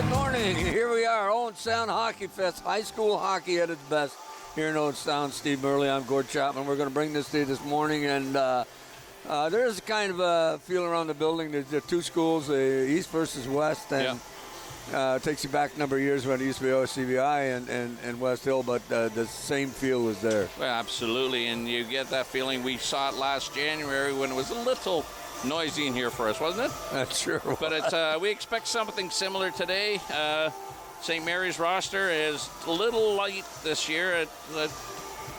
Good morning. Here we are, Owen Sound Hockey Fest. High school hockey at its best here in Owen Sound. Steve Murley, I'm Gord Chapman. We're going to bring this to you this morning, and there's kind of a feel around the building. There's two schools, East versus West, and it takes you back a number of years when it used to be OSCVI and West Hill, but the same feel is there. Well, absolutely, and you get that feeling. We saw it last January when it was a little noisy in here for us, wasn't it? That's true. But we expect something similar today. St. Mary's roster is a little light this year.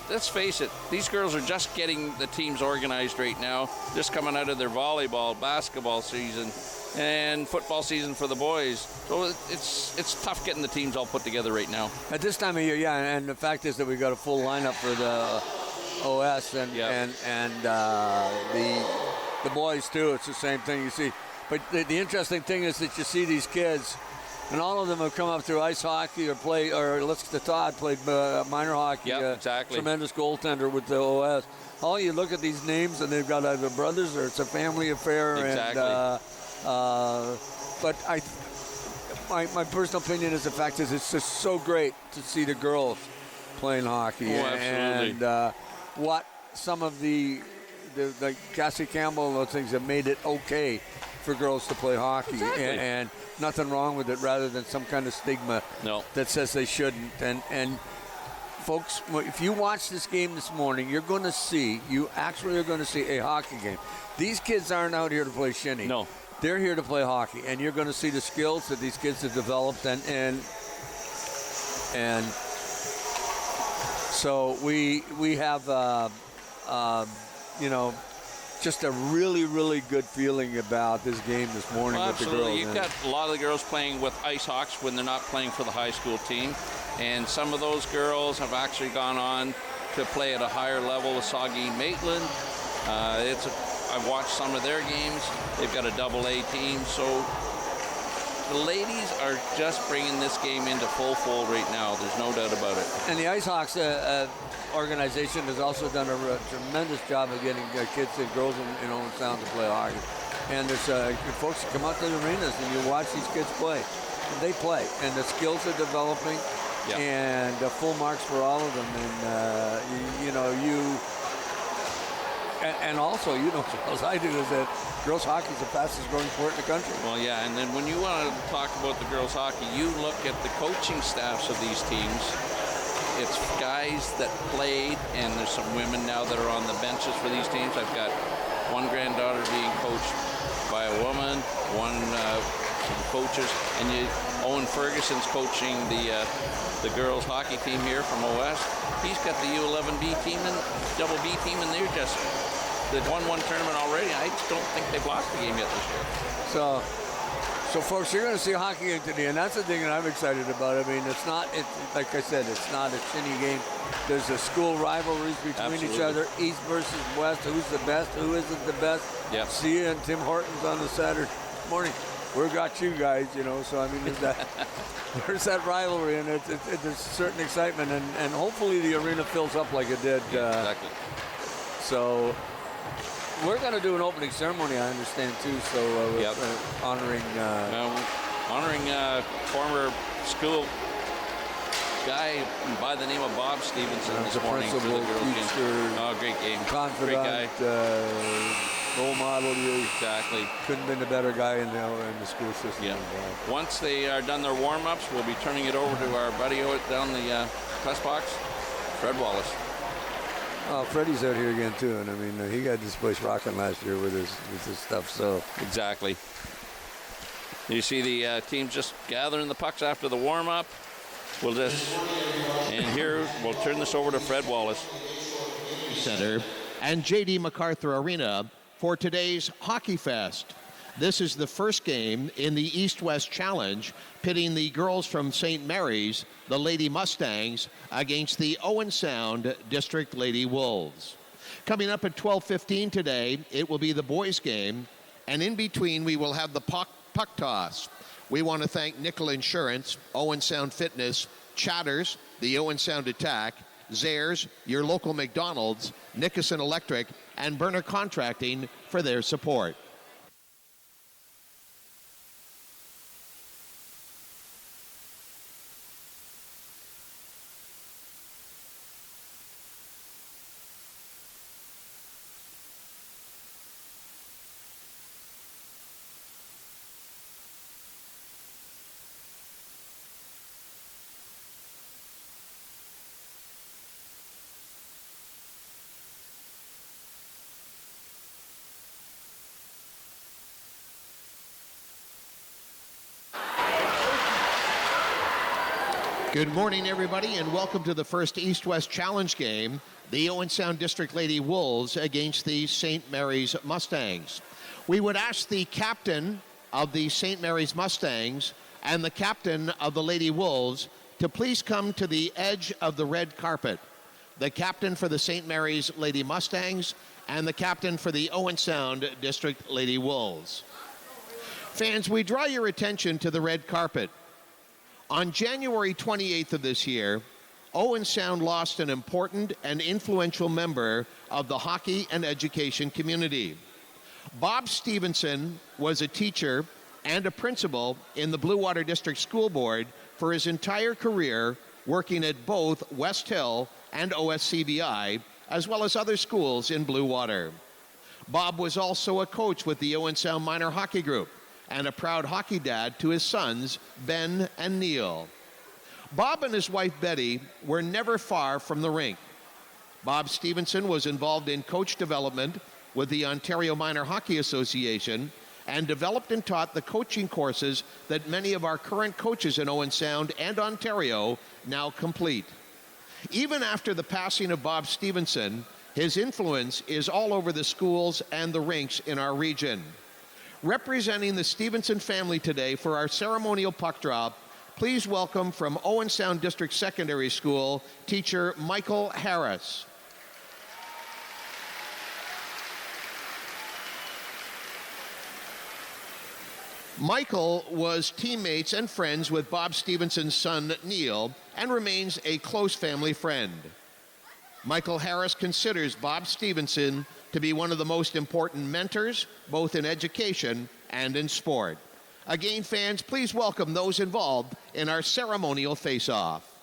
Let's face it, these girls are just getting the teams organized right now, just coming out of their volleyball, basketball season, and football season for the boys. So it's tough getting the teams all put together right now. At this time of year, yeah, and the fact is that we got a full lineup for the OS and the boys too. It's the same thing you see. But the interesting thing is that you see these kids, and all of them have come up through ice hockey or Todd played minor hockey. Yeah, exactly. Tremendous goaltender with the OS. All you look at these names, and they've got either brothers or it's a family affair. Exactly. But my personal opinion is the fact is it's just so great to see the girls playing hockey. Oh, absolutely. And what some of the Cassie Campbell and those things have made it okay for girls to play hockey. Exactly. And nothing wrong with it, rather than some kind of stigma that says they shouldn't. And folks, if you watch this game this morning, you actually are going to see a hockey game. These kids aren't out here to play shinny. No. They're here to play hockey, and you're going to see the skills that these kids have developed, and so we have just a really, really good feeling about this game this morning with the girls. Absolutely. You've got a lot of the girls playing with Ice Hawks when they're not playing for the high school team, and some of those girls have actually gone on to play at a higher level with Saugeen Maitland. I've watched some of their games. They've got a AA team, so the ladies are just bringing this game into full fold right now. There's no doubt about it. And the Ice Hawks organization has also done a tremendous job of getting kids and girls in Owen Sound to play hockey. And there's folks that come out to the arenas and you watch these kids play. And they play, and the skills are developing, and full marks for all of them. And also, as I do, is that girls hockey is the fastest growing sport in the country. Well, yeah, and then when you want to talk about the girls hockey, you look at the coaching staffs of these teams. It's guys that played, and there's some women now that are on the benches for these teams. I've got one granddaughter being coached by a woman, one coaches, and Owen Ferguson's coaching the girls hockey team here from OS. He's got the U11B team and double B team, and they've won one tournament already. I just don't think they've lost the game yet this year. So folks, you're going to see a hockey game today, and that's the thing that I'm excited about. I mean, like I said, it's not a shinny game. There's a school rivalries between each other, East versus West. Who's the best? Who isn't the best? Yep. See you and Tim Hortons on the Saturday morning. We got you guys, So I mean, there's that rivalry, and there's a certain excitement, and hopefully the arena fills up like it did. Exactly. So. We're going to do an opening ceremony, I understand, too, so honoring former school guy by the name of Bob Stevenson this morning. Principal, teacher, great game. Confidant, great guy. Role model. Exactly. Couldn't have been a better guy in the school system. Yeah. Once they are done their warm-ups, we'll be turning it over to our buddy down the press box, Fred Wallace. Oh, Freddie's out here again too, and I mean he got this place rocking last year with his stuff. So exactly. You see the team just gathering the pucks after the warm up. We'll turn this over to Fred Wallace, Center, and J.D. MacArthur Arena for today's Hockey Fest. This is the first game in the East-West Challenge, pitting the girls from St. Mary's, the Lady Mustangs, against the Owen Sound District Lady Wolves. Coming up at 12:15 today, it will be the boys' game, and in between we will have the puck toss. We want to thank Nickel Insurance, Owen Sound Fitness, Chatters, the Owen Sound Attack, Zayres, your local McDonald's, Nickerson Electric, and Burner Contracting for their support. Good morning, everybody, and welcome to the first East-West Challenge game, the Owen Sound District Lady Wolves against the St. Mary's Mustangs. We would ask the captain of the St. Mary's Mustangs and the captain of the Lady Wolves to please come to the edge of the red carpet. The captain for the St. Mary's Lady Mustangs and the captain for the Owen Sound District Lady Wolves. Fans, we draw your attention to the red carpet. On January 28th of this year, Owen Sound lost an important and influential member of the hockey and education community. Bob Stevenson was a teacher and a principal in the Blue Water District School Board for his entire career, working at both West Hill and OSCBI, as well as other schools in Blue Water. Bob was also a coach with the Owen Sound Minor Hockey Group and a proud hockey dad to his sons, Ben and Neil. Bob and his wife, Betty, were never far from the rink. Bob Stevenson was involved in coach development with the Ontario Minor Hockey Association and developed and taught the coaching courses that many of our current coaches in Owen Sound and Ontario now complete. Even after the passing of Bob Stevenson, his influence is all over the schools and the rinks in our region. Representing the Stevenson family today for our ceremonial puck drop, please welcome from Owen Sound District Secondary School, teacher Michael Harris. Michael was teammates and friends with Bob Stevenson's son, Neil, and remains a close family friend. Michael Harris considers Bob Stevenson to be one of the most important mentors, both in education and in sport. Again, fans, please welcome those involved in our ceremonial face-off.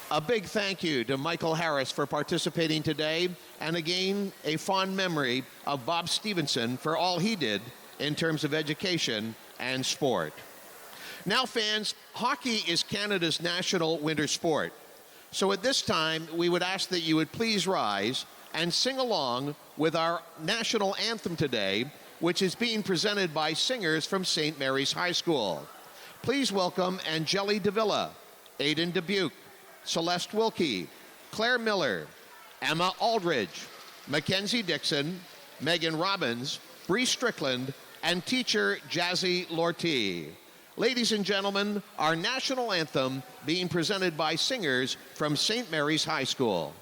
A big thank you to Michael Harris for participating today, and again, a fond memory of Bob Stevenson for all he did in terms of education and sport. Now, fans, hockey is Canada's national winter sport. So at this time, we would ask that you would please rise and sing along with our national anthem today, which is being presented by singers from St. Mary's High School. Please welcome Angeli Davila, Aidan Dubuque, Celeste Wilkie, Claire Miller, Emma Aldridge, Mackenzie Dixon, Megan Robbins, Bree Strickland, and teacher Jazzy Lortie. Ladies and gentlemen, our national anthem being presented by singers from St. Mary's High School.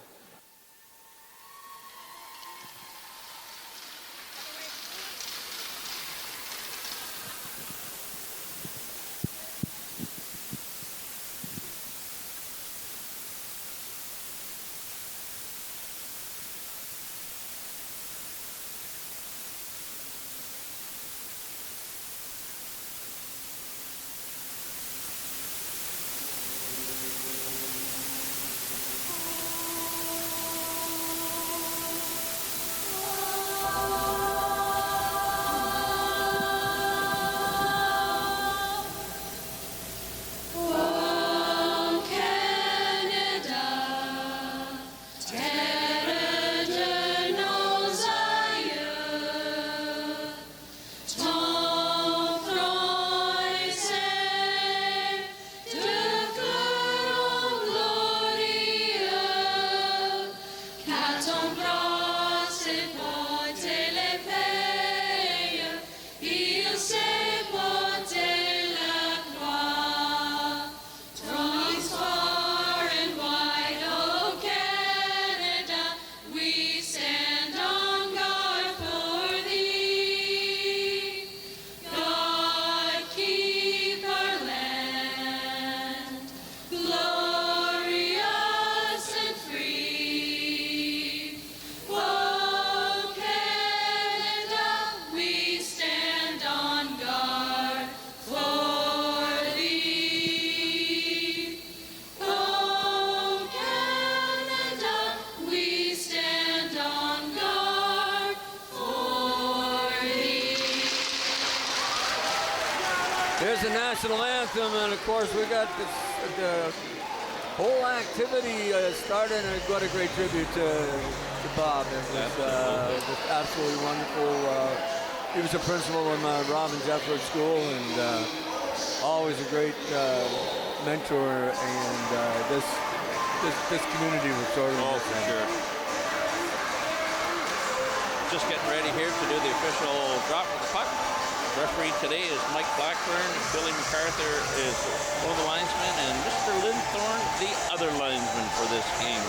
Here's the national anthem, and of course we got the whole activity started, and what a great tribute to Bob. It was just absolutely wonderful. He was a principal in Robin Jeffers School, and always a great mentor. And this community was sort of for sure. Just getting ready here to do the official drop of the puck. Referee today is Mike Blackburn. Billy MacArthur is one of the linesmen, and Mr. Linthorne, the other linesman for this game.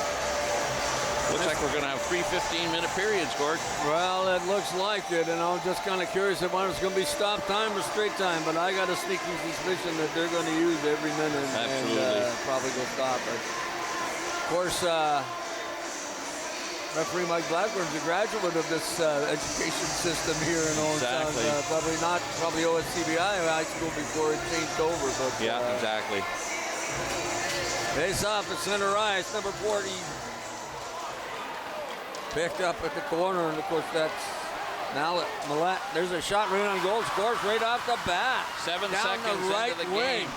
Looks like we're going to have 3 15-minute periods, Gord. Well, it looks like it, and I'm just kind of curious if it's going to be stop time or straight time, but I got a sneaking suspicion that they're going to use every minute and probably go stop it. Of course, referee Mike Blackburn's a graduate of this education system here in Owen Sound. Probably OSCBI high school before it changed over. But yeah, exactly. Face off at center ice, number 40. Picked up at the corner, and of course that's Millette. There's a shot right on goal, scores right off the bat. 7 down seconds the right into the wing. game.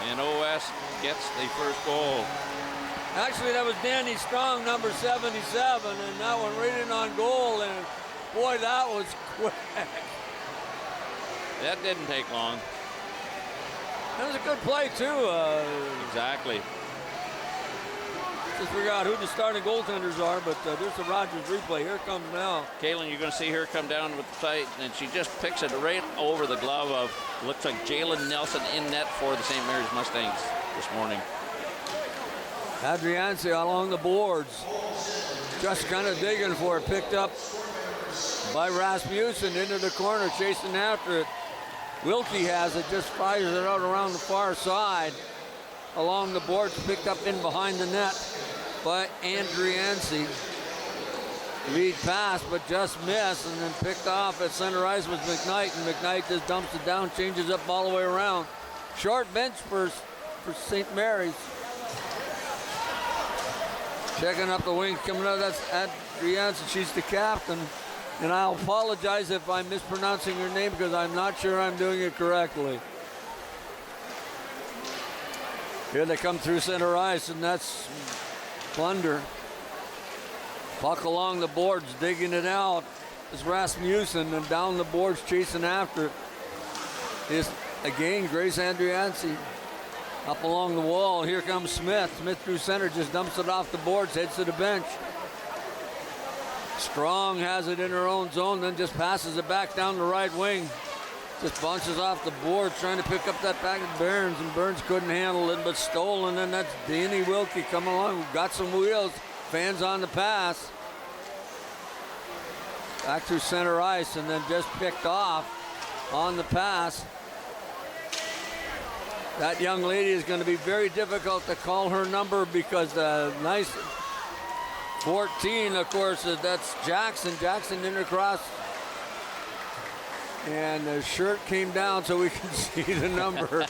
And OS gets the first goal. Actually, that was Danny Strong, number 77, and that one right in on goal, and boy, that was quick. That didn't take long. That was a good play, too. Exactly. Just forgot who the starting goaltenders are, but there's the Rogers replay. Here it comes now. Kaylin, you're going to see her come down with the sight, and she just picks it right over the glove of, looks like Jalen Nelson in net for the St. Mary's Mustangs this morning. Adrianci along the boards. Just kind of digging for it. Picked up by Rasmussen into the corner, chasing after it. Wilkie has it, just fires it out around the far side. Along the boards, picked up in behind the net by Andrianci. Lead pass, but just missed, and then picked off at center ice with McKnight, and McKnight just dumps it down, changes up all the way around. Short bench for St. Mary's. Checking up the wing, coming out, that's Adrianci, she's the captain. And I'll apologize if I'm mispronouncing her name because I'm not sure I'm doing it correctly. Here they come through center ice, and that's Plunder. Puck along the boards, digging it out. It's Rasmussen, and down the boards, chasing after it. Is again Grace Andrianci. Up along the wall, here comes Smith. Smith through center, just dumps it off the boards, heads to the bench. Strong has it in her own zone, then just passes it back down the right wing. Just bounces off the board, trying to pick up that back of Burns, and Burns couldn't handle it, but stolen. And that's Danny Wilkie coming along, who got some wheels. Fans on the pass. Back through center ice, and then just picked off on the pass. That young lady is going to be very difficult to call her number because nice 14, of course, that's Jackson. Jackson in across. And the shirt came down so we can see the number.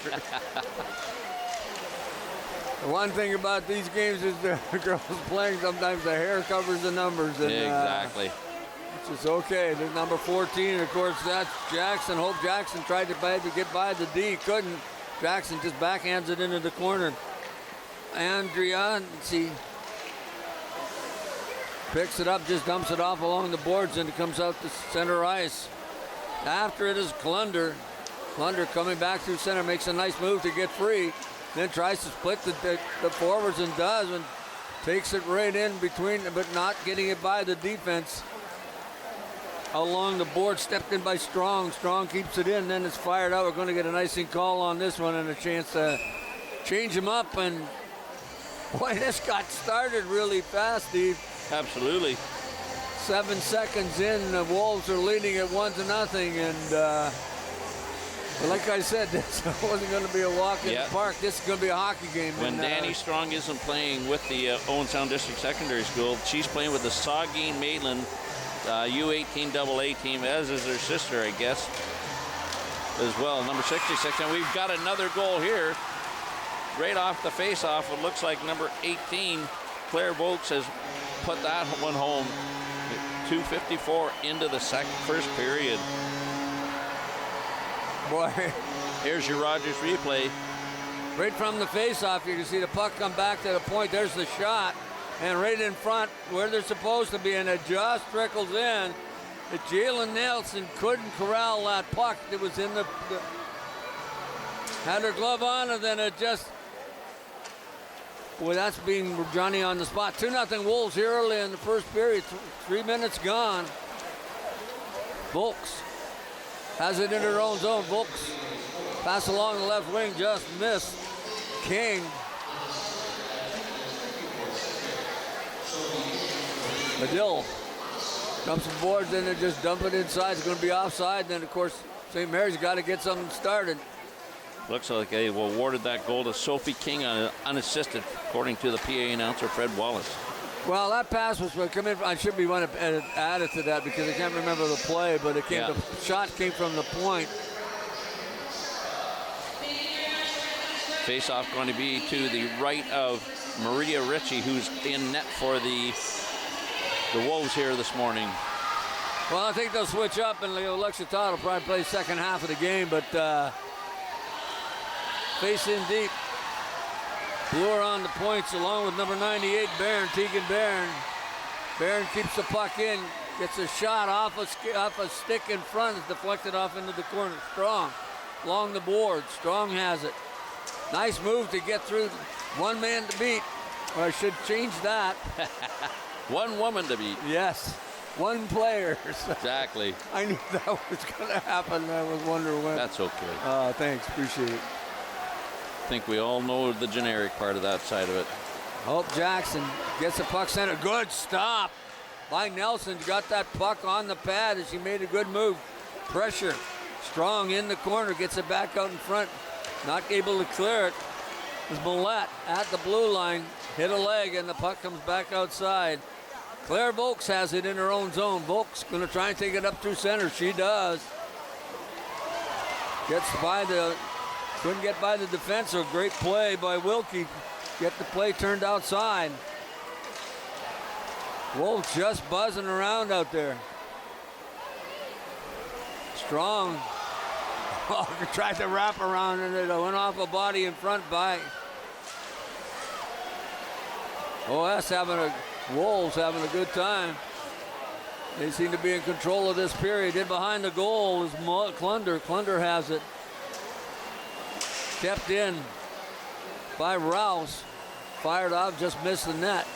The one thing about these games is the girls playing, sometimes the hair covers the numbers. And, exactly. Which is okay. There's number 14, of course, that's Jackson. Hope Jackson tried to get by the D, couldn't. Jackson just backhands it into the corner. Andrianci picks it up, just dumps it off along the boards, and it comes out to center ice. After it is Klunder. Klunder coming back through center, makes a nice move to get free. Then tries to split the forwards and does, and takes it right in between, but not getting it by the defense. Along the board, stepped in by Strong. Strong keeps it in, then it's fired out. We're going to get an icing call on this one and a chance to change him up. And boy, this got started really fast, Steve. Absolutely. 7 seconds in, the Wolves are leading at 1-0, and like I said, this wasn't going to be a walk in the park. This is going to be a hockey game. When Danny Strong isn't playing with the Owen Sound District Secondary School, she's playing with the Saugeen Maitland U18 AA team, as is her sister, I guess, as well, number 66. And we've got another goal here, right off the face-off. It looks like number 18, Claire Vokes, has put that one home. 2:54 into the first period. Boy, here's your Rogers replay. Right from the face-off, you can see the puck come back to the point. There's the shot. And right in front, where they're supposed to be, and it just trickles in. Jalen Nelson couldn't corral that puck. It was in the had her glove on, and then it just... Boy, that's being Johnny on the spot. 2-0 Wolves here early in the first period. 3 minutes gone. Volks has it in her own zone. Volks pass along the left wing, just missed. King. Medill dumps some boards in and just dump it inside. It's going to be offside. Then, of course, St. Mary's got to get something started. Looks like they awarded that goal to Sophie King unassisted, according to the PA announcer, Fred Wallace. Well, that pass was come in. I should be one added to that because I can't remember the play, but it came. Yeah. The shot came from the point. Face-off going to be to the right of Maria Ritchie, who's in net for the Wolves here this morning. Well, I think they'll switch up, and Alexia Todd will probably play second half of the game, but face in deep. Bloor on the points along with number 98, Barron, Tegan Barron. Barron keeps the puck in, gets a shot off a stick in front, it's deflected off into the corner. Strong along the board. Strong has it. Nice move to get through. One man to beat. Or I should change that. One woman to beat. Yes. One player. Exactly. I knew that was going to happen. I was wondering when. That's okay. Thanks. Appreciate it. I think we all know the generic part of that side of it. Hope Jackson gets the puck center. Good stop by Nelson. Got that puck on the pad as she made a good move. Pressure. Strong in the corner. Gets it back out in front. Not able to clear it. It was Millette at the blue line. Hit a leg and the puck comes back outside. Claire Volks has it in her own zone. Volks going to try and take it up through center. She does. Couldn't get by the defense. So great play by Wilkie. Get the play turned outside. Wolves just buzzing around out there. Strong. Oh, tried to wrap around and it went off a body in front by Wolves having a good time. They seem to be in control of this period. In behind the goal is Klunder. Klunder has it. Kept in by Rouse. Fired off, just missed the net.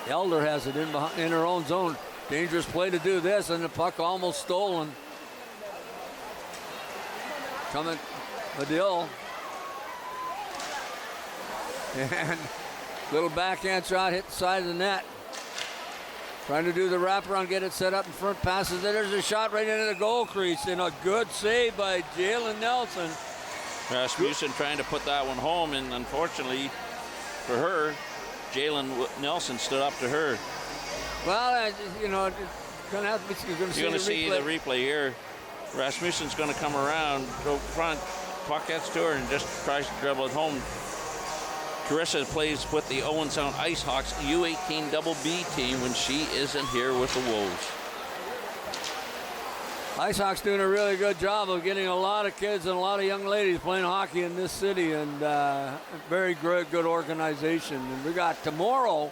Elder has it in her own zone. Dangerous play to do this, and the puck almost stolen. Coming, Medill. And little backhand shot hit the side of the net. Trying to do the wraparound, get it set up in front, passes it. There's a shot right into the goal crease, and a good save by Jalen Nelson. Rasmussen trying to put that one home, and unfortunately for her, Jalen Nelson stood up to her. Well, you're going to see the replay here. Rasmussen's going to come around, go front, puck gets to her, and just tries to dribble it home. Carissa plays with the Owen Sound Ice Hawks U18 Double B team when she isn't here with the Wolves. Ice Hawks doing a really good job of getting a lot of kids and a lot of young ladies playing hockey in this city, and very good organization. And tomorrow,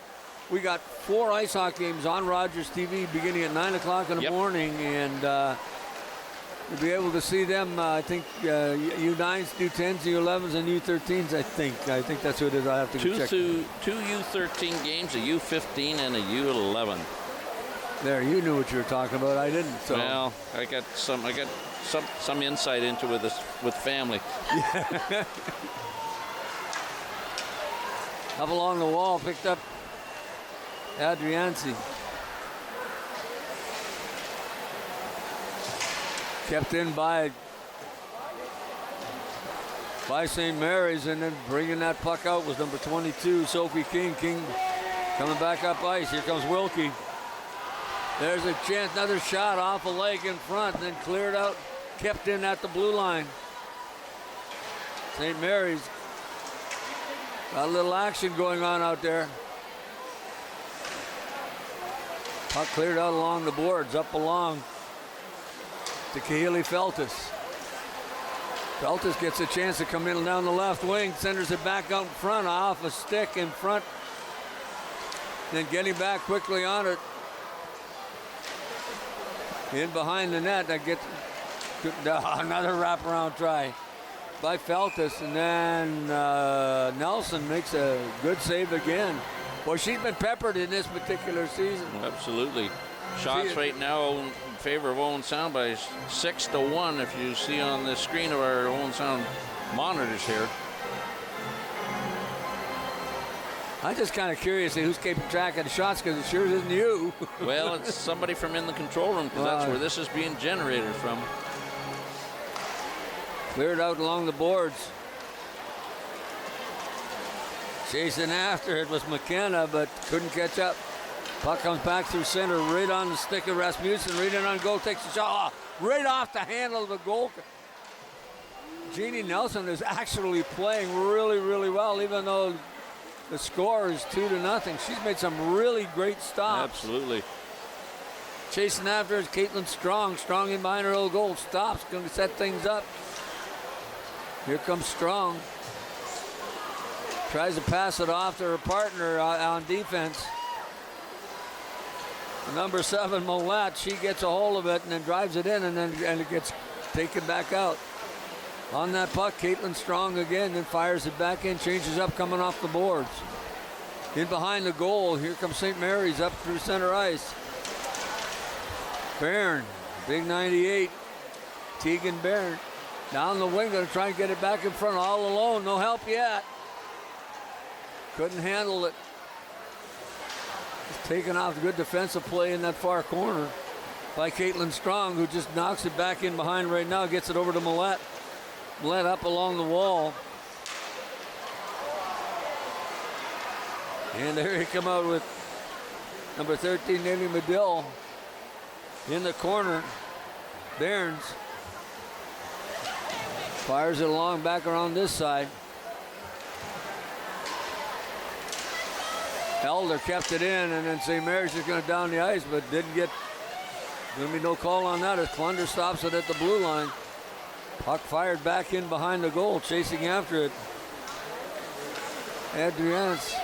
we got 4 ice hockey games on Rogers TV beginning at 9 o'clock in the morning, and we'll be able to see them. I think U9s, U10s, U11s, and U13s. I think that's what it is. I have to check. Two U13 games, a U15 and a U11. There, you knew what you were talking about. I didn't. So. Well, I got some insight into with family. Up along the wall, picked up Adriansi. Kept in by St. Mary's, and then bringing that puck out was number 22, Sophie King. King coming back up ice. Here comes Wilkie. There's a chance, another shot off a leg in front, then cleared out, kept in at the blue line. St. Mary's got a little action going on out there. Puck cleared out along the boards, up along to Kahili Feltus. Feltus gets a chance to come in down the left wing, centers it back out in front, off a stick in front, then getting back quickly on it. In behind the net, that gets another wraparound try by Feltus, and then Nelson makes a good save again. Well, she's been peppered in this particular season. Absolutely. Shots right now in favor of Owen Sound by 6-1, if you see on the screen of our Owen Sound monitors here. I'm just kind of curious who's keeping track of the shots, because it sure isn't you. Well, it's somebody from in the control room, because that's where this is being generated from. Cleared out along the boards. Chasing after it was McKenna, but couldn't catch up. Puck comes back through center, right on the stick of Rasmussen. Right in on goal, takes a shot right off the handle of the goal. Jeannie Nelson is actually playing really, really well, even though the score is 2-0. She's made some really great stops. Absolutely. Chasing after is Caitlin Strong. Strong in behind her own goal. Stops, going to set things up. Here comes Strong. Tries to pass it off to her partner on defense. Number 7, Mollett, she gets a hold of it and then drives it in, and it gets taken back out. On that puck, Caitlin Strong again, then fires it back in, changes up coming off the boards. In behind the goal, here comes St. Mary's up through center ice. Byrne, big 98, Tegan Byrne. Down the wing, gonna try and get it back in front all alone, no help yet. Couldn't handle it. Just taking off good defensive play in that far corner by Caitlin Strong, who just knocks it back in behind right now, gets it over to Mollett. Mollett up along the wall. And there he come out with number 13, Nelly Medill. In the corner, Behrens fires it along back around this side. Elder kept it in, and then St. Mary's is going to down the ice, but didn't get, going to be no call on that as Klunder stops it at the blue line. Puck fired back in behind the goal, chasing after it. Adrians.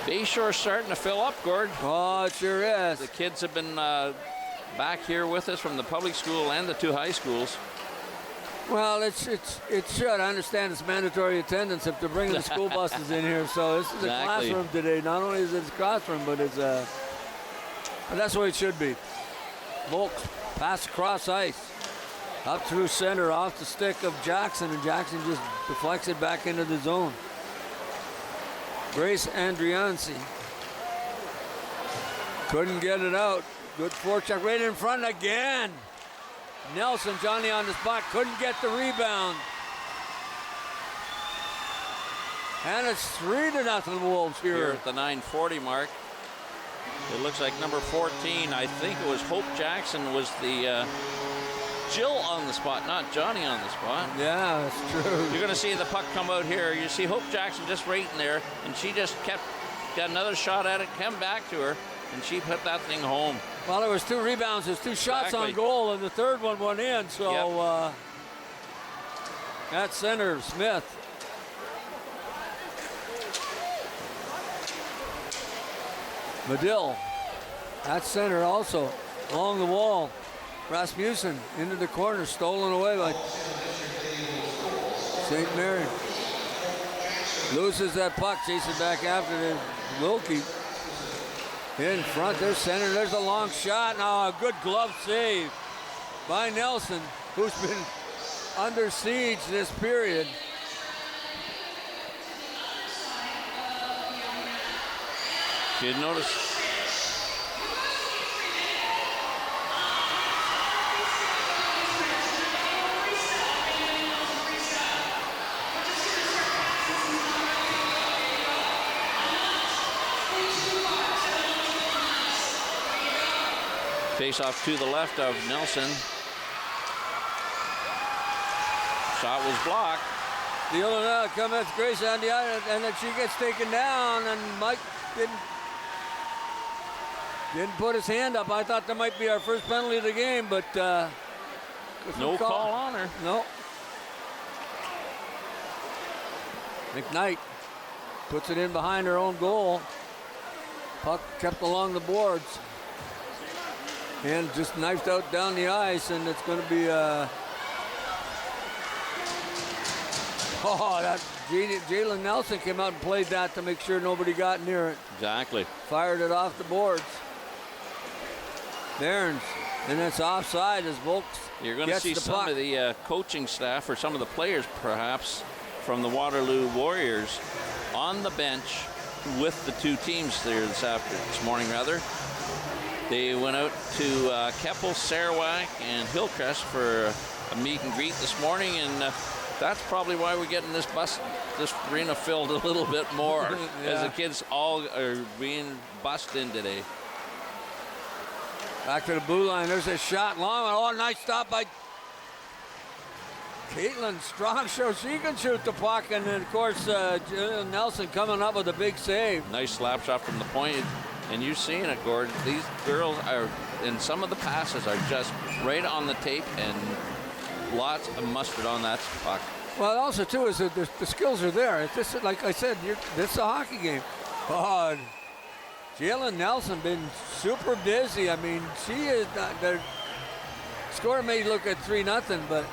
Bayshore starting to fill up, Gord. Oh, it sure is. The kids have been back here with us from the public school and the 2 high schools. Well, it should. I understand it's mandatory attendance if they're bringing the school buses in here. So this is a classroom today. Not only is it a classroom, but it's a. But that's what it should be. Volk pass across ice, up through center, off the stick of Jackson, and Jackson just deflects it back into the zone. Grace Andriansi couldn't get it out. Good forecheck right in front again. Nelson, Johnny on the spot, couldn't get the rebound. And it's 3-0 Wolves Here at the 9:40 mark. It looks like number 14, I think it was Hope Jackson, was the Jill on the spot, not Johnny on the spot. Yeah, that's true. You're going to see the puck come out here. You see Hope Jackson just right in there, and she just got another shot at it, come back to her, and she put that thing home. Well, there was 2 rebounds. There's 2 shots on goal, and the third one went in. So at center, Smith. Medill at center also, along the wall. Rasmussen into the corner, stolen away by St. Mary. Loses that puck, chases back after it. Wilkie in front, there's center, there's a long shot. Now a good glove save by Nelson, who's been under siege this period. You notice face off to the left of Nelson. Shot was blocked. The other comes Grace on the other, and then she gets taken down, and Mike didn't put his hand up. I thought that might be our first penalty of the game, but No call on her. No. McKnight puts it in behind her own goal. Puck kept along the boards. And just knifed out down the ice, and it's going to be that Jalen Nelson came out and played that to make sure nobody got near it. Exactly. Fired it off the boards. Barons, and it's offside as Volks. You're going to see some of the coaching staff, or some of the players perhaps, from the Waterloo Warriors on the bench with the two teams there this morning. They went out to Keppel, Sarawak, and Hillcrest for a meet and greet this morning, and that's probably why we're getting this arena filled a little bit more, as the kids all are being bussed in today. Back to the blue line. There's a shot long. Oh, nice stop by Caitlin Strong. Shows she can shoot the puck, and then of course Nelson coming up with a big save. Nice slap shot from the point. And you're seeing it, Gord. These girls are, and some of the passes are just right on the tape, and lots of mustard on that puck. Well, also too is that the skills are there. It's just like I said, this is a hockey game. Oh, Jalen Nelson been super busy. I mean, she is not. The score may look at 3-0, but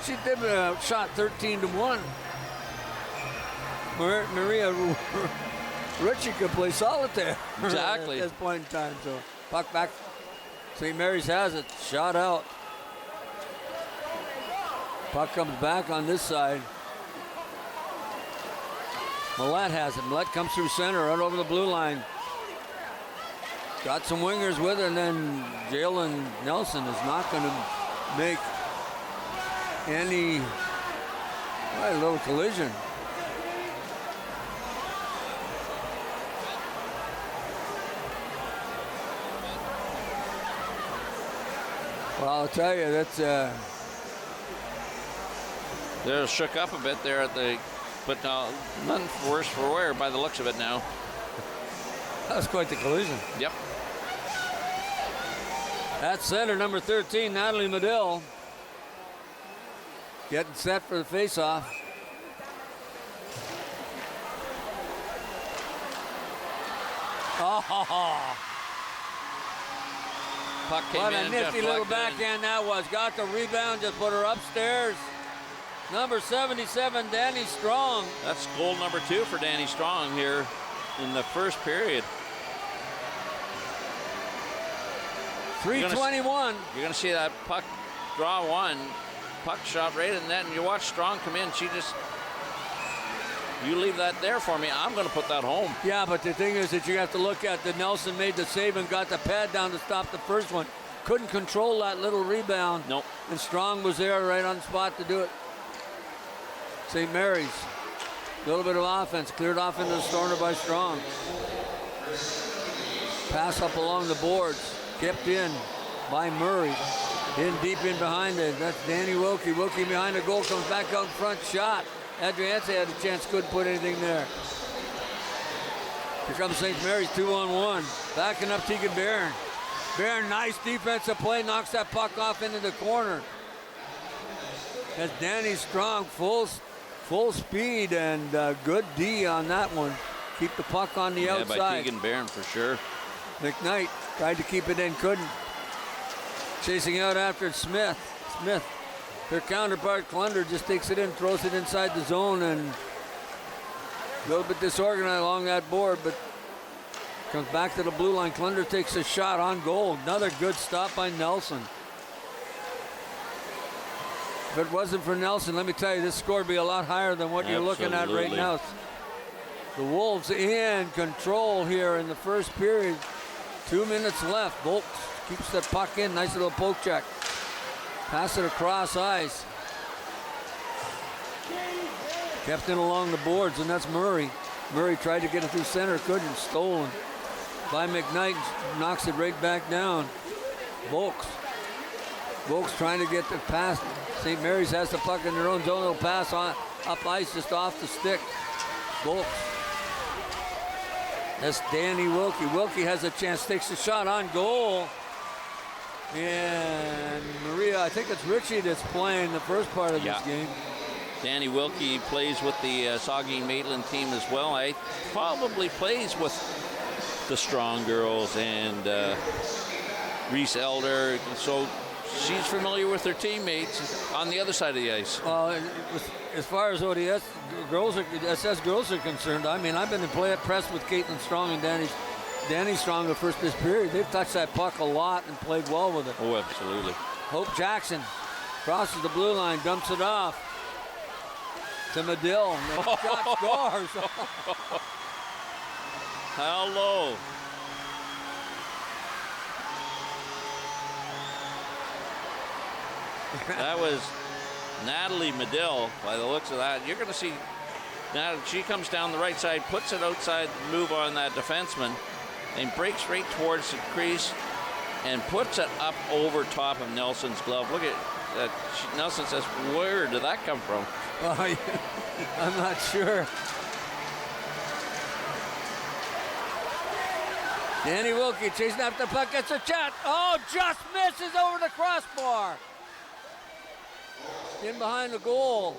she did shot 13-1. Maria Ritchie could play solitaire. Exactly. At this point in time. So puck back. St. Mary's has it. Shot out. Puck comes back on this side. Millette has it. Millette comes through center, right over the blue line. Got some wingers with her, and then Jalen Nelson is not going to make any a little collision. Well, I'll tell you, that's they're shook up a bit there but nothing worse for wear by the looks of it now. That was quite the collision. Yep. At center, number 13, Natalie Medill. Getting set for the faceoff. Oh, Puck came what in a nifty little deflected. backhand that was. Got the rebound, just put her upstairs. Number 77, Danny Strong. That's goal number 2 for Danny Strong here in the first period. 3:21. You're going to see that puck draw one. Puck shot right in net, and you watch Strong come in. You leave that there for me. I'm going to put that home. Yeah, but the thing is that you have to look at that Nelson made the save and got the pad down to stop the first one. Couldn't control that little rebound. Nope. And Strong was there right on the spot to do it. St. Mary's, a little bit of offense, cleared off into the corner by Strong. Pass up along the boards, kept in by Murray. In deep in behind it, that's Danny Wilkie. Wilkie behind the goal, comes back out in front, shot. Adrianse had a chance, couldn't put anything there. Here comes St. Mary's 2-on-1. Backing up Tegan Barron. Barron, nice defensive play, knocks that puck off into the corner. That's Danny Strong, full speed, and good D on that one. Keep the puck on the outside. By Tegan Barron for sure. McKnight tried to keep it in, couldn't. Chasing out after Smith. Her counterpart, Klunder, just takes it in, throws it inside the zone, and a little bit disorganized along that board, but comes back to the blue line. Klunder takes a shot on goal. Another good stop by Nelson. If it wasn't for Nelson, let me tell you, this score would be a lot higher than what you're looking at right now. The Wolves in control here in the first period. 2 minutes left. Volks keeps the puck in. Nice little poke check. Pass it across ice. Kept in along the boards, and that's Murray. Murray tried to get it through center, couldn't. Stolen by McKnight. Knocks it right back down. Volks trying to get the pass. St. Mary's has the puck in their own zone. It'll pass on up ice, just off the stick. Volks. That's Danny Wilkie. Wilkie has a chance, takes a shot on goal. And Maria, I think it's Richie that's playing the first part of this game. Danny Wilkie plays with the Saugeen-Maitland team as well. I probably plays with the Strong girls and Reese Elder. So she's familiar with her teammates on the other side of the ice. As far as ODS SS girls are concerned, I mean, I've been in press with Caitlin Strong and Danny Strong the first this period. They've touched that puck a lot and played well with it. Oh, absolutely. Hope Jackson crosses the blue line, dumps it off to Medill. The shot scores. How low? That was Natalie Medill, by the looks of that. You're going to see now she comes down the right side, puts it outside, move on that defenseman, and breaks right towards the crease and puts it up over top of Nelson's glove. Look at that. Nelson says, where did that come from? I'm not sure. Danny Wilkie chasing after the puck, gets a shot. Oh, just misses over the crossbar. In behind the goal.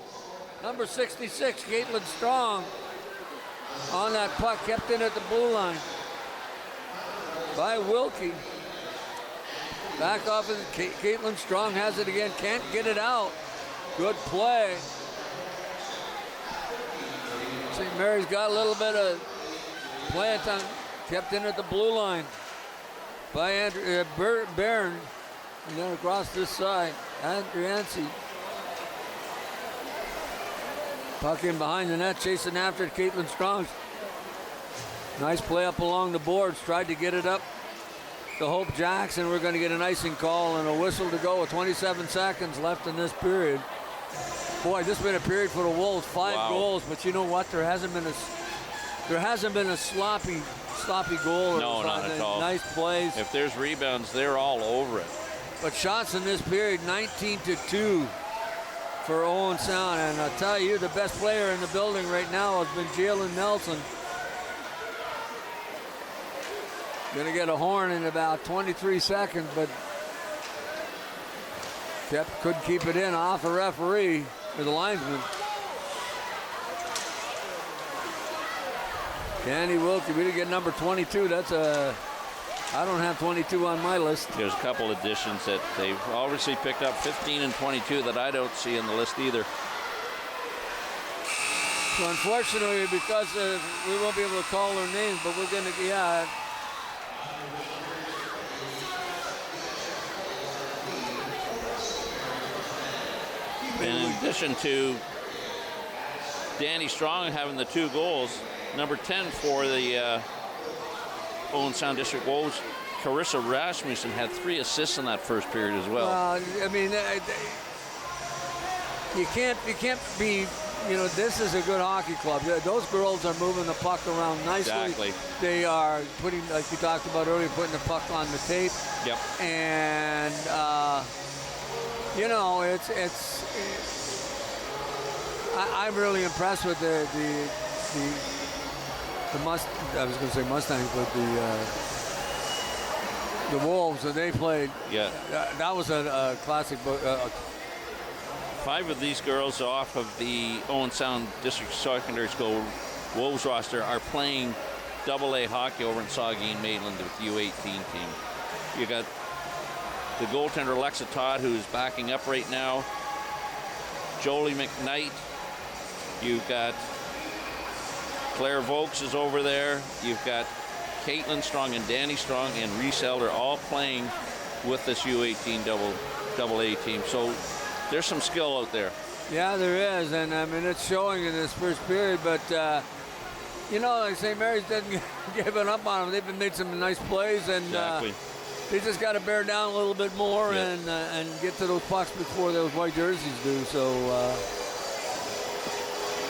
Number 66, Caitlin Strong. On that puck, kept in at the blue line by Wilkie. Back off of Caitlin Strong has it again, can't get it out. Good play. St. Mary's got a little bit of play time, kept in at the blue line by Andrew Barron. And then across this side, Andrew Yancey. Puck in behind the net, chasing after Caitlin Strong. Nice play up along the boards, tried to get it up to Hope Jackson. We're going to get an icing call and a whistle to go with 27 seconds left in this period. Boy, this has been a period for the Wolves, 5 goals, but you know what? There hasn't been a sloppy goal. No, not at all. Nice plays. If there's rebounds, they're all over it. But shots in this period, 19-2 for Owen Sound. And I'll tell you, the best player in the building right now has been Jalen Nelson. Gonna get a horn in about 23 seconds, but couldn't keep it in off a referee or the linesman. Danny Wilkie, we didn't get number 22. I don't have 22 on my list. There's a couple additions that they've obviously picked up, 15 and 22, that I don't see in the list either. So unfortunately, because we won't be able to call their names, but we're gonna, And in addition to Danny Strong having the 2 goals, number 10 for the Owen Sound District Wolves, Carissa Rasmussen had 3 assists in that first period as well. I mean, you can't be, this is a good hockey club. Those girls are moving the puck around nicely. Exactly. They are putting, like we talked about earlier, putting the puck on the tape. Yep. And, I'm really impressed with the I was going to say Mustangs, but the Wolves that they played. Yeah. That was a classic. 5 of these girls off of the Owen Sound District Secondary School Wolves roster are playing AA hockey over in Saugeen-Maitland with the U18 team. You got the goaltender Alexa Todd, who's backing up right now. Jolie McKnight. You've got Claire Vokes is over there. You've got Caitlin Strong and Danny Strong and Reese Elder all playing with this U18 AA team. So there's some skill out there. Yeah, there is, and I mean it's showing in this first period. But like St. Mary's didn't give it up on them. They've made some nice plays, and Exactly. they just got to bear down a little bit more and get to those pucks before those white jerseys do. So.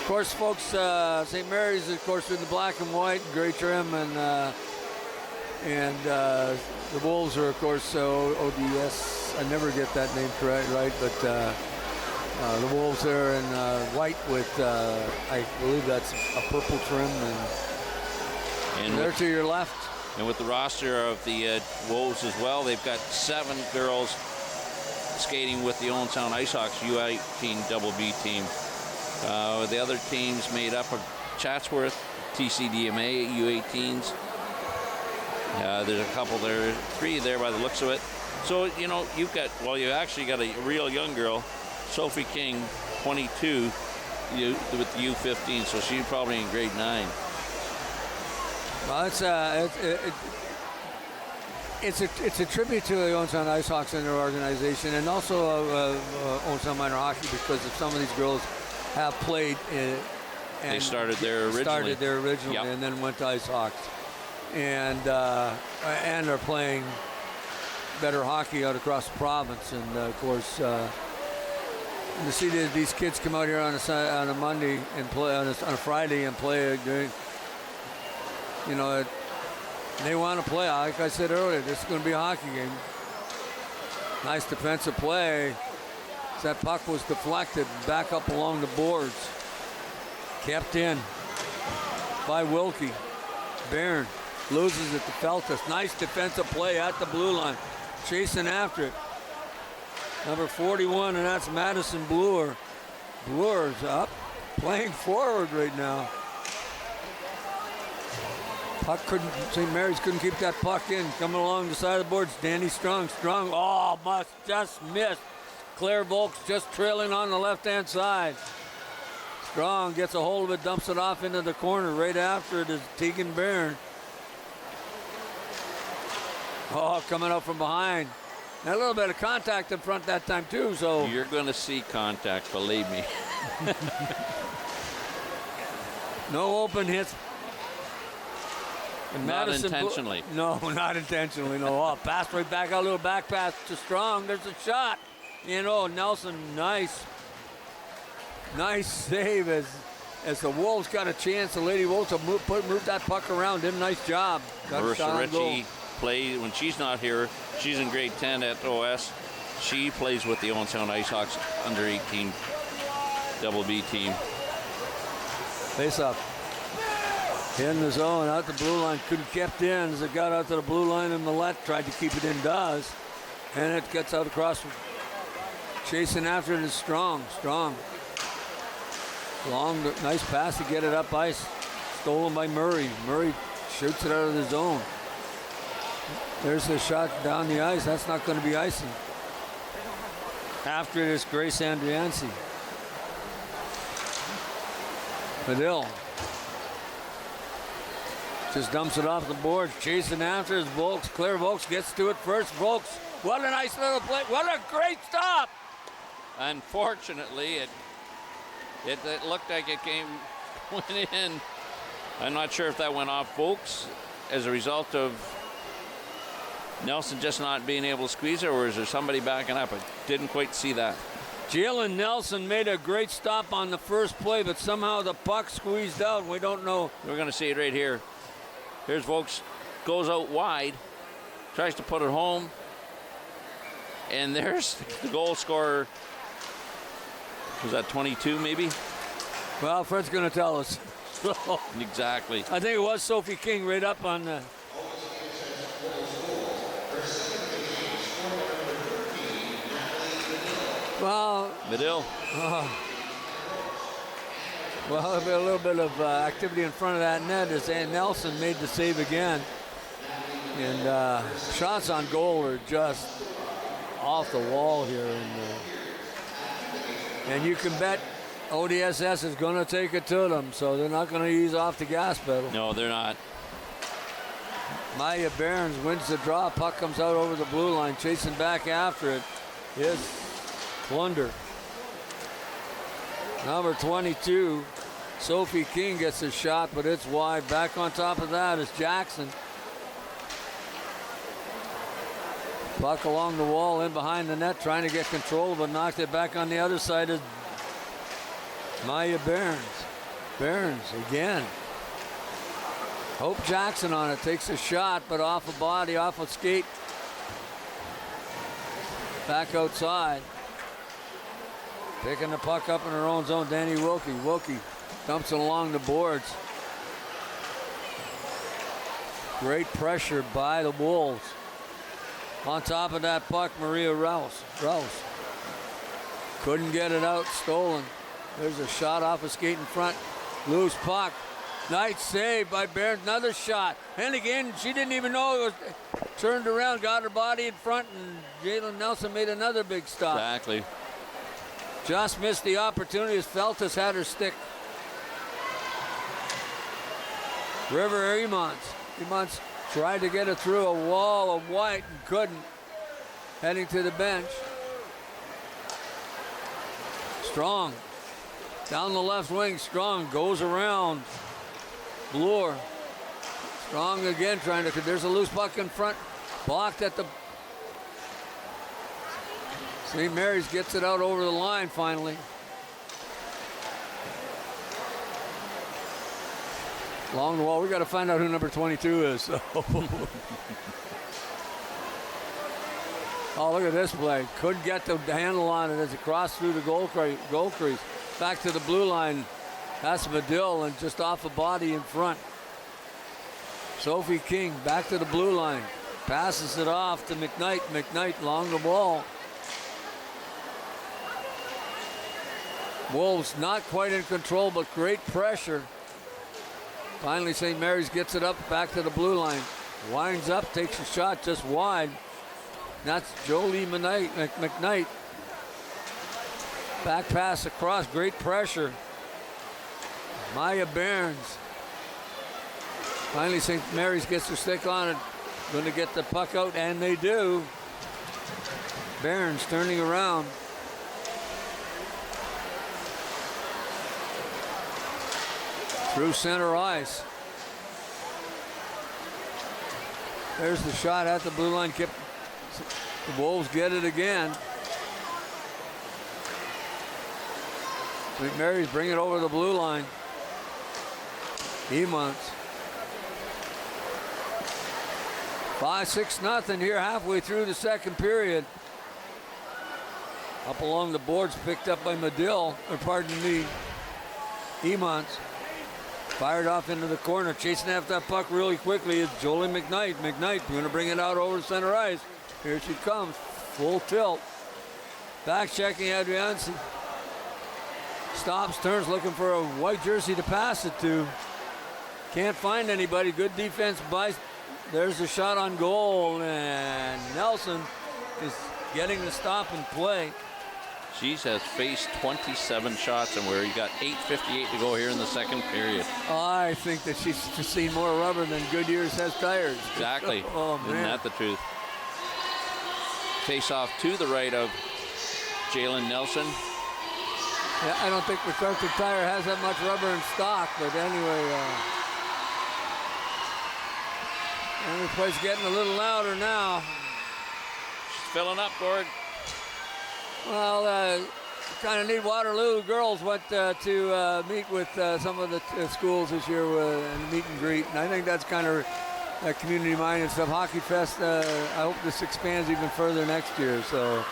Of course, folks, St. Mary's, of course, in the black and white, gray trim, and the Wolves are, of course, ODS. I never get that name correct, right? But the Wolves are in white with, I believe that's a purple trim, and they're to your left. And with the roster of the Wolves as well, they've got 7 girls skating with the Owen Sound Ice Hawks U18 Double B team. The other teams made up of Chatsworth, TCDMA U18s. There's a couple there, 3 there by the looks of it. So, you know, you actually got a real young girl, Sophie King, 22, with the U15, so she's probably in grade 9. Well, it's a tribute to the Owen Sound Ice Hawks and their organization, and also Owen Sound Minor Hockey, because of some of these girls have played. They started there originally. Yep. And then went to Ice Hawks, and are playing better hockey out across the province. And of course, to see these kids come out here on a Monday and play on a Friday and play during. You know, they want to play. Like I said earlier, this is going to be a hockey game. Nice defensive play. That puck was deflected back up along the boards. Kept in by Wilkie. Barron loses it to Feltus. Nice defensive play at the blue line. Chasing after it. Number 41, and that's Madison Bloor. Bloor's up, playing forward right now. Puck St. Mary's couldn't keep that puck in. Coming along the side of the boards, Danny Strong. Oh, just missed. Claire Volks just trailing on the left-hand side. Strong gets a hold of it, dumps it off into the corner. Right after it is Tegan Barron. Oh, coming up from behind. And a little bit of contact in front that time, too. So you're going to see contact, believe me. No open hits. And not intentionally. No, not intentionally. No. Oh, pass right back, a little back pass to Strong. There's a shot. You know, Nelson, nice save as the Wolves got a chance. The Lady Wolves to move that puck around. Did a nice job. Marissa Ritchie plays when she's not here. She's in grade 10 at OS. She plays with the Owen Sound Ice Hawks under 18 Double B team. Face up. In the zone, out the blue line, couldn't kept in as it got out to the blue line, and Millette tried to keep it in, does. And it gets out across. Chasing after it is Strong. Long, nice pass to get it up ice. Stolen by Murray. Murray shoots it out of the zone. There's the shot down the ice. That's not going to be icing. After it is Grace Andriansi. Medill. Just dumps it off the board. Chasing after is Volks. Claire Volks gets to it first. Volks, what a nice little play. What a great stop. Unfortunately, it looked like it went in. I'm not sure if that went off Volks as a result of Nelson just not being able to squeeze it, or is there somebody backing up? I didn't quite see that. Jalen Nelson made a great stop on the first play, but somehow the puck squeezed out. We don't know. We're going to see it right here. Here's Volks, goes out wide, tries to put it home, and there's the goal scorer. Was that 22 maybe? Well, Fred's going to tell us. Exactly. I think it was Sophie King right up on the... Well... Medill. Well, a little bit of activity in front of that net as Nelson made the save again. And shots on goal are just off the wall here. And you can bet ODSS is going to take it to them, so they're not going to ease off the gas pedal. No, they're not. Maya Barons wins the draw. Puck comes out over the blue line. Chasing back after it is Plunder. Number 22, Sophie King gets a shot, but it's wide. Back on top of that is Jackson. Puck along the wall, in behind the net, trying to get control, but knocked it back on the other side is Maya Barons. Barons again. Hope Jackson on it, takes a shot, but off a body, off a skate. Back outside. Picking the puck up in her own zone, Danny Wilkie. Wilkie dumps it along the boards. Great pressure by the Wolves. On top of that puck, Maria Rouse. Couldn't get it out, stolen. There's a shot off a skate in front. Loose puck. Nice save by Barron. Another shot. And again, she didn't even know it was turned around, got her body in front, and Jalen Nelson made another big stop. Exactly. Just missed the opportunity as Feltus had her stick. River Emons tried to get it through a wall of white and couldn't. Heading to the bench. Strong. Down the left wing, Strong goes around. Bloor. Strong again trying to, there's a loose puck in front. Blocked at the, St. Mary's gets it out over the line finally. Along the wall, we got to find out who number 22 is. So. Oh, look at this play. Couldn't get the handle on it as it crossed through the goal crease. Back to the blue line. That's Medill and just off the body in front. Sophie King back to the blue line. Passes it off to McKnight. McKnight along the wall. Wolves not quite in control, but great pressure. Finally, St. Mary's gets it up back to the blue line. Winds up, takes a shot just wide. That's Jolie McKnight. Back pass across, great pressure. Maya Barnes. Finally, St. Mary's gets her stick on it. Going to get the puck out, and they do. Barnes turning around. Through center ice. There's the shot at the blue line. The Wolves get it again. St. Mary's bring it over the blue line. Emons. 5-6-0 here halfway through the second period. Up along the boards, picked up by Medill, or pardon me, Emons. Fired off into the corner, chasing after that puck really quickly is Jolie McKnight. McKnight going to bring it out over center ice. Here she comes, full tilt. Back checking Adriansi. Stops, turns, looking for a white jersey to pass it to. Can't find anybody. Good defense by. There's a shot on goal, and Nelson is getting the stop and play. She has faced 27 shots, and you got 8:58 to go here in the second period. I think that she's seen more rubber than Goodyear's has tires. Exactly. Oh, man. Isn't that the truth? Face off to the right of Jalen Nelson. Yeah, I don't think MacArthur Tire has that much rubber in stock, but anyway, and the play's getting a little louder now. She's filling up, Gord. Well, kind of neat. Waterloo girls went to meet with some of the schools this year and meet and greet, and I think that's kind of community-minded stuff. Hockey Fest. I hope this expands even further next year. So,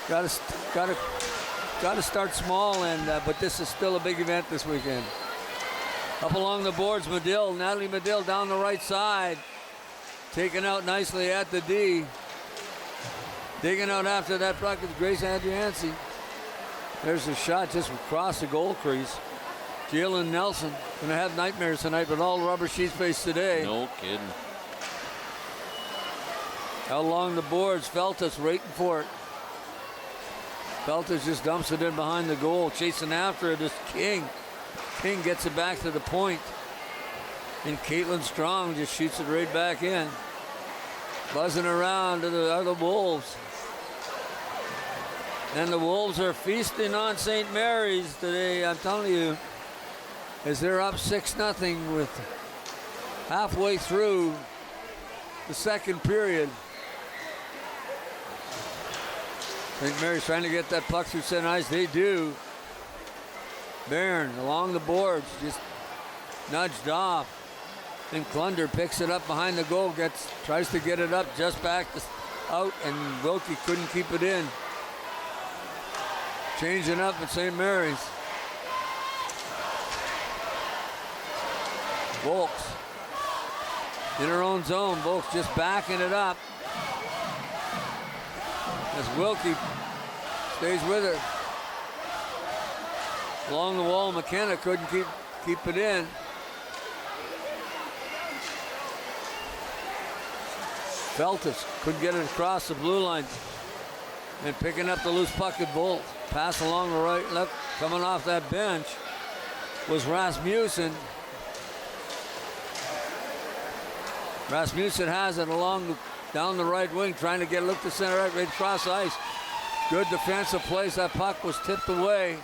got to start small, and but this is still a big event this weekend. Up along the boards, Natalie Medill down the right side, taken out nicely at the D. Digging out after that puck is Grace Adriansi. There's a shot just across the goal crease. Jalen Nelson gonna have nightmares tonight, but all rubber she's faced today. No kidding. Out along the boards, Feltus waiting for it. Feltus just dumps it in behind the goal, chasing after it is King. King gets it back to the point. And Caitlin Strong just shoots it right back in. Buzzing around to the other Wolves. And the Wolves are feasting on St. Mary's today, I'm telling you, as they're up 6-0 with halfway through the second period. St. Mary's trying to get that puck through center ice. They do. Barron along the boards, just nudged off. And Klunder picks it up behind the goal, tries to get it up just back out, and Wilkie couldn't keep it in. Changing up at St. Mary's. Volks in her own zone. Volks just backing it up. As Wilkie stays with her. Along the wall, McKenna couldn't keep it in. Feltus couldn't get it across the blue line. And picking up the loose puck at Volt. Pass along the right, left, coming off that bench was Rasmussen. Rasmussen has it down the right wing, trying to get a look to center right across ice. Good defensive plays. That puck was tipped away.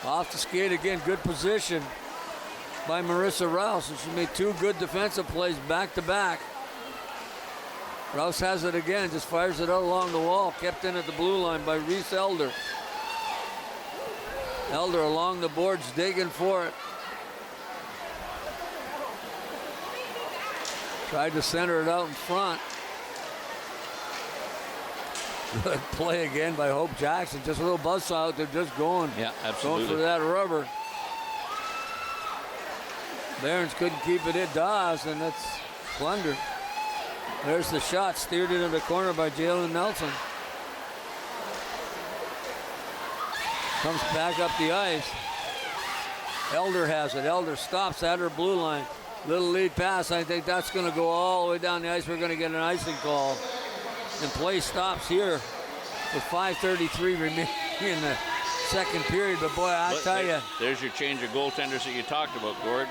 Off the skate again, good position by Marissa Rouse, and she made two good defensive plays back to back. Rouse has it again, just fires it out along the wall, kept in at the blue line by Reese Elder. Elder along the boards, digging for it. Tried to center it out in front. Good play again by Hope Jackson. Just a little buzzsaw out there, just going. Yeah, absolutely. Going for that rubber. Barons couldn't keep it in. Dawes, and that's Plunder. There's the shot, steered into the corner by Jalen Nelson. Comes back up the ice. Elder has it. Elder stops at her blue line. Little lead pass. I think that's going to go all the way down the ice. We're going to get an icing call. And play stops here with 5:33 remaining in the second period. But boy, I tell you. There's your change of goaltenders that you talked about, Gord.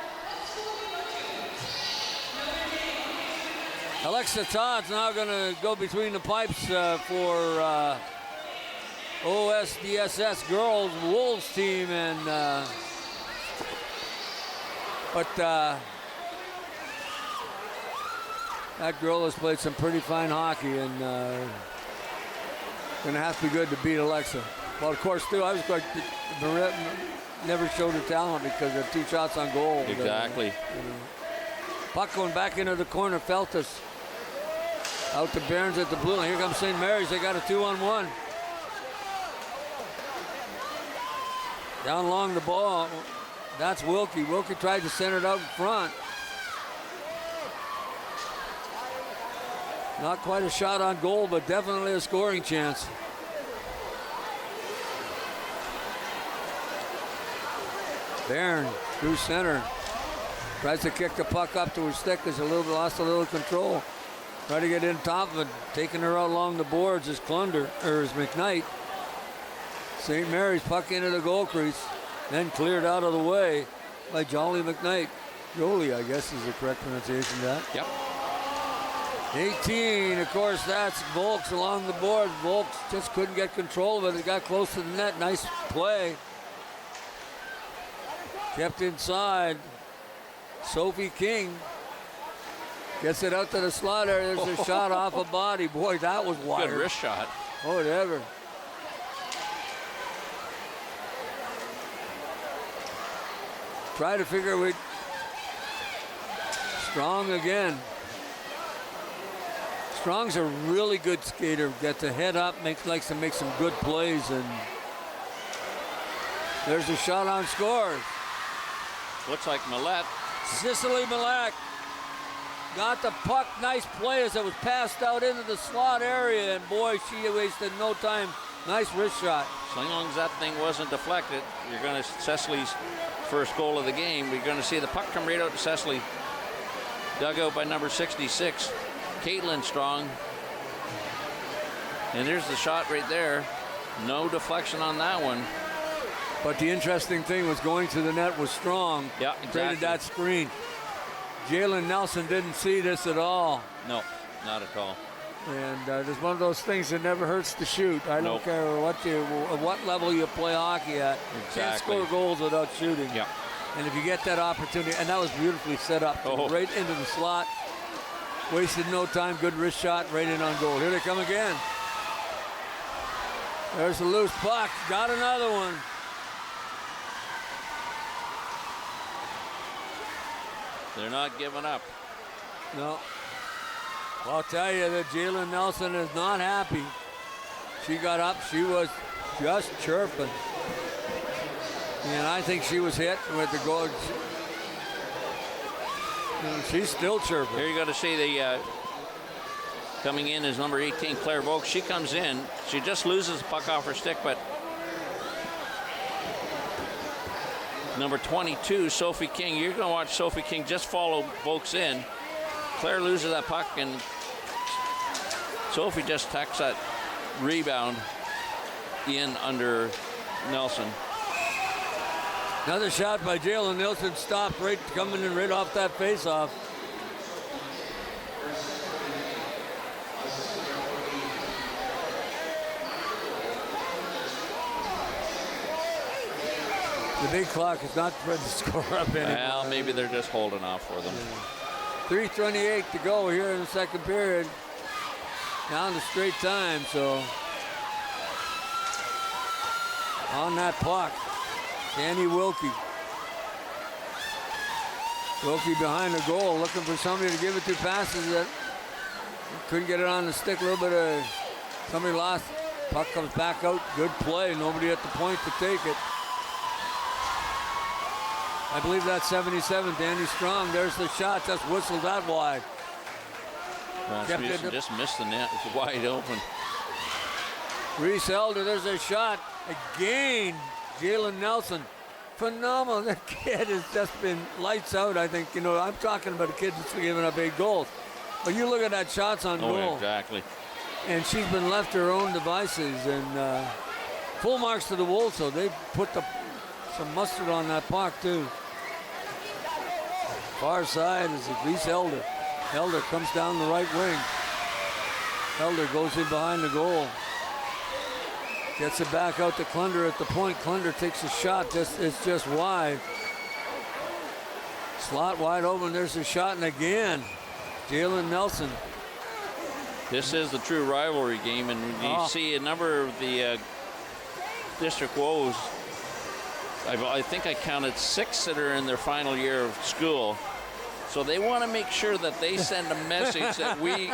Alexa Todd's now going to go between the pipes for OSDSS girls Wolves team, and that girl has played some pretty fine hockey, and going to have to be good to beat Alexa. Well, of course, too, I was quite never showed her talent because of 2 shots on goal. Exactly. Puck going back into the corner. Feltus out to Barons at the blue line. Here comes St. Mary's. They got a 2-on-1. Down along the ball. That's Wilkie. Wilkie tried to center it out in front. Not quite a shot on goal, but definitely a scoring chance. Barron through center. Tries to kick the puck up to her stick. Lost a little control. Try to get in top of it. Taking her out along the boards is McKnight. St. Mary's puck into the goal crease. Then cleared out of the way by Jolly McKnight. Jolie, I guess, is the correct pronunciation of that. Yep. 18, of course, that's Volks along the board. Volks just couldn't get control of it. It got close to the net. Nice play. Kept inside. Sophie King gets it out to the slot area. There's a shot off a body. Boy, that was wired. Good wrist shot. Oh, whatever. Try to figure we Strong again. Strong's a really good skater. Gets the head up, likes to make some good plays, and there's a shot on scores. Looks like Millette. Cicely Millette got the puck. Nice play as it was passed out into the slot area, and boy, she wasted no time. Nice wrist shot. As long as that thing wasn't deflected, you're going to Cecily's first goal of the game. We're going to see the puck come right out to Cecily. Dug out by number 66, Caitlin Strong. And there's the shot right there. No deflection on that one. But the interesting thing was going to the net was Strong. Yeah, exactly. Created that screen. Jalen Nelson didn't see this at all. No, not at all. And there's one of those things that never hurts to shoot. I don't care what level you play hockey at. Exactly. Can't score goals without shooting. Yeah. And if you get that opportunity, and that was beautifully set up, right into the slot. Wasted no time, good wrist shot, right in on goal. Here they come again. There's a loose puck, got another one. They're not giving up. No. Well, I'll tell you that Jalen Nelson is not happy. She got up, she was just chirping. And I think she was hit with the goal. She's still chirping. Here you're going to see the coming in is number 18, Claire Volk. She comes in. She just loses the puck off her stick, but number 22, Sophie King. You're going to watch Sophie King just follow Volks in. Claire loses that puck, and Sophie just tacks that rebound in under Nelson. Another shot by Jalen Nelson, stopped right, coming in right off that faceoff. The big clock is not ready to score up anymore. Well, maybe they're just holding off for them. 3:28 to go here in the second period. Down to straight time, so on that puck, Danny Wilkie. Wilkie behind the goal, looking for somebody to give it to. Passes it. Couldn't get it on the stick. A little bit of somebody lost. Puck comes back out. Good play. Nobody at the point to take it. I believe that's 77. Danny Strong. There's the shot. Just whistled that wide. Just missed the net. It's wide open. Reese Elder. There's a shot. Again, Jalen Nelson. Phenomenal. That kid has just been lights out, I think. You know, I'm talking about a kid that's given up 8 goals. But you look at that shots on goal. Oh, exactly. And she's been left to her own devices. And full marks to the Wolves, so they put some mustard on that puck, too. Far side is Reese Elder. Elder comes down the right wing. Elder goes in behind the goal. Gets it back out to Klunder at the point. Klunder takes a shot. It's just wide. Slot wide open. There's a shot, and again, Jalen Nelson. This is the true rivalry game, and you see a number of the district woes. I think I counted 6 that are in their final year of school. So they want to make sure that they send a message that we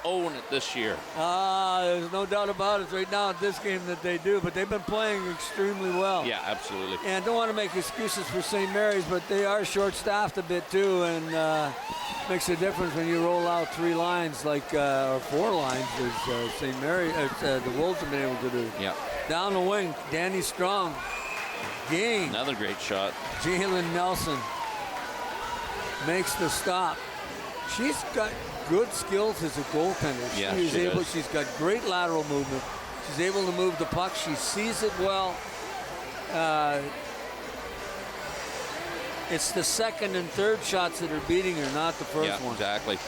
own it this year. There's no doubt about it right now at this game that they do, but they've been playing extremely well. Yeah, absolutely. And I don't want to make excuses for St. Mary's, but they are short-staffed a bit too, and makes a difference when you roll out 3 lines or 4 lines as St. Mary, the Wolves have been able to do. Yeah. Down the wing, Danny Strong. Game. Another great shot. Jalen Nelson makes the stop. She's got good skills as a goaltender. Yeah, she's got great lateral movement. She's able to move the puck. She sees it well. It's the second and third shots that are beating her, not the first one. Exactly.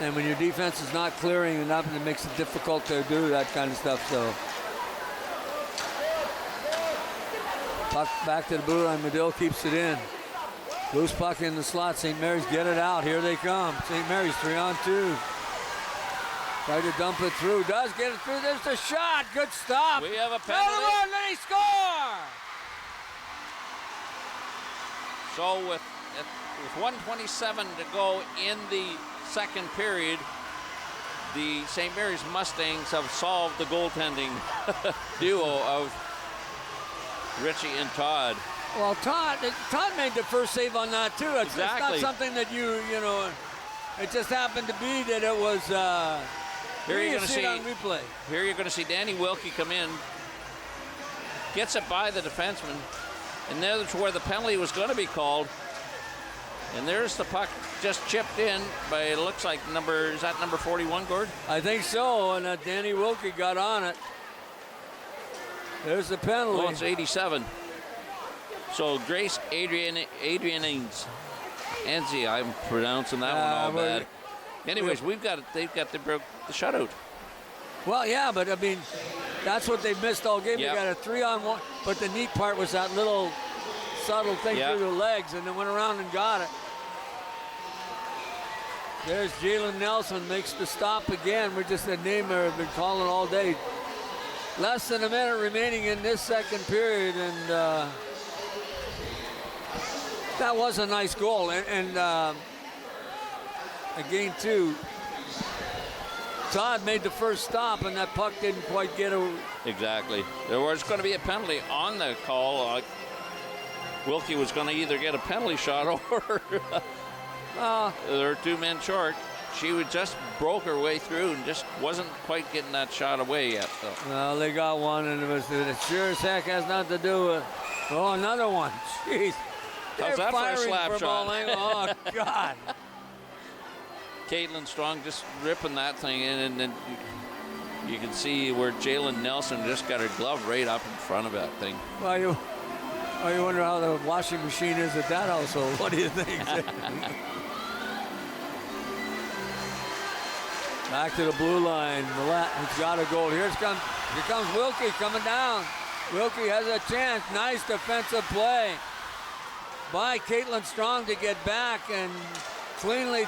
And when your defense is not clearing enough, it makes it difficult to do that kind of stuff. So puck back to the blue line. Medill keeps it in. Loose puck in the slot. St. Mary's get it out. Here they come. St. Mary's 3-on-2. Try to dump it through. Does get it through. There's the shot. Good stop. We have a penalty. Another one. They score. So with 1:27 to go in the second period, the St. Mary's Mustangs have solved the goaltending duo of Richie and Todd. Well, Todd made the first save on that too. It's Exactly. not something that you know. It just happened to be that it was. Here you're going to see see it on replay. Here you're going to see Danny Wilkie come in, gets it by the defenseman, and there's where the penalty was going to be called. And there's the puck just chipped in by, it looks like is that number 41, Gord? I think so, and Danny Wilkie got on it. There's the penalty. Well, it's 87. So Grace Adrianenzi, I'm pronouncing that one all bad. Anyways, they've got the shutout. Well, yeah, but I mean, that's what they've missed all game. Yep. They got a 3-on-1, but the neat part was that little subtle thing through the legs, and then went around and got it. There's Jalen Nelson, makes the stop again. We're just a name I've been calling all day. Less than a minute remaining in this second period, and that was a nice goal. And again, too, Todd made the first stop, and that puck didn't quite get a. Exactly. There was going to be a penalty on the call. Wilkie was going to either get a penalty shot or they're 2 men short. She would just broke her way through and just wasn't quite getting that shot away yet. So. Well, they got one, and it sure as heck has nothing to do with. Oh, another one. Jeez. How's that for a slap from all shot? angles. Oh, God. Caitlin Strong just ripping that thing in, and then you can see where Jalen Nelson just got her glove right up in front of that thing. Well, you wonder how the washing machine is at that household. What do you think? Back to the blue line. Millet's got a goal. Here comes Wilkie coming down. Wilkie has a chance. Nice defensive play by Caitlin Strong to get back and cleanly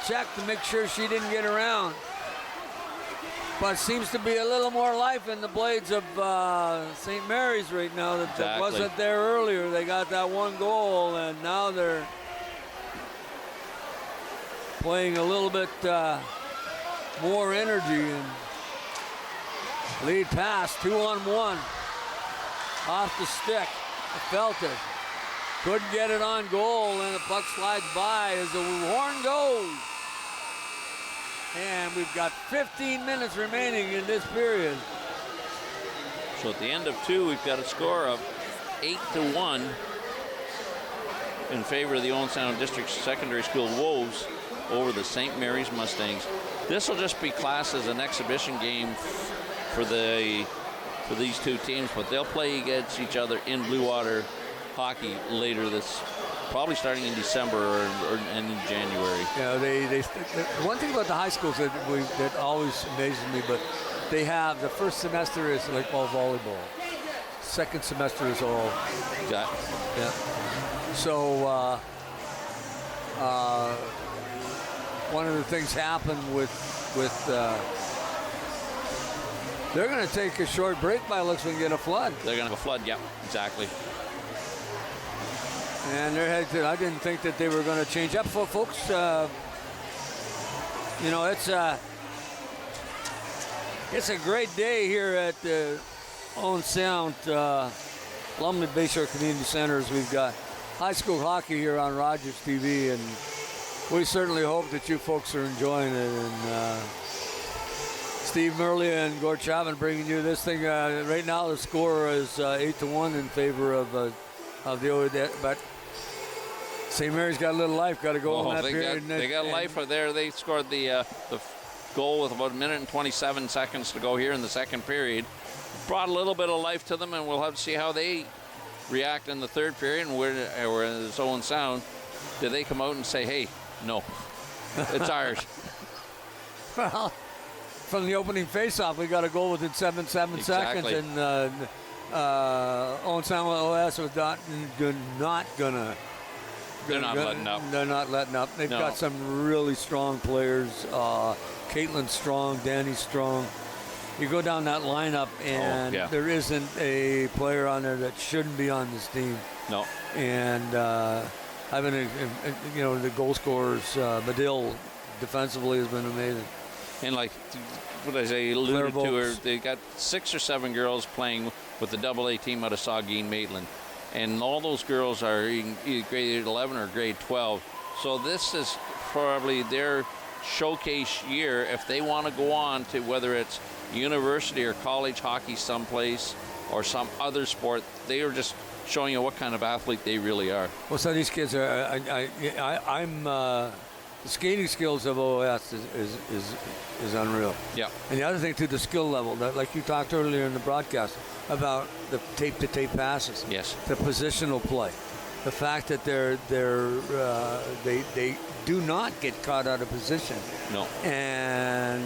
check to make sure she didn't get around. But seems to be a little more life in the Blades of St. Mary's right now that wasn't there earlier. They got that one goal, and now they're playing a little bit more energy. And lead pass, 2-on-1. Off the stick. Felt it. Couldn't get it on goal, and the puck slides by as the horn goes. And we've got 15 minutes remaining in this period. So at the end of 2, we've got a score of 8-1 in favor of the Owen Sound District Secondary School Wolves over the St. Mary's Mustangs. This will just be classed as an exhibition game for these two teams, but they'll play against each other in Blue Water hockey later probably starting in December or in January. Yeah, they one thing about the high schools that always amazes me, but they have the first semester is like all volleyball. Second semester is all. Yeah. So one of the things happened with they're going to take a short break by looks and get a flood. They're going to have a flood. Yeah, exactly. And they're headed to, I didn't think that they were going to change up. Folks, you know, it's a great day here at the Owen Sound Lumley Bayshore Community Centers. We've got high school hockey here on Rogers TV, and we certainly hope that you folks are enjoying it. And Steve Murley and Gord Chapman bringing you this thing. Right now the score is 8-1 in favor of the Owen, but St. Mary's got a little life, got to go in that period. They got life there. They scored the goal with about 1 minute and 27 seconds to go here in the second period. Brought a little bit of life to them, and we'll have to see how they react in the third period. And where is Owen Sound? Did they come out and say, hey, no, it's ours? Well, from the opening faceoff, we got a goal within 7 seconds, and Owen Sound OS was not gonna. They're not letting up. They're not letting up. They've got some really strong players. Caitlin Strong, Danny Strong. You go down that lineup, and there isn't a player on there that shouldn't be on this team. No. And having the goal scorers, Medill defensively has been amazing. And like what I say, alluded to her, they got 6 or 7 girls playing with the AA team out of Saugeen Maitland. And all those girls are in either grade 11 or grade 12. So this is probably their showcase year if they want to go on to whether it's university or college hockey someplace or some other sport. They are just showing you what kind of athlete they really are. Well, so these kids are. The skating skills of OS is unreal. Yeah. And the other thing too, the skill level that, like you talked earlier in the broadcast about the tape-to-tape passes. Yes. The positional play, the fact that they do not get caught out of position. No. And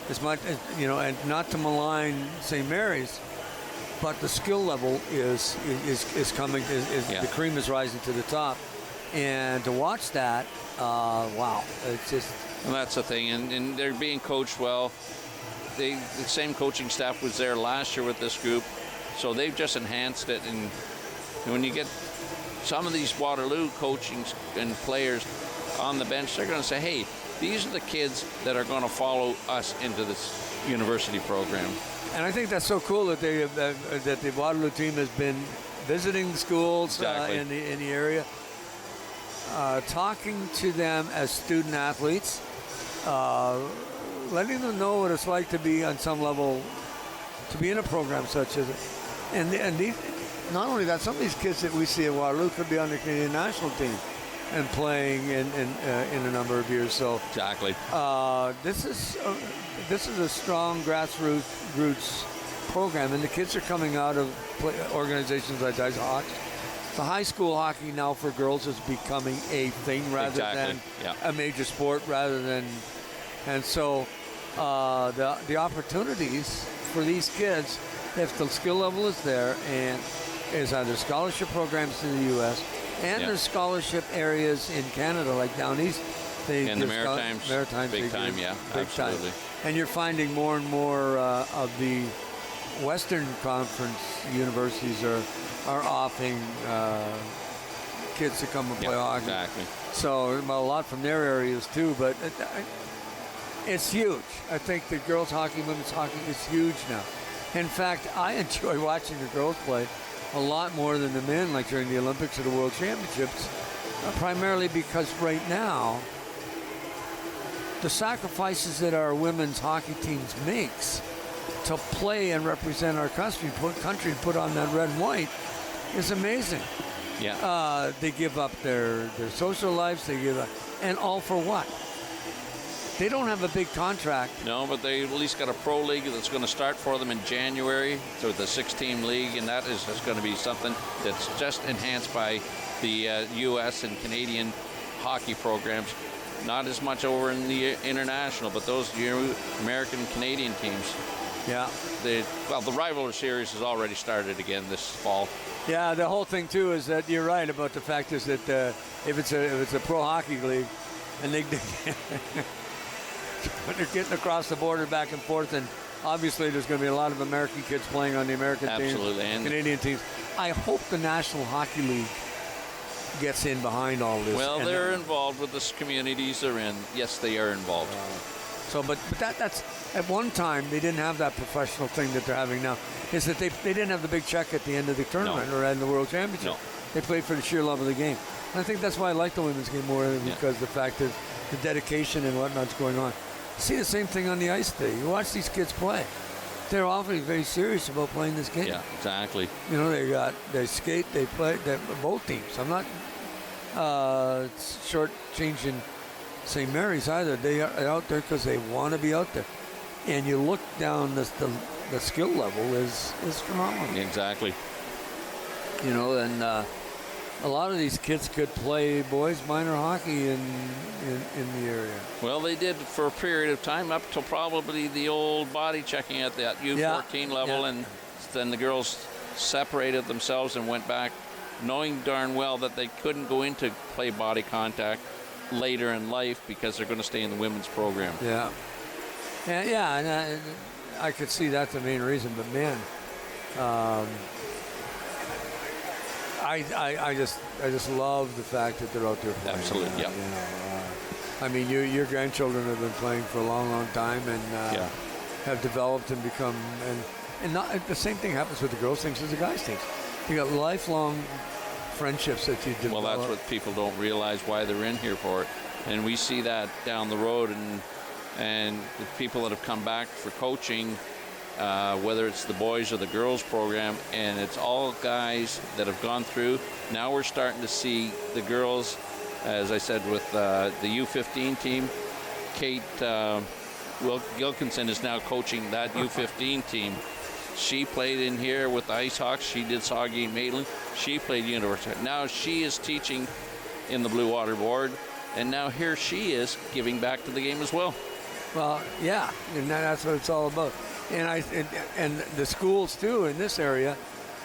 as much and not to malign St. Mary's, but the skill level is coming. The cream is rising to the top, and to watch that, wow, it's just. And that's the thing, and they're being coached well. The same coaching staff was there last year with this group, so they've just enhanced it. And when you get some of these Waterloo coaching and players on the bench, they're going to say, hey, these are the kids that are going to follow us into this university program. And I think that's so cool that the Waterloo team has been visiting the schools Exactly. in the area, talking to them as student athletes, letting them know what it's like to be on some level, to be in a program such as it. And these, not only that, some of these kids that we see at Waterloo could be on the Canadian national team and playing in a number of years. So Exactly. this is a strong grassroots program, and the kids are coming out of organizations like Dice Hawks. The high school hockey now for girls is becoming a thing rather than a major sport, and so the opportunities for these kids, if the skill level is there, and is either scholarship programs in the U.S. and there's scholarship areas in Canada, like down east. And the Maritimes, big time, big absolutely. time. And you're finding more and more of the Western Conference universities are offering kids to come and play hockey. Exactly. So a lot from their areas too, but it's huge. I think the girls hockey, women's hockey is huge now. In fact, I enjoy watching the girls play a lot more than the men, like during the Olympics or the World Championships, primarily because right now, the sacrifices that our women's hockey teams makes to play and represent our country, put on that red and white, is amazing. Yeah. They give up their social lives, they give up, and all for what? They don't have a big contract. No, but they at least got a pro league that's going to start for them in January, so the 6-team league, and that is just going to be something that's just enhanced by the U.S. and Canadian hockey programs. Not as much over in the international, but those American Canadian teams. Yeah. The rivalry series has already started again this fall. Yeah, the whole thing too is that you're right about the fact is that if it's a pro hockey league, and they're getting across the border back and forth, and obviously there's going to be a lot of American kids playing on the American Absolutely. teams, Canadian teams. I hope the National Hockey League gets in behind all this. Well, they're involved with the communities they're in. Yes, they are involved. But that's at one time they didn't have that professional thing that they're having now. Is that they didn't have the big check at the end of the tournament or in the World Championship. No. They played for the sheer love of the game. And I think that's why I like the women's game more, because the fact is the dedication and whatnot's going on. See the same thing on the ice today. You watch these kids play. They're often very serious about playing this game. Yeah, exactly. You know, they skate, they play, both teams. I'm not short-changing St. Mary's either. They are out there because they want to be out there. And you look down, the skill level is phenomenal. Exactly. You know, and a lot of these kids could play boys minor hockey in the area. Well, they did for a period of time up till probably the old body checking at that U14 level, and then the girls separated themselves and went back, knowing darn well that they couldn't go into play body contact later in life because they're going to stay in the women's program. Yeah. And I could see that's the main reason. But man, I just love the fact that they're out there playing. Absolutely, yeah. You know, I mean, your grandchildren have been playing for a long, long time, and have developed and become and not the same thing happens with the girls' teams as the guys' teams. You got lifelong friendships that you develop. Well, that's what people don't realize why they're in here for it, and we see that down the road, and the people that have come back for coaching, whether it's the boys or the girls program, and it's all guys that have gone through. Now we're starting to see the girls, as I said, with the U15 team. Kate Gilkinson is now coaching that U15 team. She played in here with the Ice Hawks. She did Saugeen Maitland. She played University. Now she is teaching in the Blue Water Board, and now here she is giving back to the game as well. Well, yeah, and that's what it's all about. And the schools too in this area,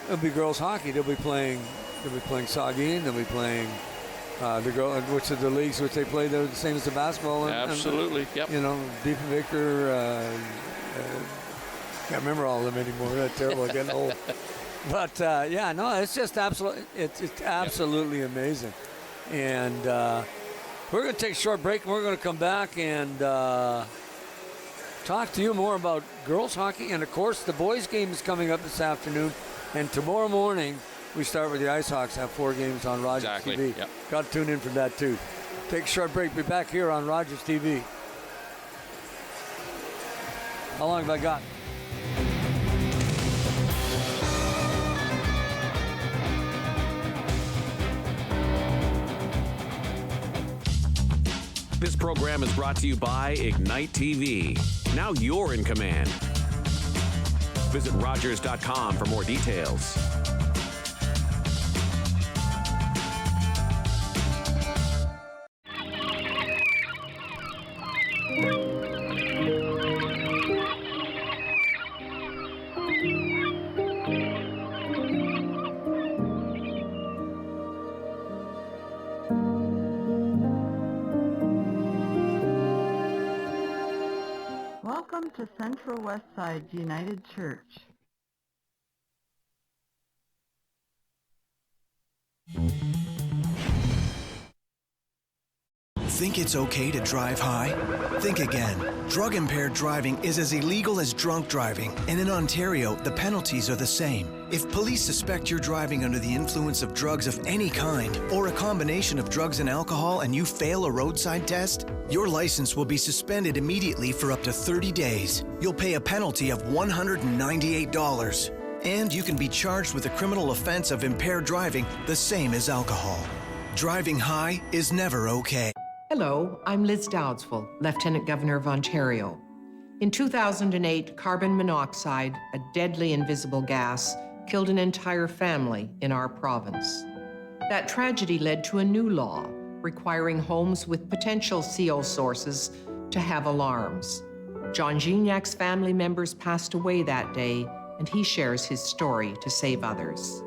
it'll be girls hockey. They'll be playing Saugeen. They'll be playing which are the leagues which they play. They're the same as the basketball. Absolutely, yep. You know, Diepenvicker. Can't remember all of them anymore. That's terrible. Getting old. But it's just absolutely. It's absolutely amazing. And we're going to take a short break, and we're going to come back and talk to you more about girls hockey. And of course, the boys game is coming up this afternoon, and tomorrow morning we start with the Ice Hawks, have 4 games on Rogers TV. Yep. Got to tune in for that too. Take a short break. Be back here on Rogers TV. How long have I got? This program is brought to you by Ignite TV. Now you're in command. Visit Rogers.com for more details. Welcome to Central Westside United Church. Think it's okay to drive high? Think again. Drug-impaired driving is as illegal as drunk driving, and in Ontario, the penalties are the same. If police suspect you're driving under the influence of drugs of any kind, or a combination of drugs and alcohol, and you fail a roadside test, your license will be suspended immediately for up to 30 days. You'll pay a penalty of $198. And you can be charged with a criminal offense of impaired driving, the same as alcohol. Driving high is never okay. Hello, I'm Liz Dowdsville, Lieutenant Governor of Ontario. In 2008, carbon monoxide, a deadly invisible gas, killed an entire family in our province. That tragedy led to a new law requiring homes with potential CO sources to have alarms. John Gignac's family members passed away that day, and he shares his story to save others.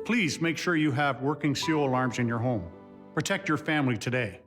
Please make sure you have working CO alarms in your home. Protect your family today.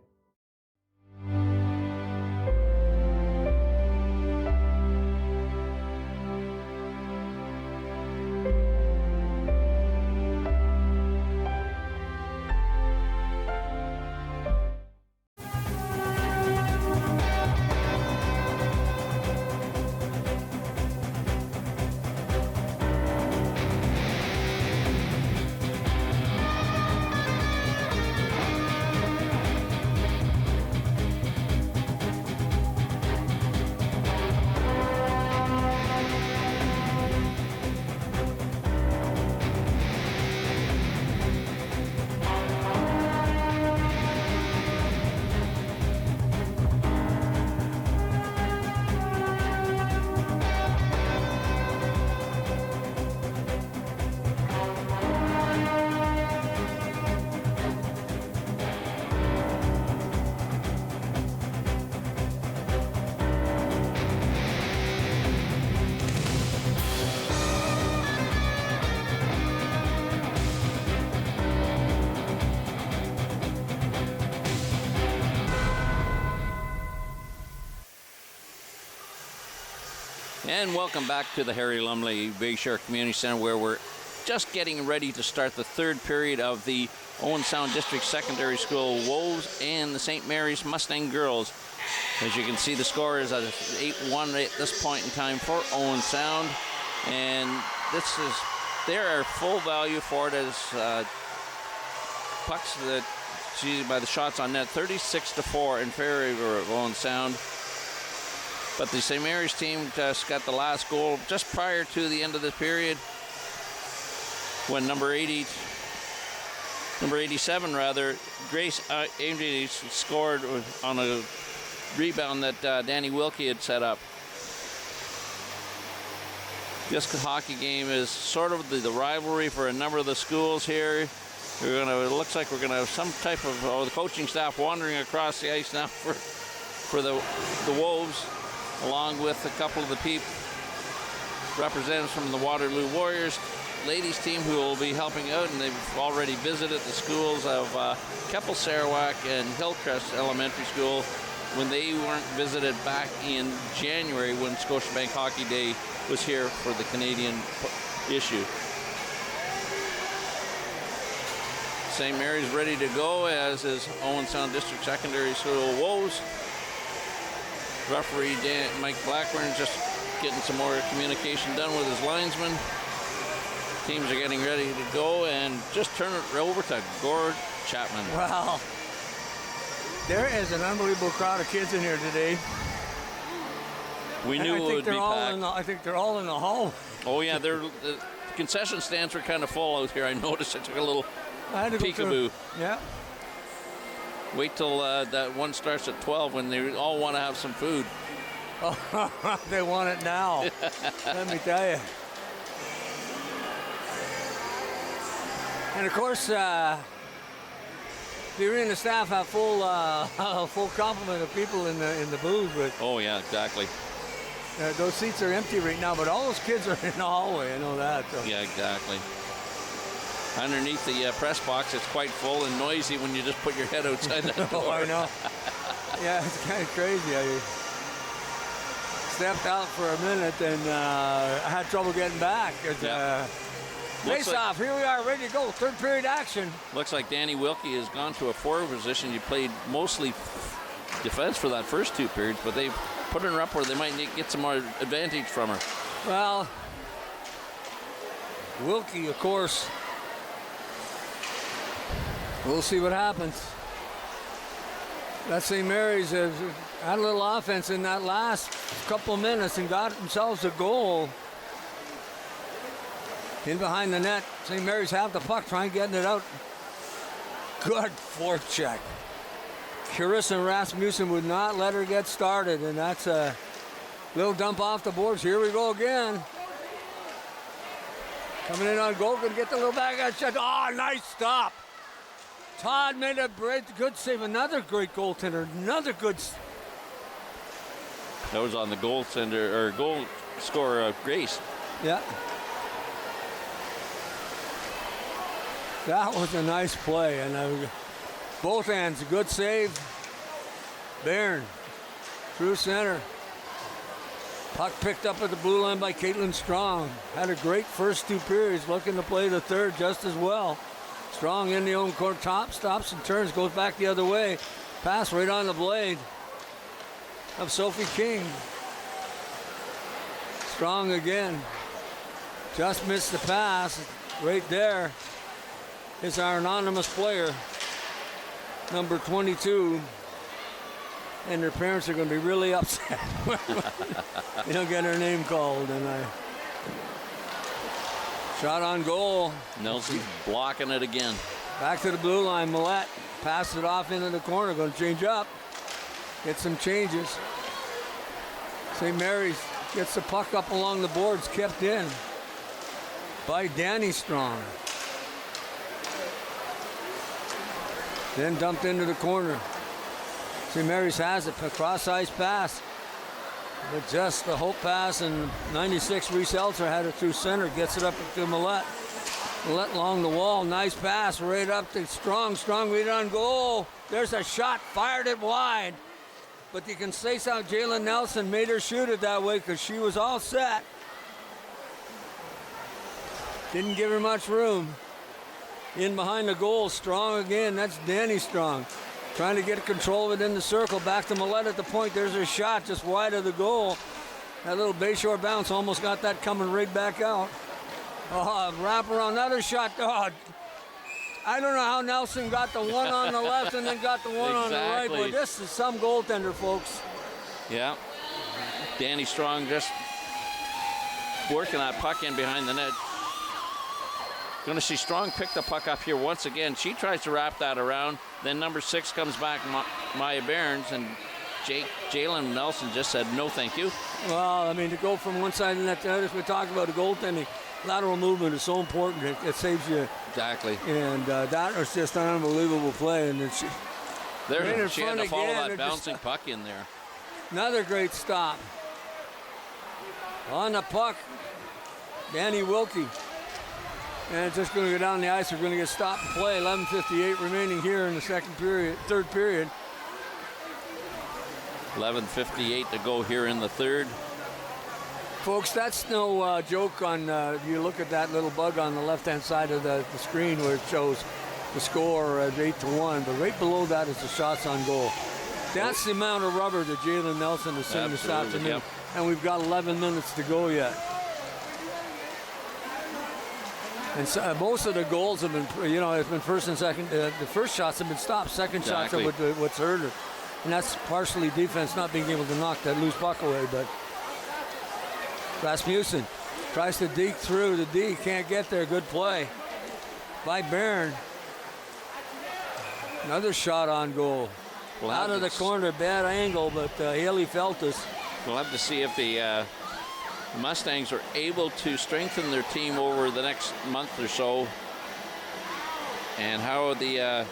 And welcome back to the Harry Lumley Bayshore Community Center, where we're just getting ready to start the 3rd period of the Owen Sound District Secondary School Wolves and the St. Mary's Mustang Girls. As you can see, the score is at 8-1 at this point in time for Owen Sound, and there are full value for it as pucks that by the shots on net, 36-4 in favor of Owen Sound. But the St. Mary's team just got the last goal just prior to the end of the period, when number 87 rather, Grace Ames scored on a rebound that Danny Wilkie had set up. This hockey game is sort of the rivalry for a number of the schools here. It looks like we're gonna have some type of the coaching staff wandering across the ice now for the Wolves, along with a couple of the representatives from the Waterloo Warriors ladies team who will be helping out, and they've already visited the schools of Keppel Sarawak and Hillcrest Elementary School when they weren't visited back in January when Scotiabank Hockey Day was here for the Canadian issue. St. Mary's ready to go, as is Owen Sound District Secondary School Wolves. Referee Mike Blackburn just getting some more communication done with his linesman. Teams are getting ready to go, and just turn it over to Gord Chapman. Well, there is an unbelievable crowd of kids in here today. We knew it would be packed. I think they're all in the hall. Oh yeah, the concession stands were kind of full out here. I noticed. I took a little I had to go peekaboo. Yeah. Wait till that one starts at 12 when they all want to have some food. Oh, they want it now. Let me tell you. And of course, the arena staff have full complement of people in the booth. But Oh yeah, exactly. those seats are empty right now, but all those kids are in the hallway. I know that. So. Yeah, exactly. Underneath the press box, it's quite full and noisy when you just put your head outside the door. Oh, I know. Yeah, it's kind of crazy. I stepped out for a minute and I had trouble getting back. Face off, here we are, ready to go. Third period action. Looks like Danny Wilkie has gone to a forward position. You played mostly defense for that first 2 periods, but they put her up where they might get some more advantage from her. Well, Wilkie, of course, we'll see what happens. That St. Mary's has had a little offense in that last couple of minutes and got themselves a goal. In behind the net, St. Mary's have the puck, trying getting it out. Good forecheck. Carissa Rasmussen would not let her get started, and that's a little dump off the boards. Here we go again. Coming in on goal, gonna get the little back shot. Oh, nice stop. Todd made a good save. Another great goaltender. Another good. That was on the goal scorer, Grace. Yeah. That was a nice play, and both hands, a good save. Bairn, through center. Puck picked up at the blue line by Caitlin Strong. Had a great first 2 periods, looking to play the third just as well. Strong in the own court, top, stops and turns, goes back the other way. Pass right on the blade of Sophie King. Strong again. Just missed the pass right there. Is our anonymous player, number 22, and their parents are going to be really upset. They don't get her name called. And shot on goal. Nelson blocking it again. Back to the blue line. Millette passes it off into the corner. Going to change up. Get some changes. St. Mary's gets the puck up along the boards, kept in by Danny Strong. Then dumped into the corner. St. Mary's has it, a cross-ice pass. But just the hope pass, and 96 Reese Elter had it through center, gets it up to Millette. Millette along the wall, nice pass right up to Strong. Strong read on goal. There's a shot, fired it wide. But you can say how Jalen Nelson made her shoot it that way because she was all set. Didn't give her much room. In behind the goal, Strong again. That's Danny Strong. Trying to get control of it in the circle. Back to Millette at the point. There's her shot just wide of the goal. That little Bayshore bounce almost got that coming right back out. Oh, wrap around, another shot. Oh, I don't know how Nelson got the one on the left and then got the one on the right. But this is some goaltender, folks. Yeah. Danny Strong just working that puck in behind the net. Going to see Strong pick the puck up here once again. She tries to wrap that around. Then number 6 comes back, Maya Behrens, and Jalen Nelson just said no thank you. Well, I mean, to go from one side of the net to the other, we talk about the goaltending. Lateral movement is so important. It saves you. Exactly. And that was just an unbelievable play. And then she had to follow that bouncing puck in there. Another great stop. On the puck, Danny Wilkie. And it's just going to go down the ice. We're going to get stopped and play. 11:58 remaining here in the third period. 11:58 to go here in the third. Folks, that's no joke on, you look at that little bug on the left-hand side of the screen where it shows the score at 8-1, but right below that is the shots on goal. That's the amount of rubber that Jalen Nelson has seen this afternoon. Yep. And we've got 11 minutes to go yet. And so, most of the goals have been, it's been first and second. The first shots have been stopped. Second shots are what's hurt her. And that's partially defense not being able to knock that loose puck away. But Rasmussen tries to deke through the D. Can't get there. Good play by Barron. Another shot on goal. Out of the corner, bad angle, but Haley Feltus. We'll have to see if the Mustangs are able to strengthen their team over the next month or so, and how the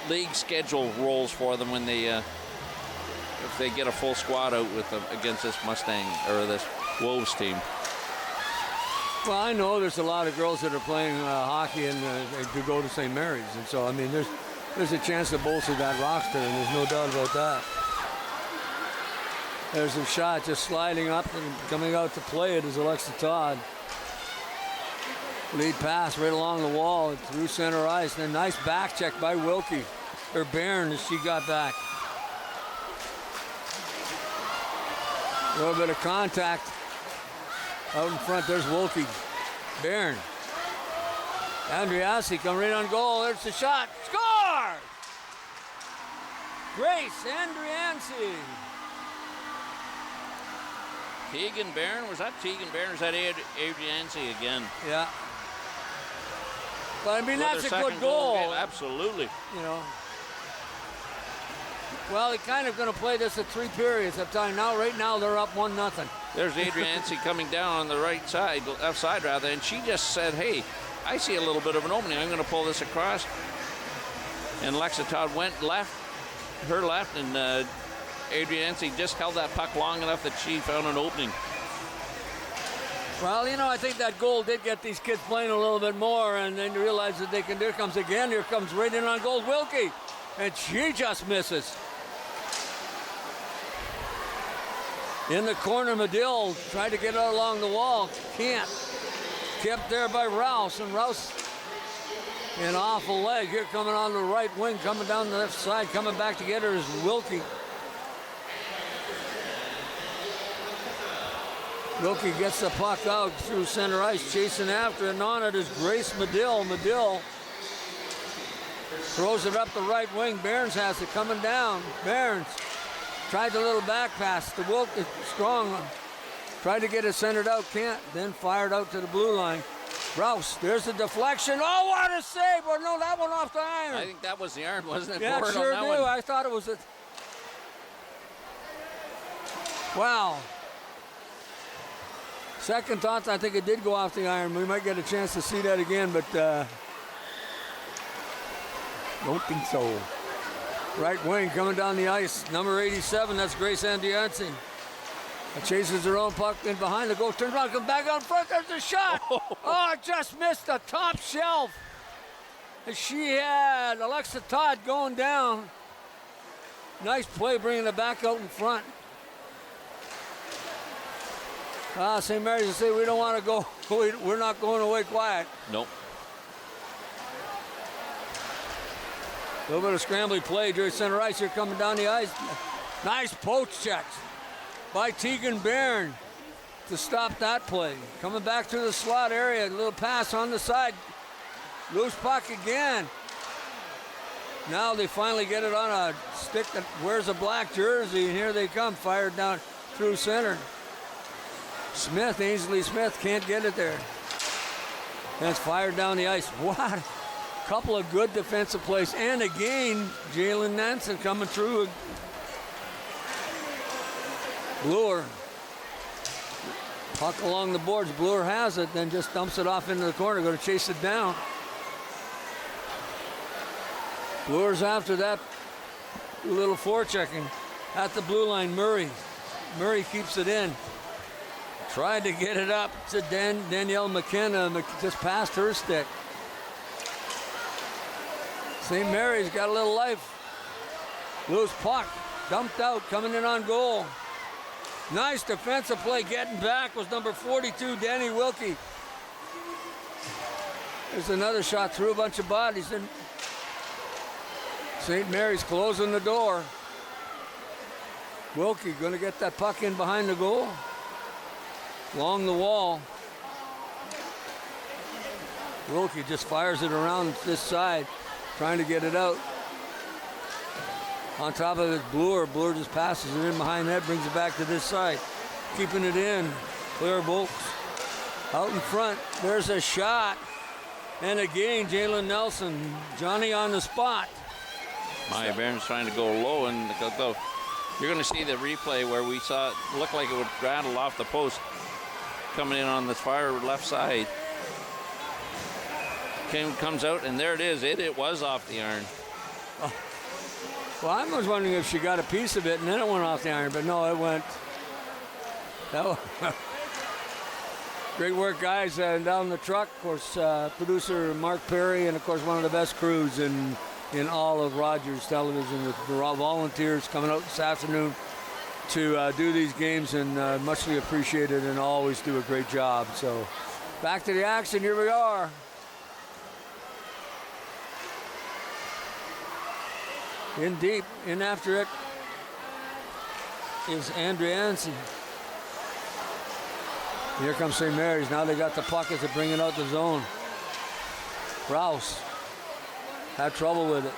league schedule rolls for them when they if they get a full squad out with them against this Mustang or this Wolves team. Well, I know there's a lot of girls that are playing hockey and to go to St. Mary's, and so I mean there's a chance to bolster that roster, and there's no doubt about that. There's a shot just sliding up and coming out to play it is Alexa Todd. Lead pass right along the wall and through center ice. And a nice back check by Wilkie, or Barron, as she got back. A little bit of contact out in front. There's Wilkie. Barron. Andriassi come right on goal. There's the shot. Score! Grace Andriassi. Tegan Barron, was that Tegan Barron or was that Adriansi again? Yeah. But I mean, that's a good goal. Absolutely. You know. Well, they're kind of going to play this at 3 periods of time. Now, right now, they're up 1-0. There's Adriansi coming down on the right side, left side rather, and she just said, hey, I see a little bit of an opening. I'm going to pull this across. And Alexa Todd went left, her left, and Adriansi just held that puck long enough that she found an opening. Well, you know, I think that goal did get these kids playing a little bit more, and then you realize that they can. Here comes again. Here comes right in on goal, Wilkie, and she just misses. In the corner, Medill tried to get out along the wall. Can't. Kept there by Rouse, and Rouse, an awful leg. Here coming on the right wing, coming down the left side, coming back to get her is Wilkie. Wilkie gets the puck out through center ice, chasing after, and on it is Grace Medill. Medill throws it up the right wing. Barnes has it coming down. Barnes tried the little back pass to Wilkie. Strong tried to get it centered out, can't. Then fired out to the blue line. Rouse, there's the deflection. Oh, what a save! Or no, that one off the iron. I think that was the iron, wasn't it? Yeah, Forward sure on do. that one. I thought it was a... Wow. Second thoughts, I think it did go off the iron. We might get a chance to see that again, but don't think so. Right wing coming down the ice, number 87, that's Grace Andriansi. Chases her own puck in behind the goal, turns around, comes back out front, there's the shot. Oh, just missed the top shelf. And she had Alexa Todd going down. Nice play bringing it back out in front. St. Mary's will say, we don't want to go, we're not going away quiet. Nope. A little bit of scrambling play during center ice here coming down the ice. Nice poach checks by Tegan Barron to stop that play. Coming back to the slot area, a little pass on the side. Loose puck again. Now they finally get it on a stick that wears a black jersey, and here they come, fired down through center. Smith, Ainsley Smith, can't get it there. And it's fired down the ice. What a couple of good defensive plays. And again, Jalen Nansen coming through. Bloor. Puck along the boards. Bloor has it, then just dumps it off into the corner. Going to chase it down. Bloor's after that little forechecking at the blue line. Murray keeps it in. Tried to get it up to Danielle McKenna, just past her stick. St. Mary's got a little life. Loose puck, dumped out, coming in on goal. Nice defensive play, getting back was number 42, Danny Wilkie. There's another shot through a bunch of bodies, and St. Mary's closing the door. Wilkie gonna get that puck in behind the goal. Along the wall. Wilkie just fires it around this side, trying to get it out. On top of it, Bloor. Bloor just passes it in behind that, brings it back to this side. Keeping it in. Claire Bolts out in front. There's a shot. And again, Jalen Nelson, Johnny on the spot. Maya Barron's trying to go low, and you're going to see the replay where we saw it look like it would rattle off the post coming in on the far left side. Comes out, and there it is. It was off the iron. Oh. Well, I was wondering if she got a piece of it and then it went off the iron, but no, it went. Great work, guys, down the truck. Of course, producer Mark Perry, and of course one of the best crews in all of Rogers Television, with the volunteers coming out this afternoon to do these games, and muchly appreciated, and always do a great job. So back to the action. Here we are. In deep, in after it is Andrea Anson. Here comes St. Mary's. Now they got the puck as they bring it out the zone. Rouse had trouble with it.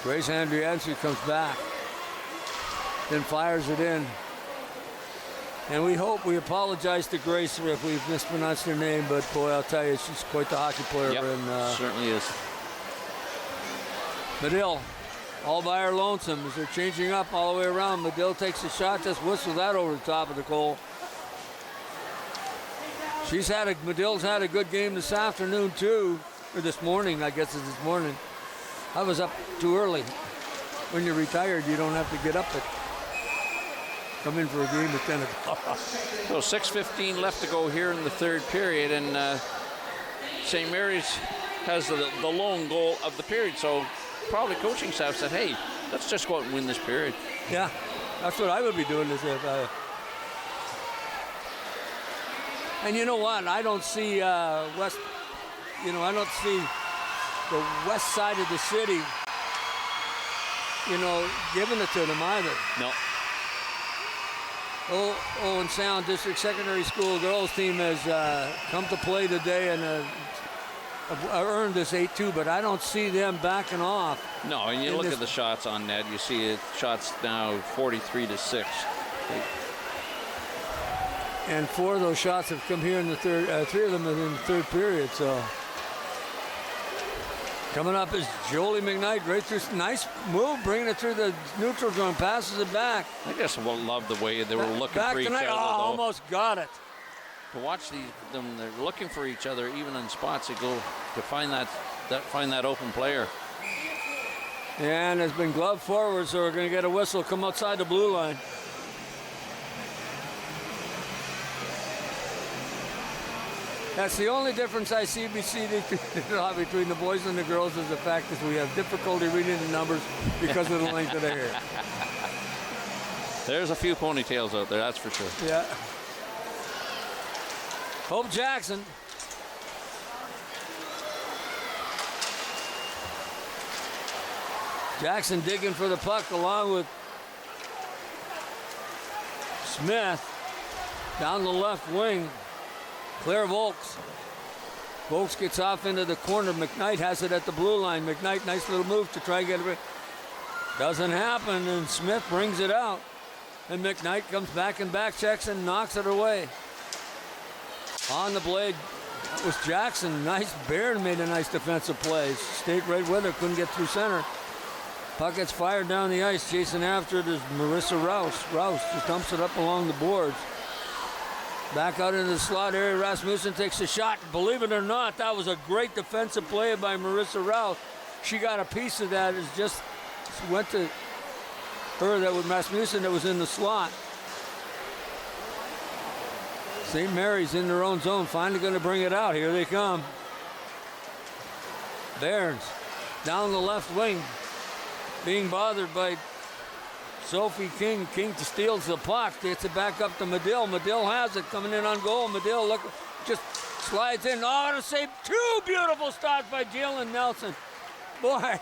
Grace Andrianski comes back. Then fires it in. And we apologize to Grace if we've mispronounced her name, but boy, I'll tell you, she's quite the hockey player. Yep, certainly is. Medill, all by her lonesome as they're changing up all the way around. Medill takes a shot, just whistles that over the top of the goal. Medill's had a good game this afternoon too, or this morning, I guess it's this morning. I was up too early. When you're retired, you don't have to get up at come in for a game at 10 o'clock. So 6:15 left to go here in the third period, and St. Mary's has the lone goal of the period. So probably coaching staff said, hey, let's just go out and win this period. Yeah, that's what I would be doing. And you know what? I don't see I don't see the west side of the city, giving it to them either. No. Owen Sound District Secondary School girls team has come to play today and earned this 8-2, but I don't see them backing off. No, and you look at the shots on net, you see it, shots now 43-6. And 4 of those shots have come here in the third, 3 of them in the third period, so. Coming up is Jolie McKnight, right through, nice move, bringing it through the neutral zone, passes it back. I just love the way they were looking back for each tonight. other. Almost got it. To watch them, they're looking for each other, even in spots. They go to find that open player. And it's been gloved forward, so we're going to get a whistle come outside the blue line. That's the only difference I see between the boys and the girls, is the fact that we have difficulty reading the numbers because of the length of the hair. There's a few ponytails out there, that's for sure. Yeah. Hope Jackson. Jackson digging for the puck along with Smith down the left wing. Claire Volks. Volks gets off into the corner. McKnight has it at the blue line. McKnight, nice little move to try and get it. Doesn't happen, and Smith brings it out. And McKnight comes back and back checks and knocks it away. On the blade was Jackson. Nice. Barron made a nice defensive play. Stayed right with her, couldn't get through center. Puck gets fired down the ice. Chasing after it is Marissa Rouse. Rouse just dumps it up along the boards. Back out into the slot area, Rasmussen takes a shot. Believe it or not, that was a great defensive play by Marissa Rouse. She got a piece of that. It just went to her, that was Rasmussen, that was in the slot. St. Mary's in their own zone, finally going to bring it out. Here they come. Barnes down the left wing, being bothered by Sophie King. King steals the puck, gets it back up to Medill. Medill has it, coming in on goal. Medill just slides in. Oh, to save. 2 beautiful stops by Jalen Nelson. Boy,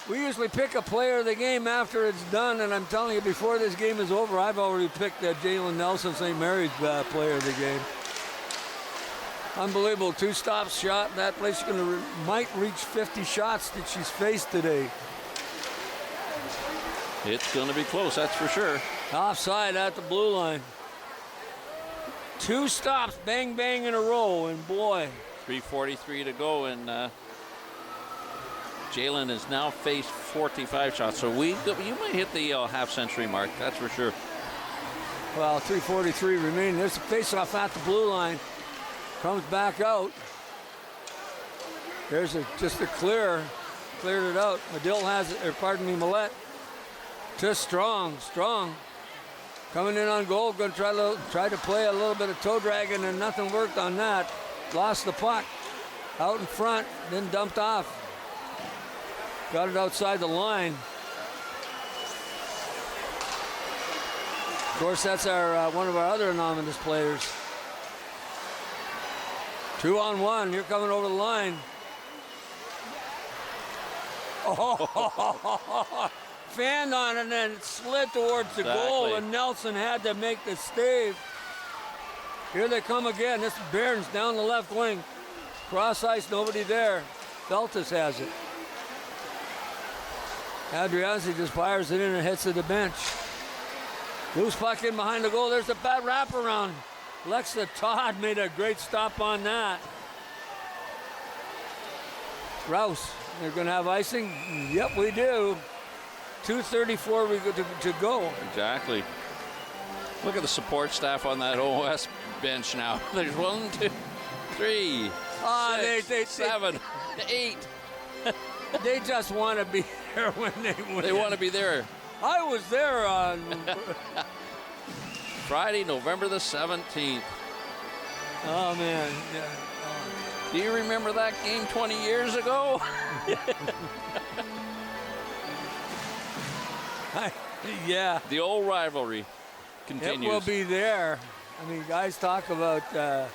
we usually pick a player of the game after it's done, and I'm telling you, before this game is over, I've already picked Jalen Nelson, St. Mary's player of the game. Unbelievable. 2 stops shot. That place might reach 50 shots that she's faced today. It's going to be close, that's for sure. Offside at the blue line. 2 stops, bang, bang in a row, and boy. 3:43 to go, and Jalen has now faced 45 shots. So you might hit the half-century mark, that's for sure. Well, 3:43 remaining. There's a face-off at the blue line. Comes back out. There's just a clear. Cleared it out. Medill has it, or pardon me, Millette. Just strong. Coming in on goal, going to try to play a little bit of toe dragging, and nothing worked on that. Lost the puck. Out in front, then dumped off. Got it outside the line. Of course, that's our one of our other anonymous players. 2-on-1. You're coming over the line. Oh, fanned on it and then slid towards the goal, and Nelson had to make the save. Here they come again. This is Barnes down the left wing. Cross ice, nobody there. Feltus has it. Adriazzi just fires it in and hits to the bench. Loose puck in behind the goal. There's a bad wraparound. Alexa Todd made a great stop on that. Rouse, they're going to have icing? Yep, we do. 2:34 to go. Exactly. Look at the support staff on that OS bench now. There's 1, 2, 3, 6, 7, 8. They just want to be there when they win. They want to be there. I was there on Friday, November the 17th. Oh, man. Yeah. Do you remember that game 20 years ago? Yeah. The old rivalry continues. It will be there. I mean, guys talk about, I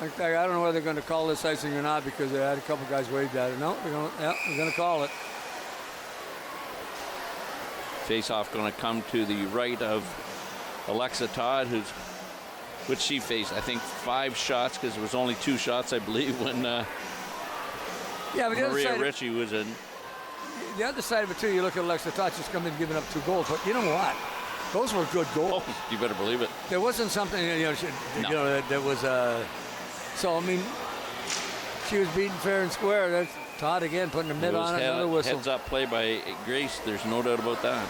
don't know whether they're going to call this icing or not, because they had a couple guys waved at it. No, we're going to call it. Face-off going to come to the right of Alexa Todd, which she faced, I think, 5 shots, because it was only 2 shots, I believe, when Maria Ritchie was in. The other side of it, too, you look at Alexa Todd, she's come in and giving up 2 goals. But you know what? Those were good goals. Oh, you better believe it. There wasn't something, that was so, I mean, she was beaten fair and square. That's Todd again putting her mid on it, another whistle. Heads up play by Grace. There's no doubt about that.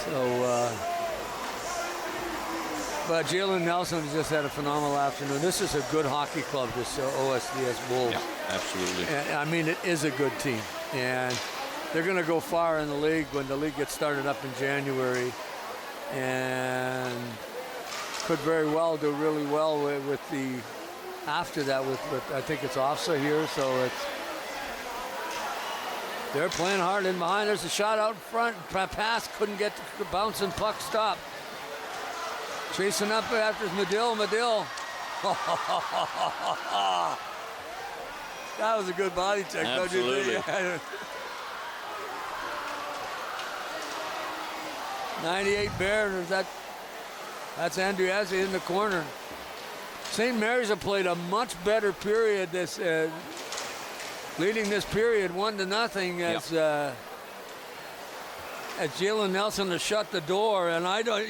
So, but Jalen Nelson has just had a phenomenal afternoon. This is a good hockey club, this OSDS Wolves. Yeah, absolutely. And, I mean, it is a good team. And they're going to go far in the league when the league gets started up in January. And could very well do really well with the, after that, with I think it's OFSA here. So they're playing hard in behind. There's a shot out in front. Pass couldn't get the bouncing puck stop. Chasing up after Medill. That was a good body check, absolutely. Don't you think? 98 Baird. That's Andriazzi in the corner. St. Mary's have played a much better period this leading this period 1-0 as Jalen Nelson has shut the door, and I don't,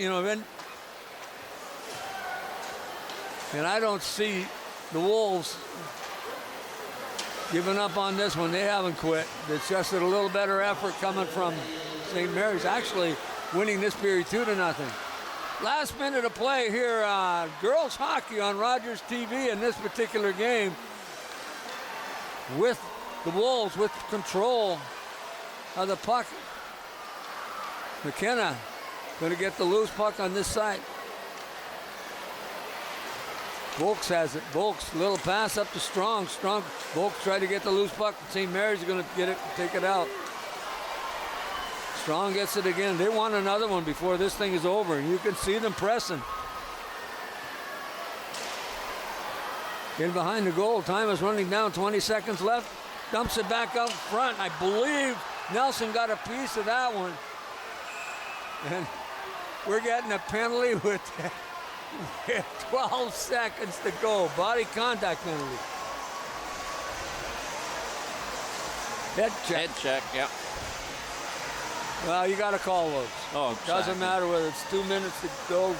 and I don't see the Wolves giving up on this one. They haven't quit. It's just a little better effort coming from St. Mary's, actually winning this period 2-0. Last minute of play here, girls hockey on Rogers TV in this particular game, with the Wolves with control of the puck. McKenna going to get the loose puck on this side. Volks has it. Volks, little pass up to Strong. Volks tried to get the loose puck. St. Mary's are going to get it, take it out. Strong gets it again. They want another one before this thing is over, and you can see them pressing. In behind the goal. Time is running down. 20 seconds left. Dumps it back out front. I believe Nelson got a piece of that one. And we're getting a penalty with 12 seconds to go. Body contact penalty. Head check. Head check, yeah. Well, you got to call those. Oh, exactly. Doesn't matter whether it's 2 minutes to go,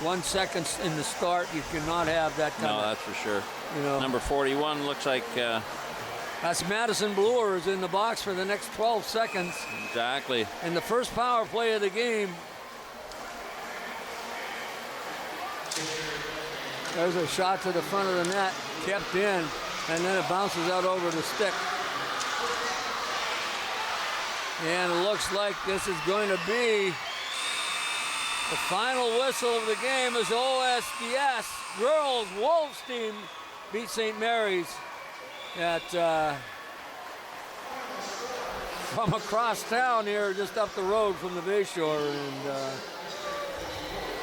1 second in the start. You cannot have that kind No, of. that's for sure. You know. Number 41 looks like. That's Madison Bloor is in the box for the next 12 seconds. Exactly. And the first power play of the game. There's a shot to the front of the net, kept in, and then it bounces out over the stick. And it looks like this is going to be the final whistle of the game as OSDS girls Wolves team beat St. Mary's at from across town here, just up the road from the Bay Shore. And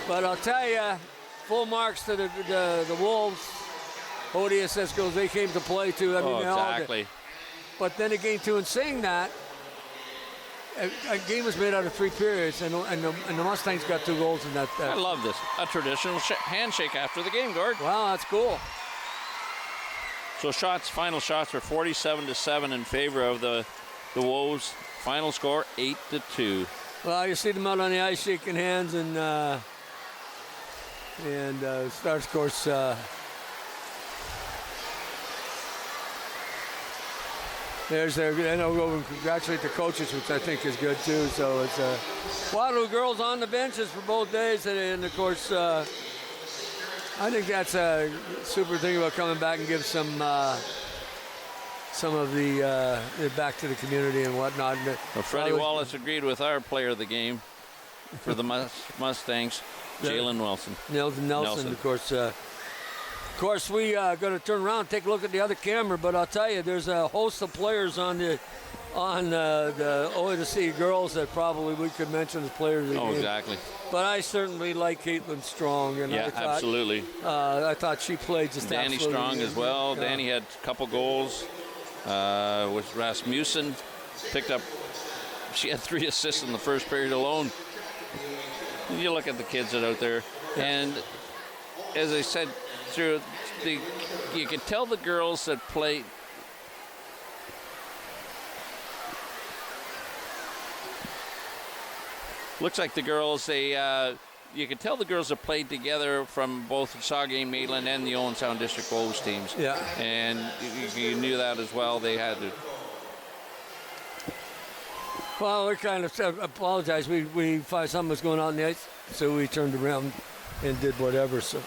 but I'll tell you, full marks to the Wolves. ODSS girls, they came to play too. I mean, they all did. Exactly. But then again, too, in saying that, a game was made out of 3 periods, and the Mustangs got 2 goals in that. I love this. A traditional handshake after the game, Gord. Wow, that's cool. So final shots are 47-7 in favor of the Wolves. Final score 8-2. Well, you see them out on the ice shaking hands, and starts, of course. There's their, I know, go and congratulate the coaches, which I think is good too. So it's Waterloo girls on the benches for both days, and of course, I think that's a super thing about coming back and give some of the back to the community and whatnot. Well, Freddie Wallace agreed with our player of the game for the Mustangs, Jalen Wilson. Nelson, of course. Of course, we going to turn around and take a look at the other camera, but I'll tell you, there's a host of players on the OSDS girls that probably we could mention as players of the game. Oh, exactly. But I certainly like Caitlin Strong. And yeah, absolutely. I thought she played just Danny absolutely Strong as well. Yeah. Danny had a couple goals. With Rasmussen, she had 3 assists in the first period alone. You look at the kids that are out there, and as I said, you can tell the girls that play. Looks like the girls, you can tell the girls have played together from both Saugeen Maitland and the Owen Sound District Wolves teams. Yeah. And you knew that as well. They had to. Well, we kind of apologize. We thought something was going on in the ice, so we turned around and did whatever. So.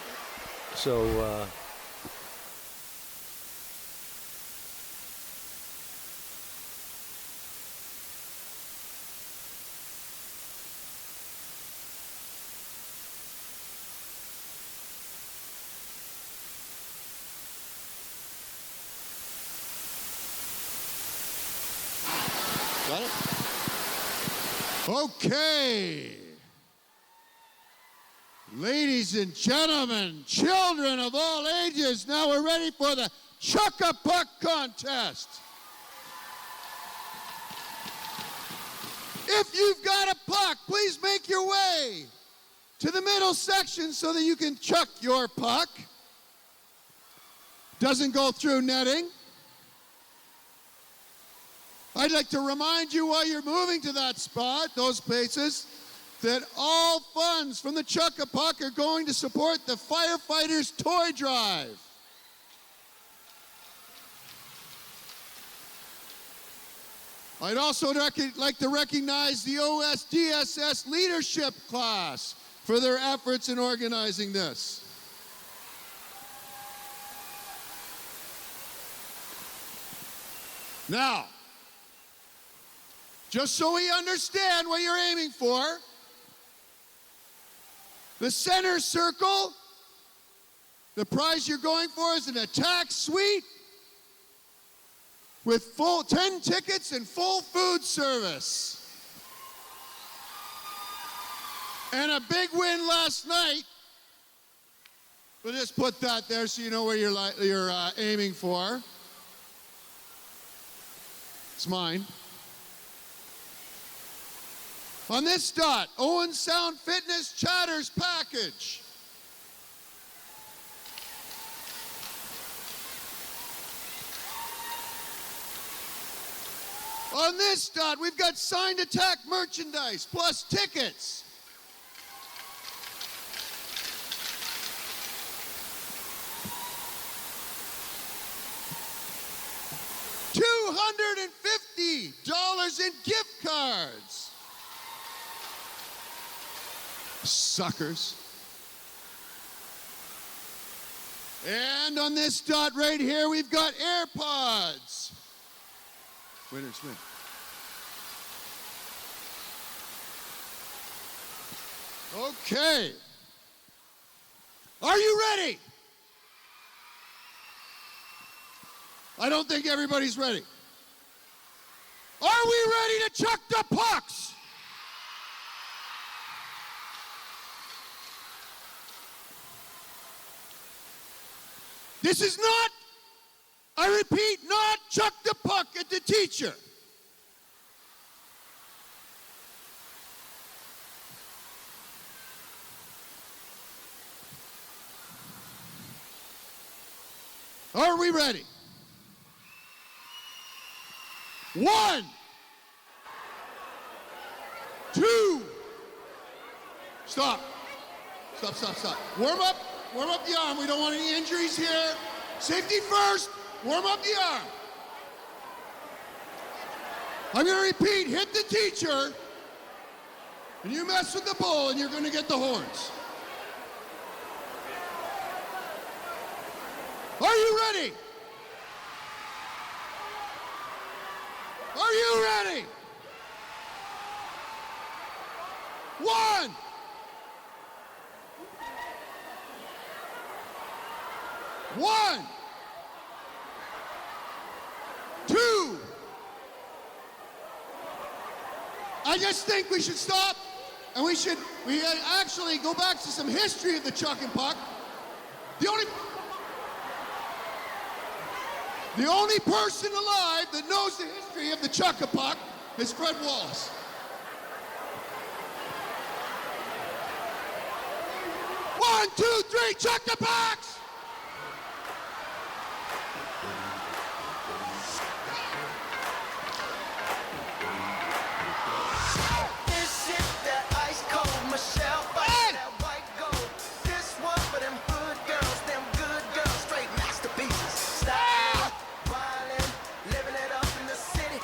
Got it? Okay. Ladies and gentlemen, children of all ages, now we're ready for the Chuck-a-Puck contest. If you've got a puck, please make your way to the middle section so that you can chuck your puck. Doesn't go through netting. I'd like to remind you while you're moving to that spot, those places, that all funds from the Chuck-a-Puck are going to support the Firefighters Toy Drive. I'd also like to recognize the OSDSS leadership class for their efforts in organizing this. Now, just so we understand what you're aiming for, the center circle, the prize you're going for is an attack suite with full 10 tickets and full food service. And a big win last night. We'll just put that there so you know where you're aiming for. It's mine. On this dot, Owen Sound Fitness Chatters package. On this dot, we've got signed attack merchandise plus tickets. $250 in gift cards. Suckers. And on this dot right here, we've got AirPods. Winners win. Okay. Are you ready? I don't think everybody's ready. Are we ready to chuck the pucks? This is not, I repeat, not chuck the puck at the teacher. Are we ready? 1, 2, stop. Stop. Warm up the arm. We don't want any injuries here. Safety first, warm up the arm. I'm gonna repeat, hit the teacher, and you mess with the bull and you're gonna get the horns. Are you ready? Are you ready? 1, 1, 2. I just think we should stop, and we actually go back to some history of the chuck and puck. The only person alive that knows the history of the chuck and puck is Fred Wallace. One, two, three, chuck the pucks! This is that ice cold Michelle fight, that white gold. This one for them hood girls, them good girls, straight masterpieces. Style, wildin', living it up in the city.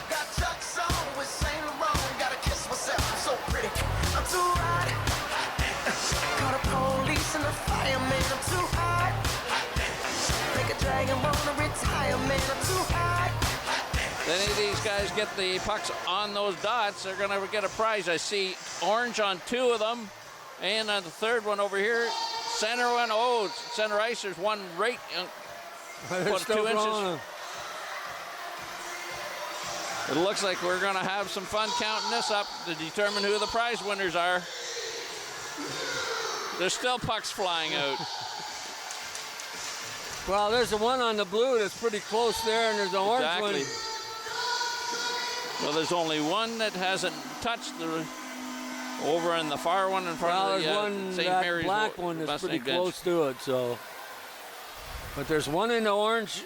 Got Chuck's on with Saint Laurent. Gotta kiss myself, I'm so pretty. I'm too hot. Call the police and the fireman. I'm too hot. Make a dragon wanna retire, man. I'm too hot. If any of these guys get the pucks on those dots, they're going to get a prize. I see orange on 2 of them, and on the third one over here, center one. Oh, center ice. There's one right. What, 2 inches? It looks like we're going to have some fun counting this up to determine who the prize winners are. There's still pucks flying out. Well, there's the one on the blue that's pretty close there, and there's the orange one. Well, there's only one that hasn't touched the over in the far one in front of the there's one, St. that Mary's black one that's pretty bench. close to it. So, but there's one in the orange.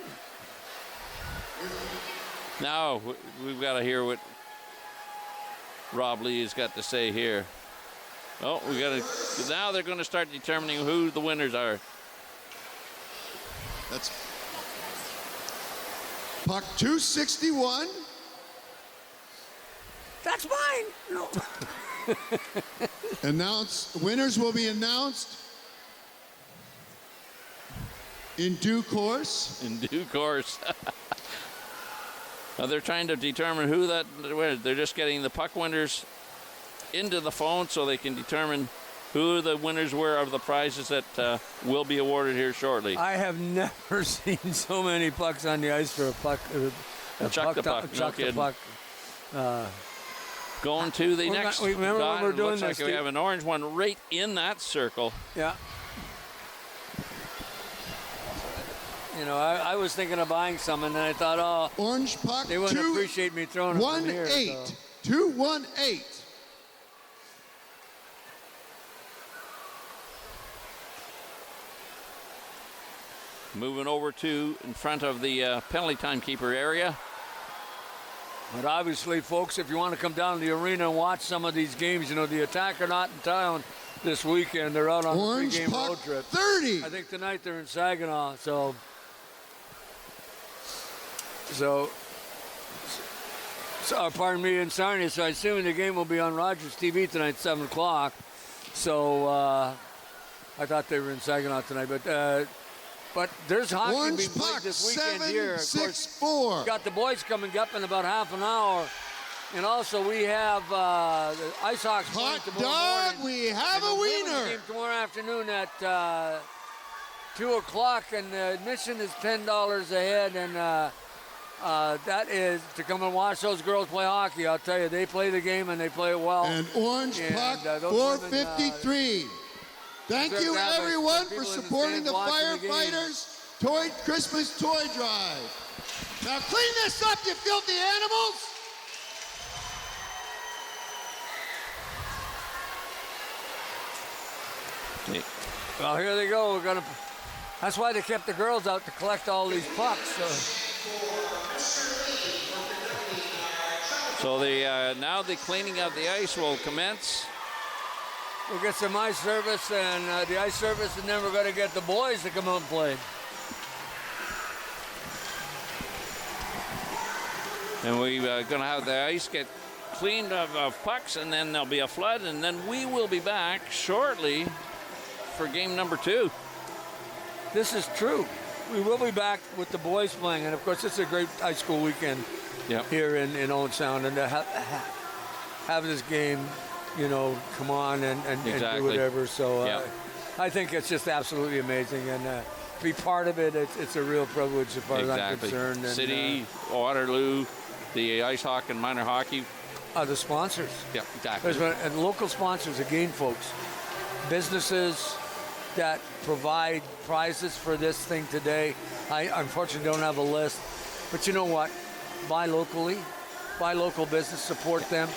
Now we've got to hear what Rob Lee has got to say here. Oh, we got to. Now they're going to start determining who the winners are. That's puck 261. That's mine. No. Winners will be announced in due course. In due course. Now they're trying to determine who that. They're just getting the puck winners into the phone so they can determine who the winners were of the prizes that will be awarded here shortly. I have never seen so many pucks on the ice for a puck. Chuck the puck. Chuck the puck. Going to the next. Remember dot, when we're doing looks this? like we have an orange one right in that circle. Yeah. You know, I was thinking of buying some, and then I thought, oh, orange puck. They wouldn't appreciate me throwing it from here. 1-8. 2-1-8. Moving over to in front of the penalty timekeeper area. But obviously, folks, if you want to come down to the arena and watch some of these games, you know, the Attack are not in town this weekend. They're out on Orange a 3-game puck, road trip. 30. I think tonight they're in Saginaw. So pardon me, in Sarnia. So I assume the game will be on Rogers TV tonight, 7 o'clock. So I thought they were in Saginaw tonight, but there's hockey Orange being played puck, this weekend here. Of course, 7-6-4. got the boys coming up in about half an hour. And also we have the Ice Hawks Hot playing tomorrow dog, morning. we have And a the women's wiener. game tomorrow afternoon at 2 o'clock, and the admission is $10 a head, and that is to come and watch those girls play hockey. I'll tell you, they play the game and they play it well. And Orange And, puck, those women, 453. Thank deserve you, to have everyone, people for in the supporting stands the watching the game. Firefighters Christmas Toy Drive. Now clean this up, you filthy animals. Well, here they go. That's why they kept the girls out to collect all these pucks. So now the cleaning of the ice will commence. We'll get some ice service and the ice service, and then we're going to get the boys to come out and play. And we're going to have the ice get cleaned of pucks, and then there'll be a flood, and then we will be back shortly for game number 2. This is true. We will be back with the boys playing, and of course, it's a great high school weekend here in Owen Sound, and to have this game, you know, come on and do whatever. So I think it's just absolutely amazing, and to be part of it, it's a real privilege as far as I'm concerned. And, City, Waterloo, the Ice Hockey and minor hockey. The sponsors. Yeah, exactly. And local sponsors, again, folks. Businesses that provide prizes for this thing today. I unfortunately don't have a list, but you know what? Buy locally, buy local business, support them.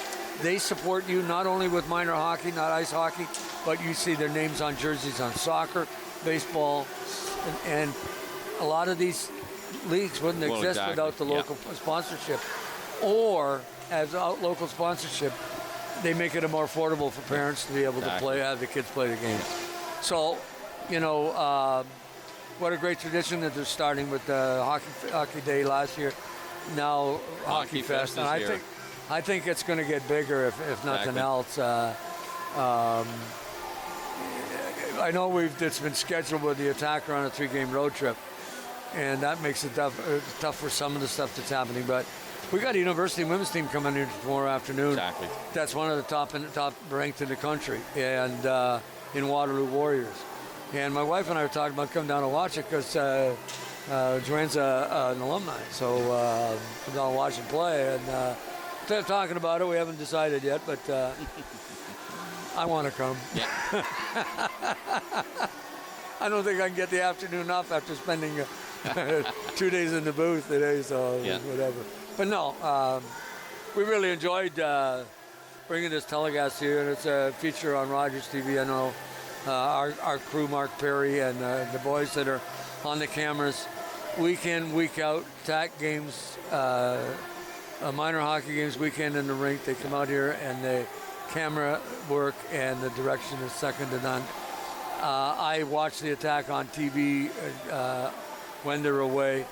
They support you not only with minor hockey, not ice hockey, but you see their names on jerseys on soccer, baseball, and a lot of these leagues wouldn't exist without the local sponsorship. Or as local sponsorship, they make it more affordable for parents to be able to have the kids play the game. So, you know, what a great tradition that they're starting with the hockey day last year. Now Hockey Fest, and I think it's going to get bigger if nothing else. I know it's been scheduled with the Attacker on a 3-game road trip, and that makes it tough for some of the stuff that's happening. But we got a University women's team coming in tomorrow afternoon. Exactly. That's one of the top ranked in the country, and in Waterloo Warriors. And my wife and I were talking about coming down to watch it because Joanne's an alumni, so come down and watch and play. And instead of talking about it, we haven't decided yet, but I want to come. Yeah. I don't think I can get the afternoon off after spending 2 days in the booth today, so whatever. But no, we really enjoyed bringing this telecast here, and it's a feature on Rogers TV. I know our crew, Mark Perry, and the boys that are on the cameras, week in, week out, TAC games, minor hockey games, weekend in the rink. They come out here, and the camera work and the direction is second to none. I watch the Attack on TV when they're away,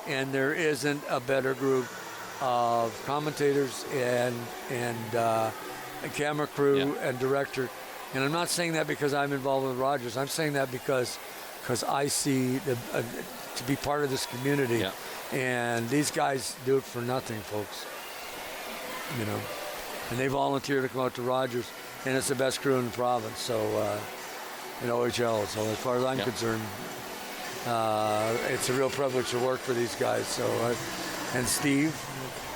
and there isn't a better group of commentators and a camera crew and director. And I'm not saying that because I'm involved with Rogers. I'm saying that because I see to be part of this community. Yeah. And these guys do it for nothing, folks. You know, and they volunteer to come out to Rogers, and it's the best crew in the province. So in OHL. So as far as I'm concerned, it's a real privilege to work for these guys. So and Steve,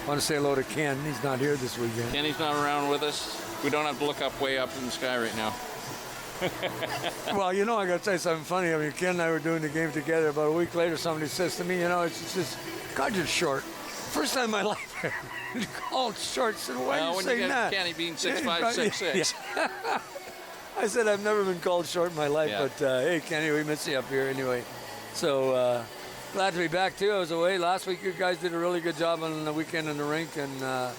I want to say hello to Ken. He's not here this weekend. Kenny's not around with us. We don't have to look up way up in the sky right now. Well, you know, I got to tell you something funny. I mean, Ken and I were doing the game together. About a week later, somebody says to me, you know, it's just, God, you're short. First time in my life I called short. I said, why are you saying that? Kenny being 6'5", 6'6". I said, I've never been called short in my life, but hey, Kenny, we miss you up here anyway. So, Glad to be back too. I was away last week. You guys did a really good job on the weekend in the rink, and I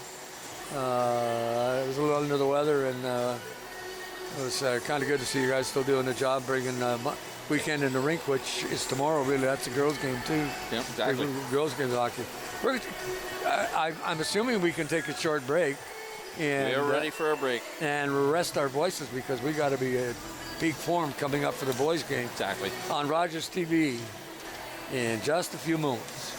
was a little under the weather, and it was kind of good to see you guys still doing the job, bringing weekend in the rink, which is tomorrow. Really, that's a girls' game too. Yeah, exactly. Girls' game hockey. I'm assuming we can take a short break. And, we're ready for a break. And rest our voices because we got to be at peak form coming up for the boys' game. Exactly. On Rogers TV in just a few moments.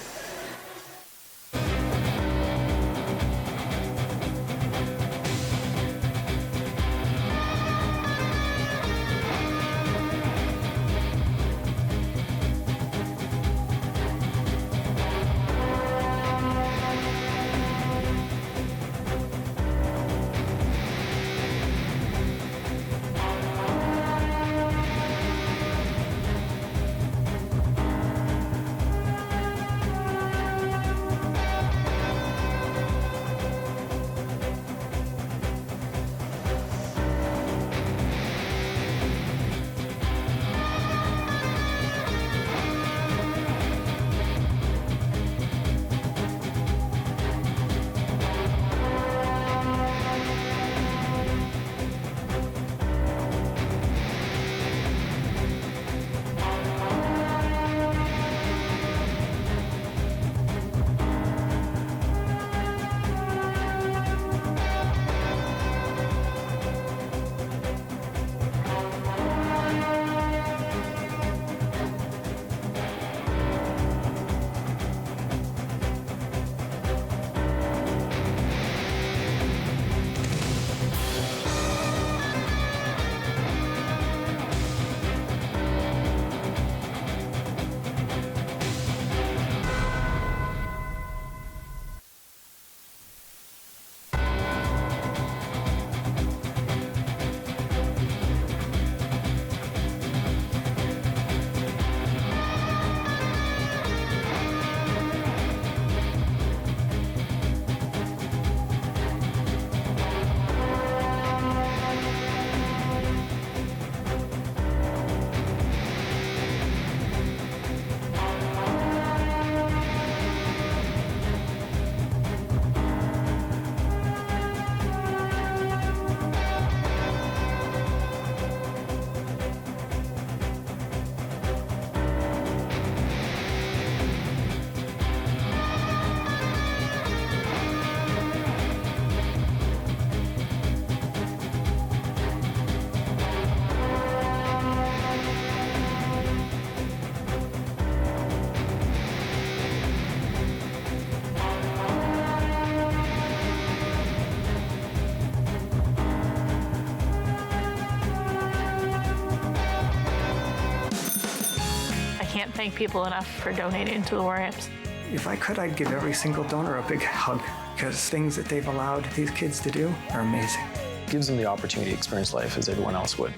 Can't thank people enough for donating to the War Amps. If I could, I'd give every single donor a big hug because things that they've allowed these kids to do are amazing. It gives them the opportunity to experience life as everyone else would.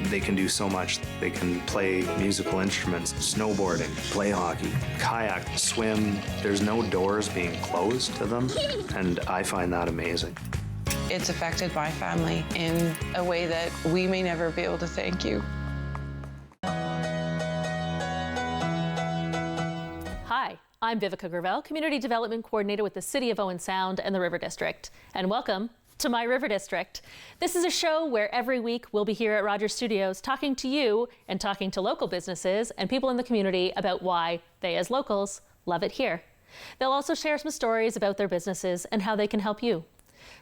They can do so much. They can play musical instruments, snowboarding, play hockey, kayak, swim. There's no doors being closed to them, and I find that amazing. It's affected my family in a way that we may never be able to thank you. Hi, I'm Vivica Gravel, Community Development Coordinator with the City of Owen Sound and the River District. And welcome to My River District. This is a show where every week we'll be here at Rogers Studios talking to you and talking to local businesses and people in the community about why they, as locals, love it here. They'll also share some stories about their businesses and how they can help you.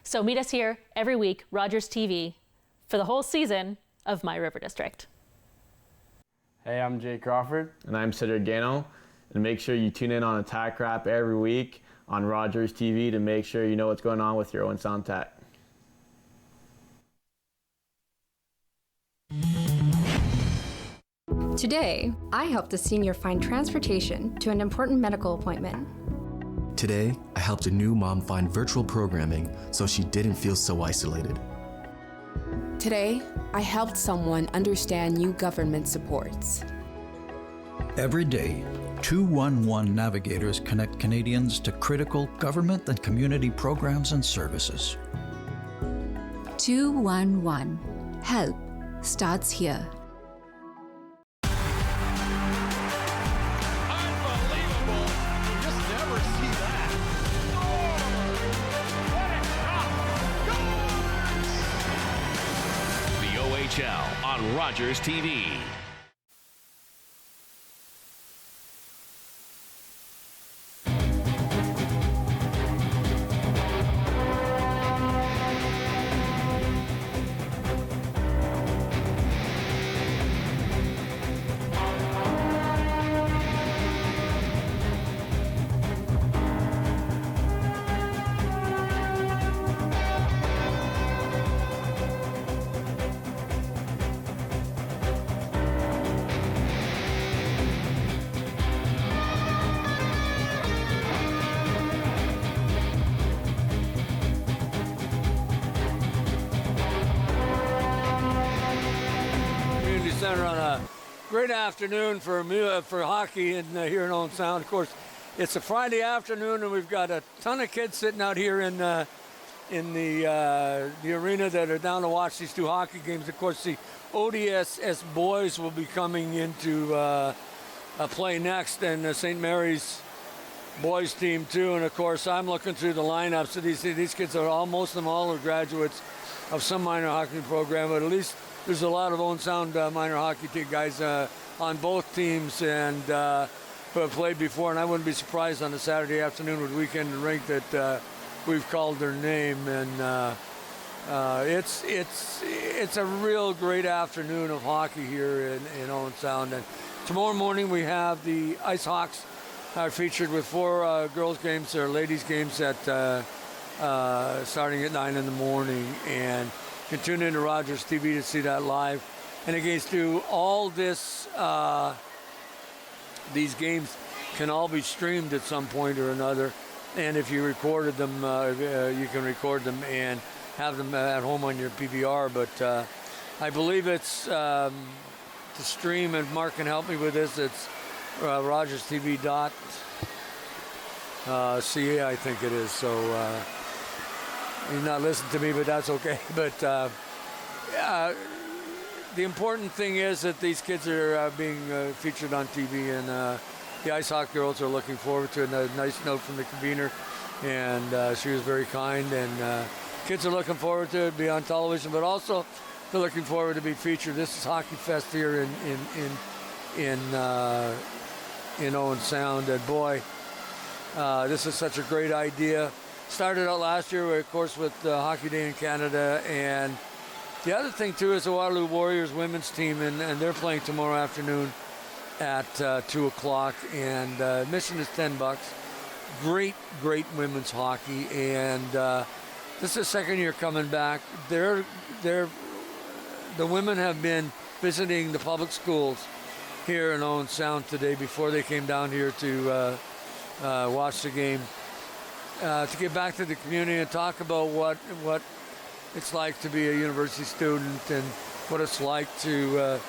So meet us here every week, Rogers TV, for the whole season of My River District. Hey, I'm Jay Crawford. And I'm Cedric Gano. And make sure you tune in on Attack Rap every week on Rogers TV to make sure you know what's going on with your Owen Sound Tech. Today, I helped a senior find transportation to an important medical appointment. Today, I helped a new mom find virtual programming so she didn't feel so isolated. Today, I helped someone understand new government supports. Every day, 211 navigators connect Canadians to critical government and community programs and services. 211. Help starts here. Rogers TV. Center on a great afternoon for hockey here in Owen Sound. Of course, it's a Friday afternoon, and we've got a ton of kids sitting out here in the arena that are down to watch these two hockey games. Of course, the ODSS boys will be coming into play next, and the St. Mary's boys team too. And of course, I'm looking through the lineups. So these kids are most of them all are graduates of some minor hockey program, but at least there's a lot of Owen Sound minor hockey guys on both teams and who have played before, and I wouldn't be surprised on a Saturday afternoon with weekend and rink that we've called their name. And it's a real great afternoon of hockey here in Owen Sound. And tomorrow morning we have the Ice Hawks are featured with 4 girls games or ladies games at starting at 9 in the morning. And you can tune into Rogers TV to see that live. And against all this, these games can all be streamed at some point or another. And if you recorded them, you can record them and have them at home on your PVR. But I believe it's to stream, and Mark can help me with this. It's RogersTV.ca, I think it is. So. He's not listening to me, but that's okay. But the important thing is that these kids are being featured on TV, and the Ice Hockey girls are looking forward to it. And a nice note from the convener, and she was very kind. And kids are looking forward to it, be on television, but also they're looking forward to be featured. This is Hockey Fest here in Owen Sound, and boy, this is such a great idea. Started out last year, of course, with Hockey Day in Canada. And the other thing, too, is the Waterloo Warriors women's team, and they're playing tomorrow afternoon at 2 o'clock. And admission is $10. Great women's hockey. And this is the second year coming back. The women have been visiting the public schools here in Owen Sound today before they came down here to watch the game. To get back to the community and talk about what it's like to be a university student and what it's like to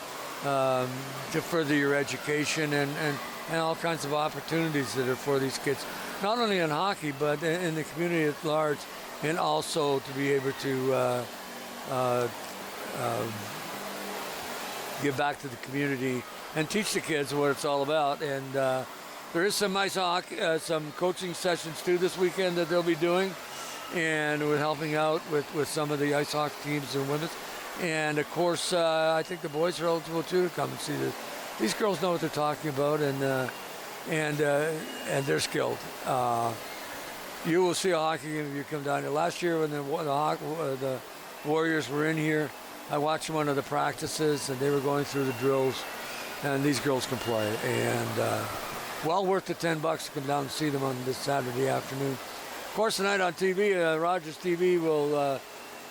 further your education and all kinds of opportunities that are for these kids, not only in hockey but in the community at large, and also to be able to give back to the community and teach the kids what it's all about. And there is some ice hockey, some coaching sessions too this weekend that they'll be doing, and we're helping out with some of the ice hockey teams and women's. And of course, I think the boys are eligible too to come and see this. These girls know what they're talking about, and they're skilled. You will see a hockey game if you come down here. Last year when the Warriors were in here, I watched one of the practices, and they were going through the drills, and these girls can play. And well worth the $10 to come down and see them on this Saturday afternoon. Of course, tonight on TV, Rogers TV will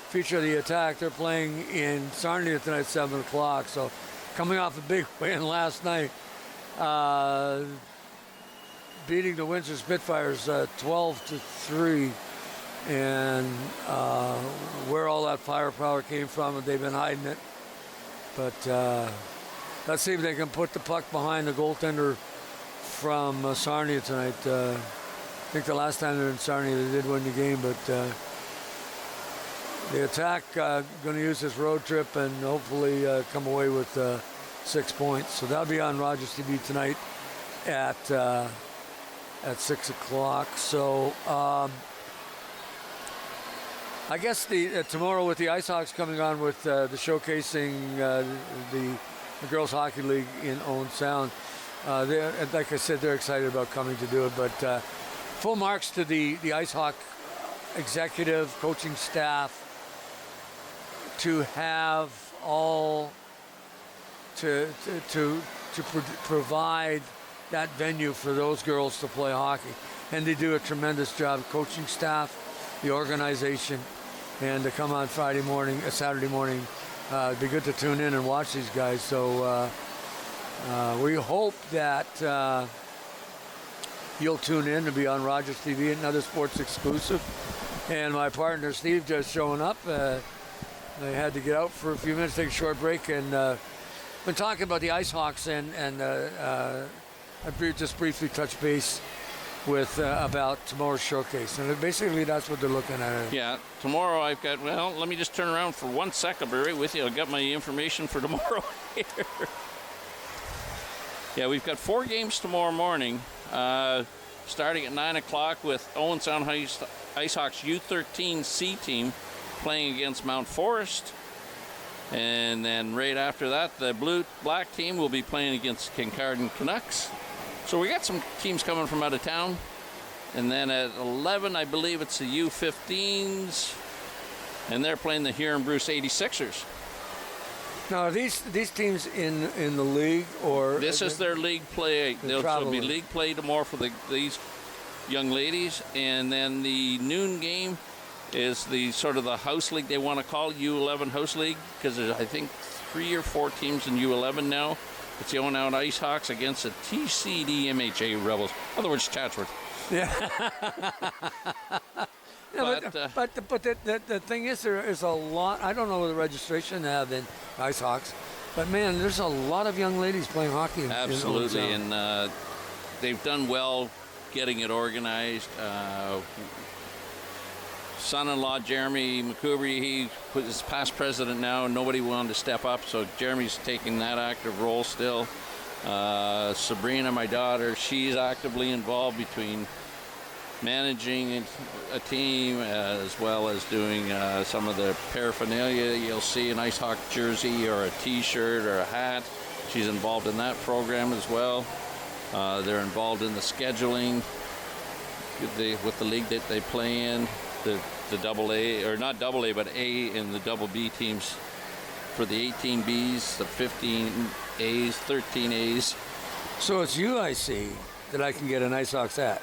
feature the Attack. They're playing in Sarnia tonight at 7 o'clock. So coming off a big win last night, beating the Windsor Spitfires 12-3. And where all that firepower came from, they've been hiding it. But let's see if they can put the puck behind the goaltender from Sarnia tonight. I think the last time they were in Sarnia, they did win the game, but the Attack going to use this road trip and hopefully come away with 6 points. So that'll be on Rogers TV tonight at 6 o'clock. So I guess tomorrow with the Ice Hawks coming on with the showcasing the Girls Hockey League in Owen Sound, like I said, they're excited about coming to do it. But full marks to the Ice Hawk executive, coaching staff, to have all to provide that venue for those girls to play hockey. And they do a tremendous job, coaching staff, the organization, and to come on Saturday morning, it'd be good to tune in and watch these guys. So we hope that you'll tune in to be on Rogers TV, another sports exclusive. And my partner Steve just showing up. They had to get out for a few minutes, take a short break, and been talking about the Ice Hawks, and I just briefly touched base with about tomorrow's showcase, and basically that's what they're looking at. Yeah, tomorrow I've got, well, let me just turn around for 1 second. I'll be right with you. I've got my information for tomorrow here. Yeah, we've got 4 games tomorrow morning, starting at 9 o'clock with Owen Sound Ice Hawks U13 C team playing against Mount Forest. And then right after that, the blue-black team will be playing against Kincardine Canucks. So we got some teams coming from out of town. And then at 11, I believe it's the U15s. And they're playing the Huron Bruce 86ers. Now, are these teams in the league, or this is their league play? There'll be league play tomorrow for these young ladies, and then the noon game is the sort of the house league they want to call U11 house league, because there's I think 3 or 4 teams in U11 now. It's the Owen Sound Ice Hawks against the TCD MHA Rebels. In other words, Chatsworth. Yeah. But the thing is, there is a lot. I don't know the registration they have in Ice Hawks, but man, there's a lot of young ladies playing hockey. Absolutely, and they've done well getting it organized. Son-in-law Jeremy McCoubrey, he is past president now, and nobody wanted to step up, so Jeremy's taking that active role still. Sabrina, my daughter, she's actively involved between managing a team as well as doing some of the paraphernalia. You'll see an Ice Hawk jersey or a t-shirt or a hat. She's involved in that program as well. They're involved in the scheduling with the league that they play in, the double A, or not double A, but A and the double B teams for the 18Bs, the 15As, 13As. So it's you, I see, that I can get an Ice Hawks hat.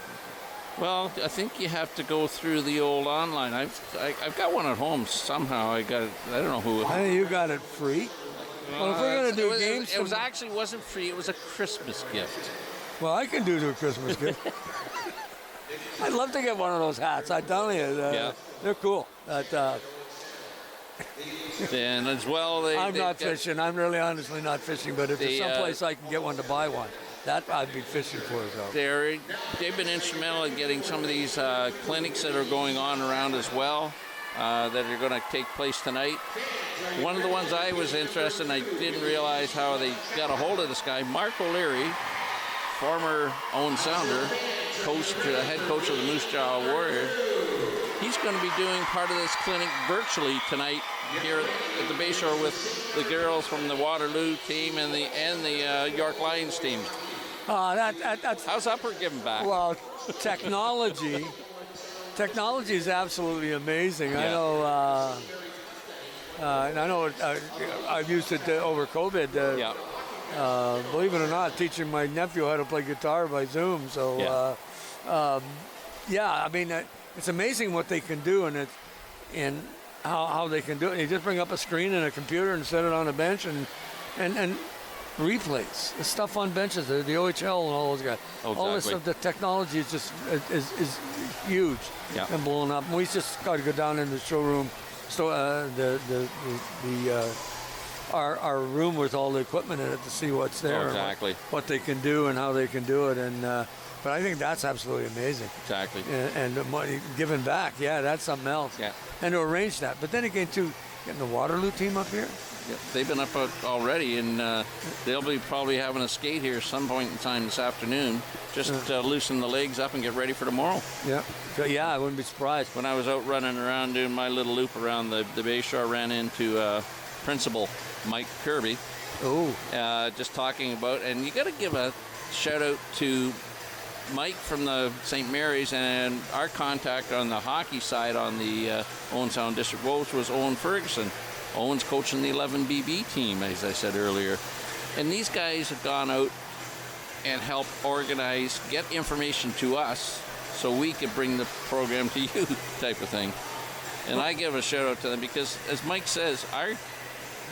Well, I think you have to go through the old online. I've got one at home somehow. I got it. I don't know who. I think you got it free. Well, if we're gonna do games, it actually wasn't free. It was a Christmas gift. Well, I can do a Christmas gift. I'd love to get one of those hats. I tell you, yeah, they're cool. And as well, I'm not fishing. I'm really honestly not fishing. But if there's someplace I can get one to buy one, that I'd be fishing for. So they've been instrumental in getting some of these clinics that are going on around as well, that are going to take place tonight. One of the ones I was interested in, I didn't realize how they got a hold of this guy, Mark O'Leary, former Owen Sounder, head coach of the Moose Jaw Warriors. He's going to be doing part of this clinic virtually tonight here at the Bayshore with the girls from the Waterloo team and the York Lions team. That's how's Upper giving back? Well, technology is absolutely amazing. Yeah. I know. I've used it over COVID. Yeah. Believe it or not, teaching my nephew how to play guitar by Zoom. So, I mean, it's amazing what they can do, and how they can do it. You just bring up a screen and a computer and set it on a bench, and replays the stuff on benches, the OHL and all those guys. Oh, exactly. All this stuff, the technology is just is huge and blowing up. And we just got to go down in the showroom, our room with all the equipment in it to see what's there, exactly, what they can do and how they can do it, and but I think that's absolutely amazing. Exactly. And the money given back, that's something else. Yeah. And to arrange that, but then again, too, getting the Waterloo team up here. Yeah, they've been up already, and they'll be probably having a skate here some point in time this afternoon. Just loosen the legs up and get ready for tomorrow. Yeah. So, yeah, I wouldn't be surprised. When I was out running around doing my little loop around the Bayshore, I ran into Principal Mike Kirby. Oh. Just talking about, and you got to give a shout out to Mike from the St. Mary's, and our contact on the hockey side on the Owen Sound District Wolves was Owen Ferguson. Owen's coaching the 11BB team, as I said earlier. And these guys have gone out and helped organize, get information to us so we could bring the program to you type of thing. And I give a shout out to them because, as Mike says,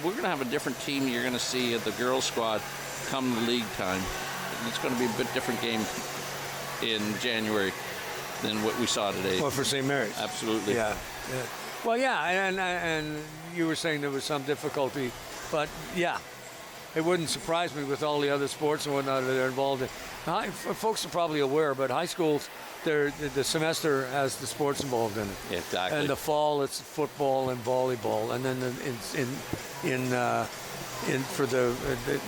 we're going to have a different team you're going to see at the girls squad come the league time. It's going to be a bit different game in January than what we saw today. Well, for St. Mary's. Absolutely. Yeah. Well, yeah, and you were saying there was some difficulty, but yeah, it wouldn't surprise me with all the other sports and whatnot that they're involved in. Folks are probably aware, but high schools, the semester has the sports involved in it. Yeah, exactly. And the fall, it's football and volleyball, and then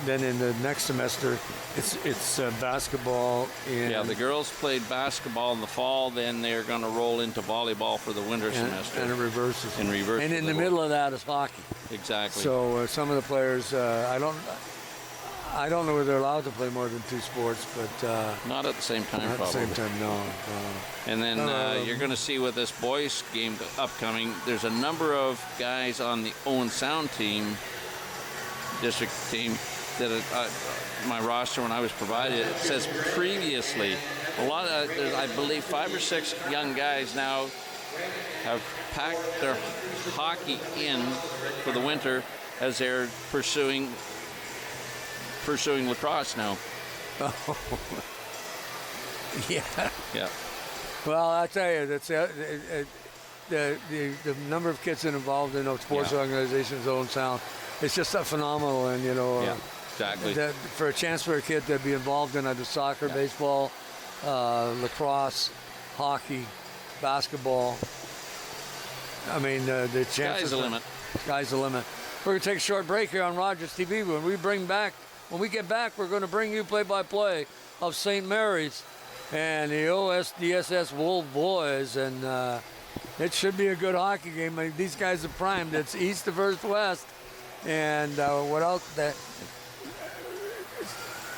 then in the next semester, it's basketball. Yeah, the girls played basketball in the fall, then they're going to roll into volleyball for the winter semester. And it reverses. And reverses. And in the middle of that is hockey. Exactly. So some of the players, I don't know whether they're allowed to play more than two sports, but not at the same time. Not probably. at the same time, no. And then you're going to see with this boys game upcoming, there's a number of guys on the Owen Sound team, district team, that my roster when I was provided, it says previously. A lot of, I believe 5 or 6 young guys now have packed their hockey in for the winter as they're pursuing lacrosse now. Oh. Yeah. Yeah. Well, I tell you, that's the number of kids that are involved in sports organizations, Owen Sound, it's just phenomenal. And yeah, exactly. For a chance for a kid to be involved in either soccer, baseball, lacrosse, hockey, basketball. I mean, the chances. Sky's the limit. Sky's the limit. We're going to take a short break here on Rogers TV. When we get back, we're going to bring you play-by-play of St. Mary's and the OSDSS Wolf boys, and it should be a good hockey game. I mean, these guys are primed. It's east versus west, and what else?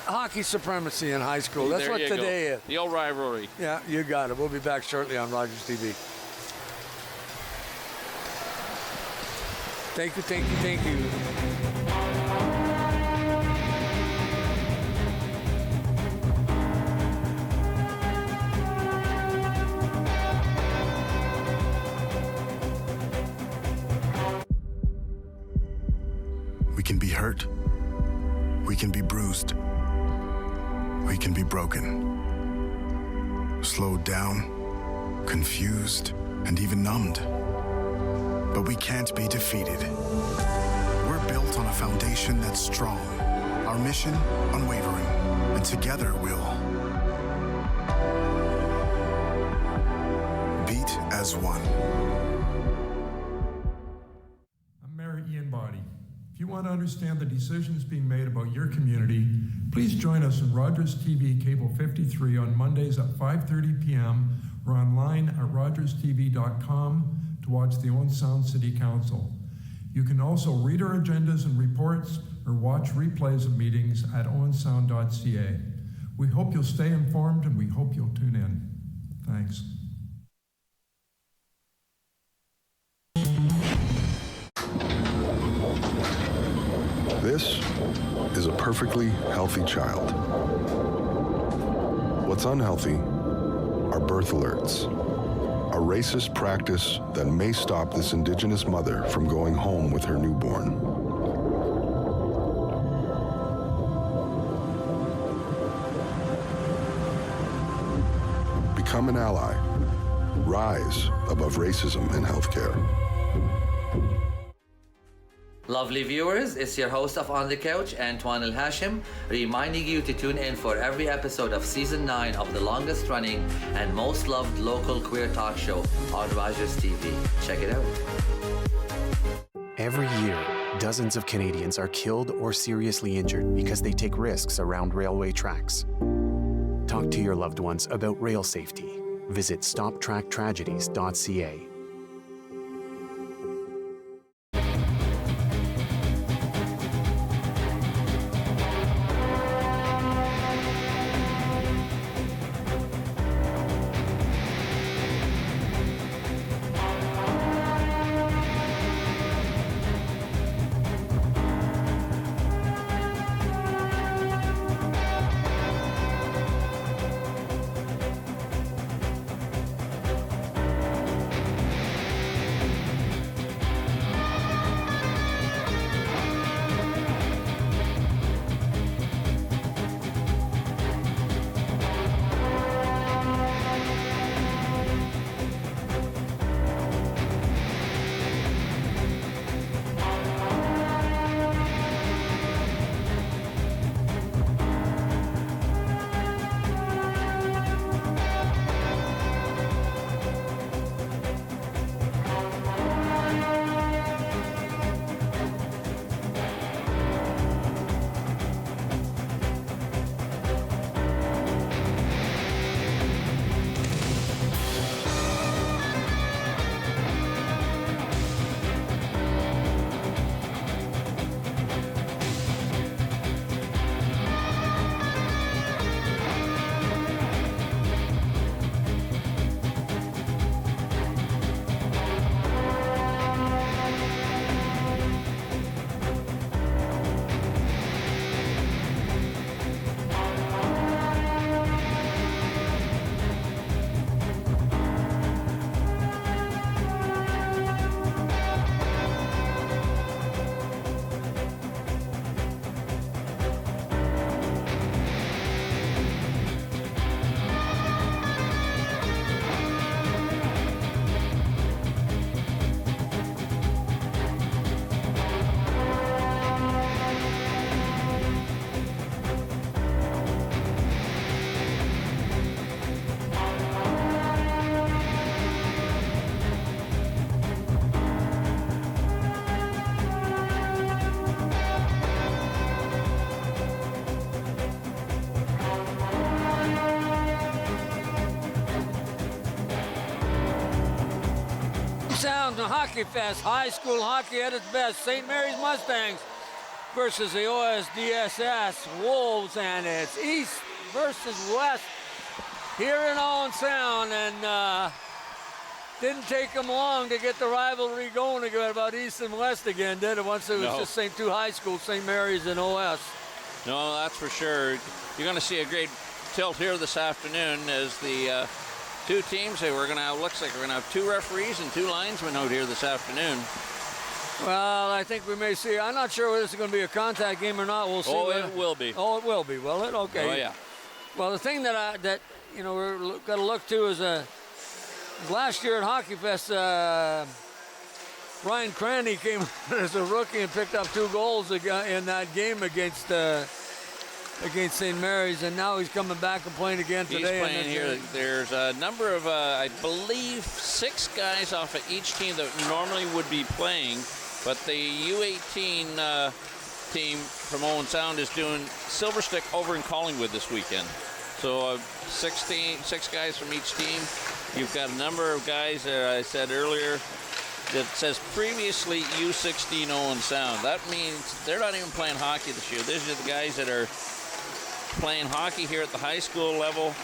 Hockey supremacy in high school. That's what today is. The old rivalry. Yeah, you got it. We'll be back shortly on Rogers TV. Thank you. We can be hurt. We can be bruised. We can be broken. Slowed down, confused, and even numbed. But we can't be defeated. We're built on a foundation that's strong, our mission unwavering, and together we'll beat as one. I'm Mayor Ian Boddy. If you want to understand the decisions being made about your community, please join us on Rogers TV Cable 53 on Mondays at 5:30 p.m. or online at rogerstv.com to watch the Owen Sound City Council. You can also read our agendas and reports or watch replays of meetings at owensound.ca. We hope you'll stay informed and we hope you'll tune in. Thanks. This is a perfectly healthy child. What's unhealthy are birth alerts, a racist practice that may stop this Indigenous mother from going home with her newborn. Become an ally. Rise above racism in healthcare. Lovely viewers, it's your host of On the Couch, Antoine El Hashim, reminding you to tune in for every episode of Season 9 of the longest running and most loved local queer talk show on Rogers TV. Check it out. Every year, Dozens of Canadians are killed or seriously injured because they take risks around railway tracks. Talk to your loved ones about rail safety. Visit stoptracktragedies.ca. Sound the Hockey Fest, high school hockey at its best. St. Mary's Mustangs versus the OSDSS Wolves, and it's East versus West here in Owen Sound, and didn't take them long to get the rivalry going again about East and West again, did it? Once it was just two high schools, St. Mary's and OS. No, that's for sure. You're going to see a great tilt here this afternoon as the two teams. We're going to have, looks like we're going to have two referees and two linesmen out here this afternoon. Well, I think we may see. I'm not sure whether this is going to be a contact game or not. We'll see. Oh, it will be. Oh, it will be. Will it? Okay. Oh, yeah. Well, the thing that we're got to look to is last year at Hockey Fest, Ryan Cranny came as a rookie and picked up 2 goals in that game against St. Mary's, and now he's coming back and playing again today. He's playing here. There's a number of, I believe, 6 guys off of each team that normally would be playing, but the U18 team from Owen Sound is doing Silver Stick over in Collingwood this weekend. So 6 guys from each team. You've got a number of guys that I said earlier that says previously U16 Owen Sound. That means they're not even playing hockey this year. These are the guys that are playing hockey here at the high school level,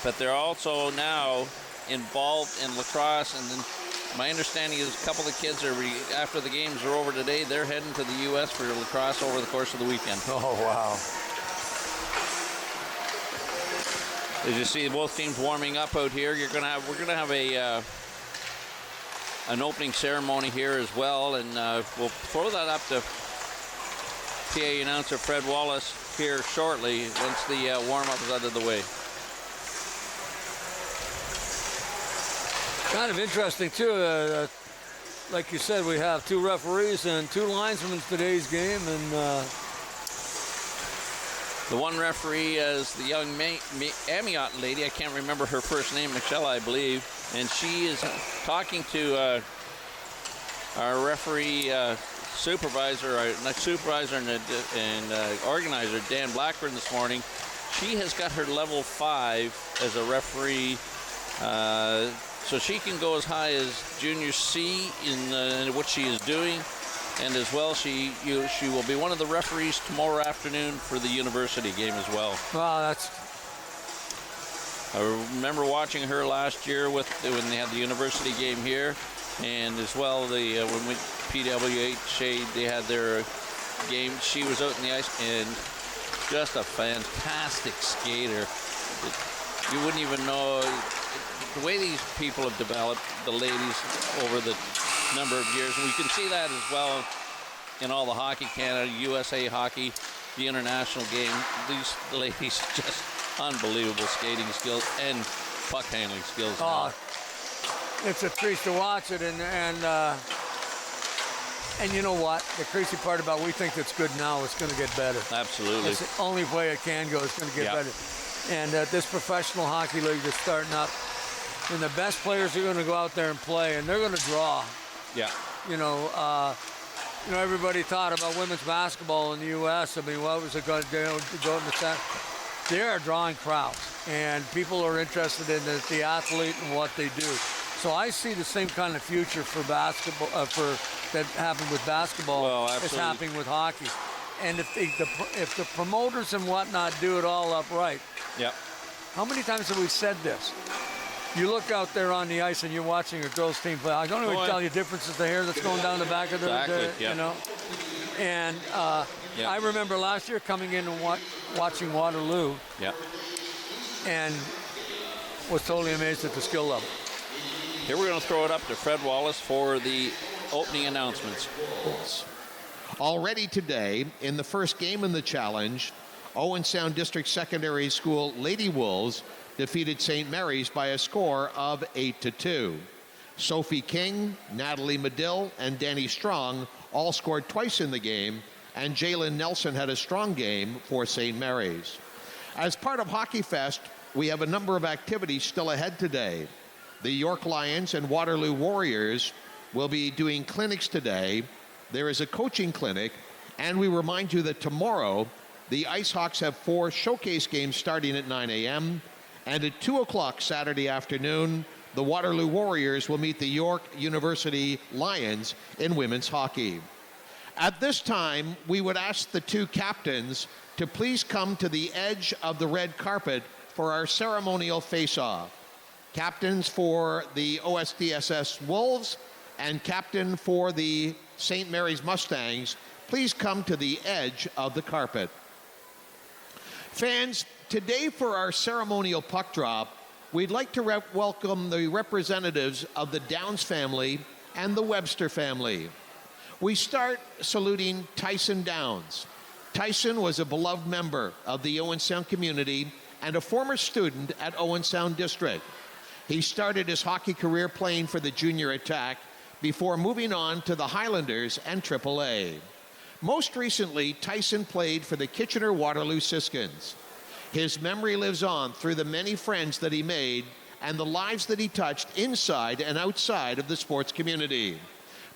but they're also now involved in lacrosse. And then my understanding is a couple of the kids are, after the games are over today, they're heading to the U.S. for lacrosse over the course of the weekend. Oh, wow. As you see, both teams warming up out here. We're gonna have an opening ceremony here as well, and we'll throw that up to PA announcer Fred Wallace here shortly once the warm-up is out of the way. Kind of interesting too. Like you said, we have 2 referees and 2 linesmen in today's game, and the one referee is the young Amiot lady. I can't remember her first name, Michelle, I believe, and she is talking to our referee supervisor and organizer, Dan Blackburn, this morning. She has got her level 5 as a referee, so she can go as high as junior C in what she is doing. And as well, she will be one of the referees tomorrow afternoon for the university game as well. Wow, I remember watching her last year when they had the university game here, and as well when PWH they had their game. She was out in the ice and just a fantastic skater. You wouldn't even know the way these people have developed, the ladies, over the number of years, and we can see that as well in all the Hockey Canada, USA Hockey, the international game. These ladies just unbelievable skating skills and puck handling skills. Oh, it's a treat to watch it, and you know what? The crazy part about we think it's good now, it's going to get better. Absolutely. It's the only way it can go. It's going to get better. And this professional hockey league is starting up, and the best players are going to go out there and play, and they're going to draw. Yeah. Everybody thought about women's basketball in the U.S. I mean, what was it going to do? Go in the center? They are drawing crowds, and people are interested in the athlete and what they do. So I see the same kind of future for basketball, that happened with basketball as happening with hockey. And if the promoters and whatnot do it all upright, how many times have we said this? You look out there on the ice and you're watching a girls' team play. I don't even tell you differences the hair that's going down the back of you know. And I remember last year coming in and watching Waterloo. And was totally amazed at the skill level. Here we're going to throw it up to Fred Wallace for the opening announcements. Already today, in the first game in the challenge, Owen Sound District Secondary School Lady Wolves defeated St. Mary's by a score of 8-2. Sophie King, Natalie Medill, and Danny Strong all scored twice in the game, and Jalen Nelson had a strong game for St. Mary's. As part of Hockey Fest, we have a number of activities still ahead today. The York Lions and Waterloo Warriors will be doing clinics today. There is a coaching clinic, and we remind you that tomorrow, the Ice Hawks have 4 showcase games starting at 9 a.m., and at 2 o'clock Saturday afternoon, the Waterloo Warriors will meet the York University Lions in women's hockey. At this time, we would ask the 2 captains to please come to the edge of the red carpet for our ceremonial face-off. Captains for the OSDSS Wolves and captain for the St. Mary's Mustangs, please come to the edge of the carpet. Fans, today for our ceremonial puck drop, we'd like to welcome the representatives of the Downs family and the Webster family. We start saluting Tyson Downs. Tyson was a beloved member of the Owen Sound community and a former student at Owen Sound District. He started his hockey career playing for the Junior Attack before moving on to the Highlanders and AAA. Most recently, Tyson played for the Kitchener-Waterloo Siskins. His memory lives on through the many friends that he made and the lives that he touched inside and outside of the sports community.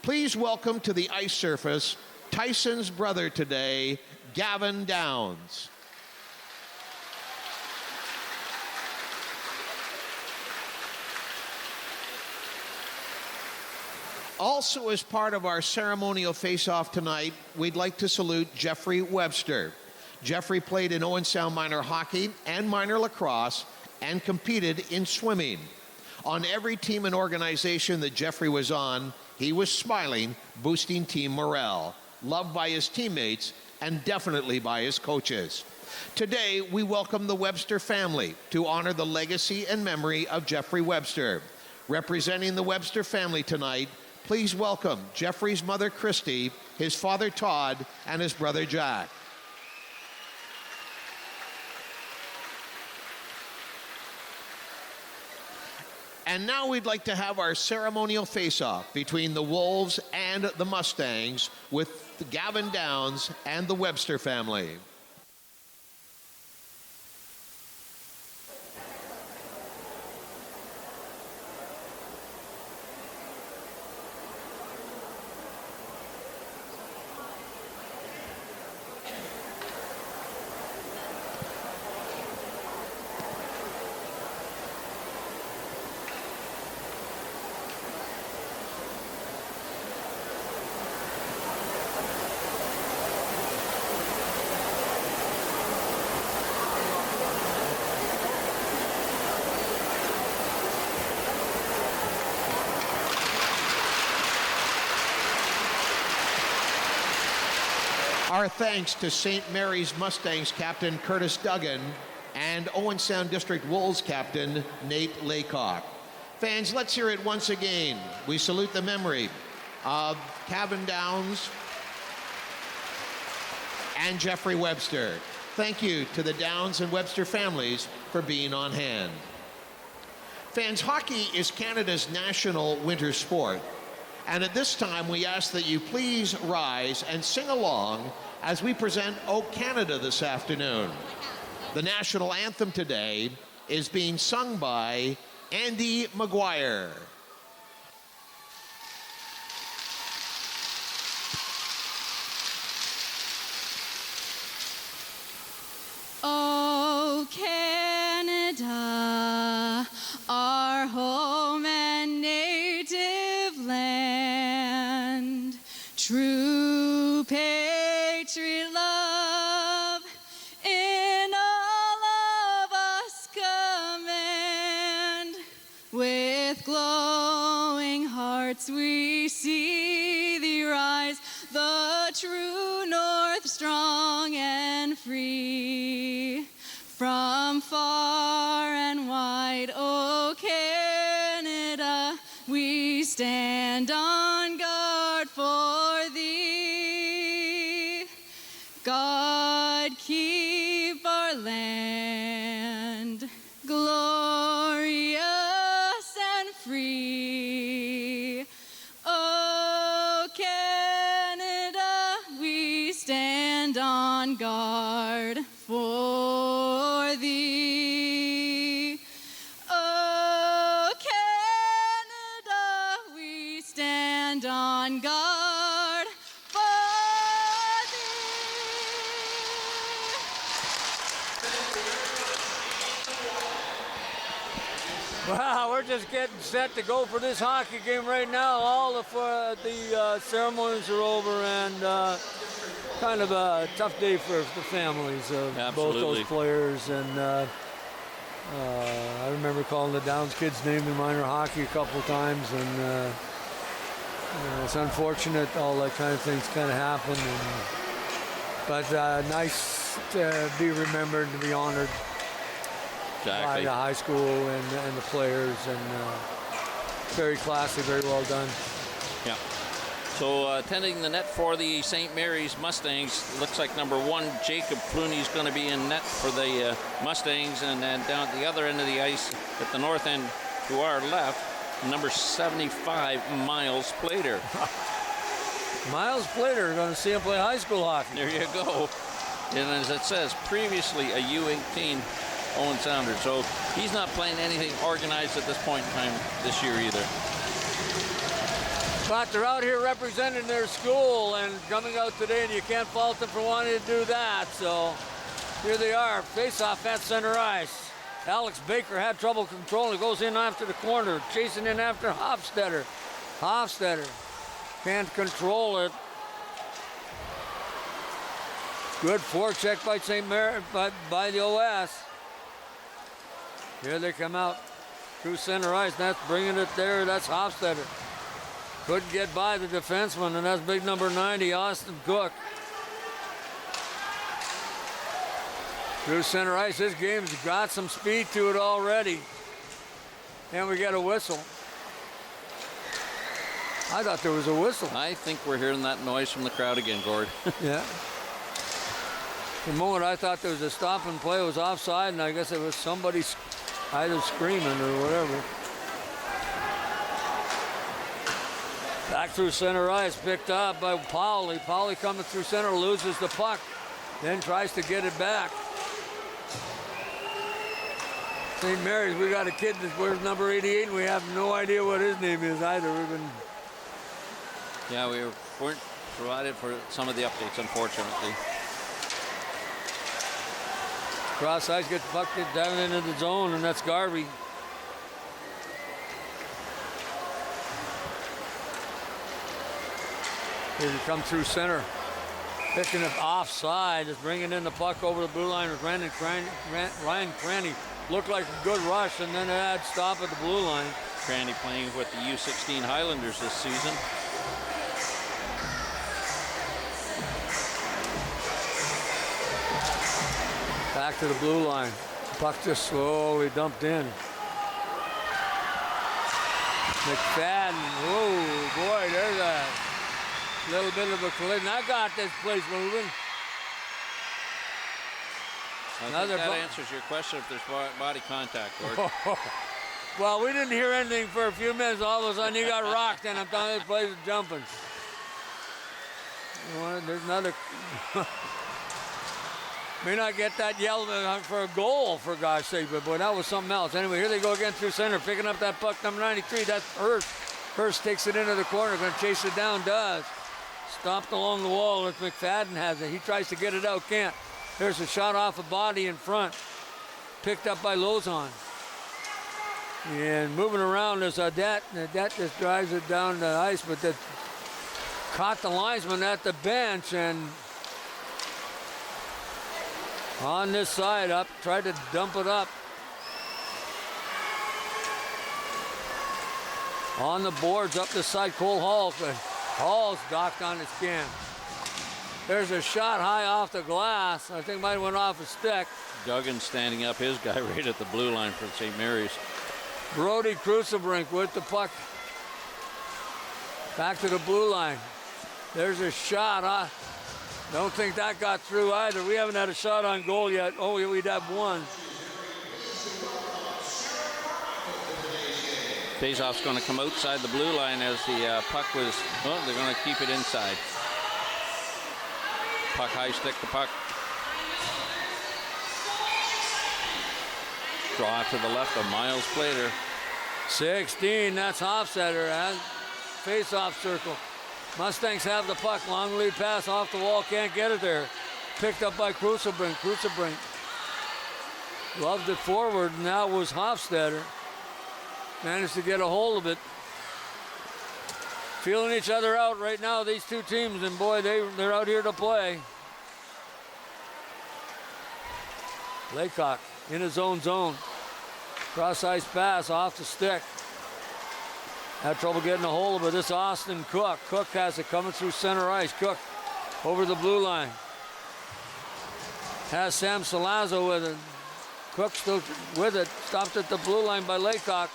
Please welcome to the ice surface Tyson's brother today, Gavin Downs. Also, as part of our ceremonial face-off tonight, we'd like to salute Jeffrey Webster. Jeffrey played in Owen Sound minor hockey and minor lacrosse and competed in swimming. On every team and organization that Jeffrey was on, he was smiling, boosting team morale, loved by his teammates, and definitely by his coaches. Today, we welcome the Webster family to honor the legacy and memory of Jeffrey Webster. Representing the Webster family tonight, please welcome Jeffrey's mother, Christy, his father, Todd, and his brother, Jack. And now we'd like to have our ceremonial face-off between the Wolves and the Mustangs with Gavin Downs and the Webster family. Our thanks to St. Mary's Mustangs captain Curtis Duggan and Owen Sound District Wolves captain Nate Laycock. Fans, let's hear it once again. We salute the memory of Kevin Downs and Jeffrey Webster. Thank you to the Downs and Webster families for being on hand. Fans, hockey is Canada's national winter sport. And at this time, we ask that you please rise and sing along as we present O Canada this afternoon. The national anthem today is being sung by Andy McGuire. O Canada, our home and native land, true patriot love in all of us command. With glowing hearts we see thee rise, the true north strong and free. From far and wide, O Canada, we stand on guard for thee. God keep our land glorious and free. O Canada, we stand on guard for thee. O Canada, we stand on guard for thee. Wow, we're just getting set to go for this hockey game right now. All the ceremonies are over, and kind of a tough day for the families of both those players. And I remember calling the Downs kids' name in minor hockey a couple of times, and it's unfortunate all that kind of things kind of happen. But nice to be remembered, to be honored by the high school and the players, and very classy, very well done. Yeah. So attending the net for the St. Mary's Mustangs, looks like number 1, Jacob Clooney, is going to be in net for the Mustangs, and then down at the other end of the ice at the north end to our left, number 75, Miles Plater. Miles Plater, going to see him play high school hockey. There you go. And as it says, previously a U18 Owen Sounder. So he's not playing anything organized at this point in time this year either. But they're out here representing their school and coming out today, and you can't fault them for wanting to do that. So here they are, face-off at center ice. Alex Baker had trouble controlling, goes in after the corner, chasing in after Hofstetter. Hofstetter can't control it. Good forecheck by St. Mary, by the OS. Here they come out through center ice. That's bringing it there. That's Hofstetter. Couldn't get by the defenseman, and that's big number 90, Austin Cook. Through center ice. This game's got some speed to it already. And we got a whistle. I thought there was a whistle. I think we're hearing that noise from the crowd again, Gord. Yeah. For a moment, I thought there was a stop and play. It was offside, and I guess it was somebody either screaming or whatever. Back through center ice, picked up by Powley. Powley coming through center, loses the puck, then tries to get it back. St. Mary's, we got a kid that wears number 88, and we have no idea what his name is either. Yeah, we weren't provided for some of the updates, unfortunately. Cross ice, gets the puck down into the zone, and that's Garvey. Here we come through center. Picking it offside, is bringing in the puck over the blue line with Ryan Cranny. Looked like a good rush, and then it had stop at the blue line. Cranny playing with the U16 Highlanders this season. Back to the blue line. Puck just slowly dumped in. McFadden, whoa, boy, there's a little bit of a collision. I got this place moving. I think that answers your question if there's body contact, Gord. Well, we didn't hear anything for a few minutes. All of a sudden, he got rocked, and I'm telling you, this place is jumping. There's another. May not get that yell for a goal, for God's sake, but boy, that was something else. Anyway, here they go again through center, picking up that puck, number 93. That's Hurst. Hurst takes it into the corner, going to chase it down, does. Stomped along the wall, as McFadden has it. He tries to get it out, can't. There's a shot off a body in front, picked up by Lozon. And moving around, there's Adet. Adet just drives it down the ice, but that caught the linesman at the bench and on this side up, tried to dump it up. On the boards up the side, Cole Hall. Hall's docked on his skin. There's a shot high off the glass. I think might have went off a stick. Duggan standing up his guy right at the blue line for St. Mary's. Brody Crucibrink with the puck. Back to the blue line. There's a shot. Don't think that got through either. We haven't had a shot on goal yet. Oh, we'd have one. Faceoff's going to come outside the blue line as the puck was. Oh, they're going to keep it inside. Puck high stick the puck. Draw to the left of Miles Plater. 16, that's Hofstetter. And face-off circle. Mustangs have the puck. Long lead pass off the wall. Can't get it there. Picked up by Crucibrink. Crucibrink loved it forward. And that was Hofstetter. Managed to get a hold of it. Feeling each other out right now, these two teams. And boy, they're out here to play. Laycock in his own zone. Cross-ice pass off the stick. Had trouble getting a hold of it. This Austin Cook. Cook has it coming through center ice. Cook over the blue line. Has Sam Salazzo with it. Cook still with it. Stopped at the blue line by Laycock.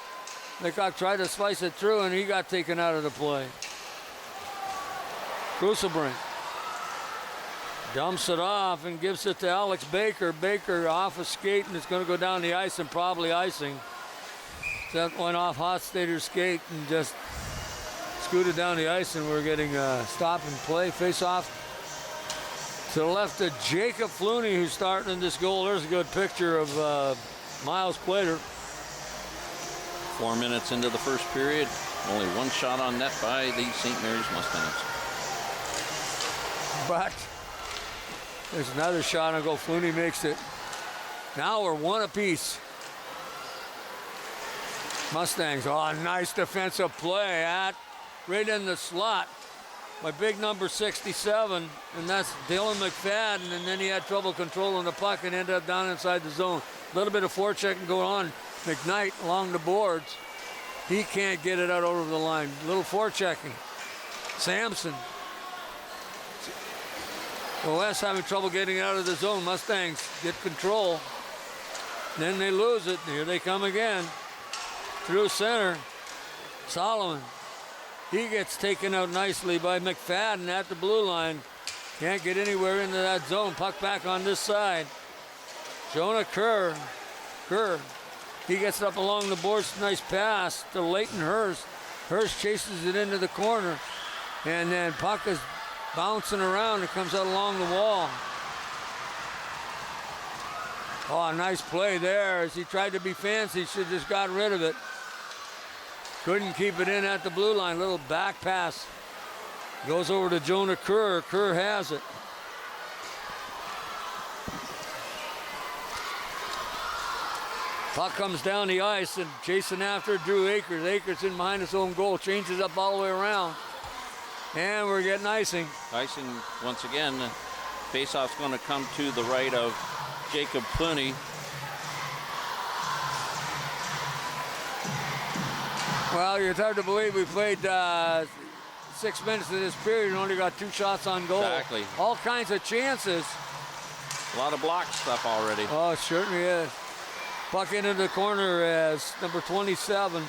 Laycock tried to slice it through and he got taken out of the play. Crucibrink dumps it off and gives it to Alex Baker. Baker off a skate and it's going to go down the ice and probably icing. That went off Hofstetter's skate and just scooted down the ice, and we're getting stop and play. Face off to the left of Jacob Flooney, who's starting in this goal. There's a good picture of Miles Plater. 4 minutes into the first period. Only one shot on net by the St. Mary's Mustangs. But there's another shot on goal. Flooney makes it. Now we're one apiece. Mustangs, oh, nice defensive play right in the slot by big number 67, and that's Dylan McFadden, and then he had trouble controlling the puck and ended up down inside the zone. A little bit of forechecking going on. McKnight along the boards. He can't get it out over the line. Little forechecking. Sampson. Well, West having trouble getting out of the zone. Mustangs get control. Then they lose it. Here they come again. Through center, Solomon. He gets taken out nicely by McFadden at the blue line. Can't get anywhere into that zone. Puck back on this side. Jonah Kerr. He gets it up along the boards. Nice pass to Leighton Hurst. Hurst chases it into the corner. And then puck is bouncing around. It comes out along the wall. Oh, nice play there. As he tried to be fancy, should have just got rid of it. Couldn't keep it in at the blue line. Little back pass. Goes over to Jonah Kerr. Kerr has it. Puck comes down the ice and chasing after Drew Akers. Akers in behind his own goal. Changes up all the way around. And we're getting icing. Icing once again. Faceoff's going to come to the right of Jacob Flooney. Well, it's hard to believe we played 6 minutes of this period and only got 2 shots on goal. Exactly. All kinds of chances. A lot of block stuff already. Oh, it certainly is. Puck into the corner as number 27.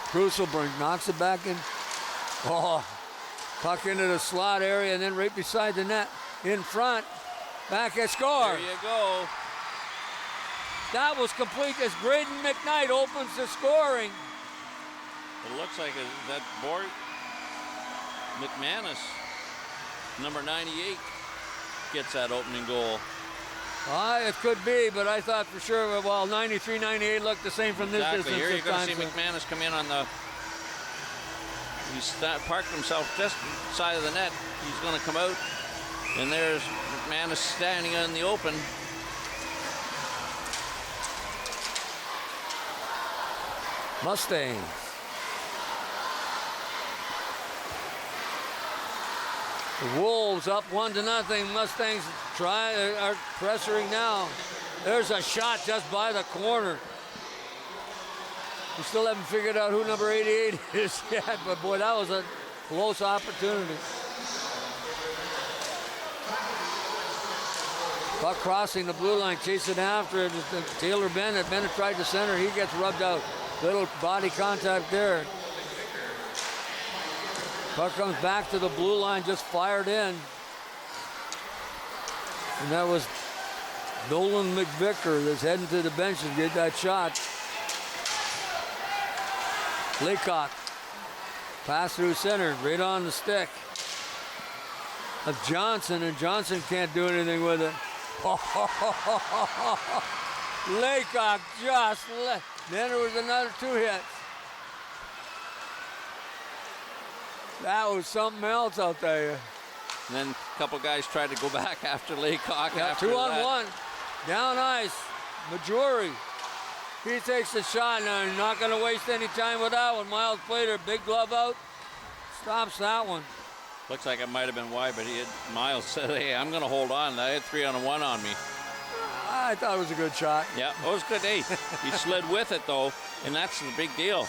Crucialbrink knocks it back in. Oh, puck into the slot area and then right beside the net. In front. Back at score. There you go. That was complete as Braden McKnight opens the scoring. It looks like that boy, McManus, number 98, gets that opening goal. It could be, but I thought for sure, well, 93, 98 looked the same from this distance. Here you're going to see so. McManus come in on the, he's parked himself just side of the net. He's going to come out, and there's McManus standing in the open. Mustangs. The Wolves up 1-0. Mustangs are pressuring now. There's a shot just by the corner. We still haven't figured out who number 88 is yet, but boy, that was a close opportunity. Puck crossing the blue line, chasing after it. Taylor Bennett. Bennett tried to center. He gets rubbed out. Little body contact there. Puck comes back to the blue line, just fired in. And that was Nolan McVicker that's heading to the bench and get that shot. Laycock. Pass through center, right on the stick of Johnson, and Johnson can't do anything with it. Laycock just left. Then there was another 2 hits. That was something else, I'll tell you. And then a couple guys tried to go back after Laycock. Yeah, after 2-on-1. Down ice. Majori. He takes the shot, and not going to waste any time with that one. Miles Plater, big glove out. Stops that one. Looks like it might have been wide, but Miles said, hey, I'm going to hold on. I had 3-on-1 on me. I thought it was a good shot. Yeah, it was good. Hey, he slid with it, though, and that's the big deal.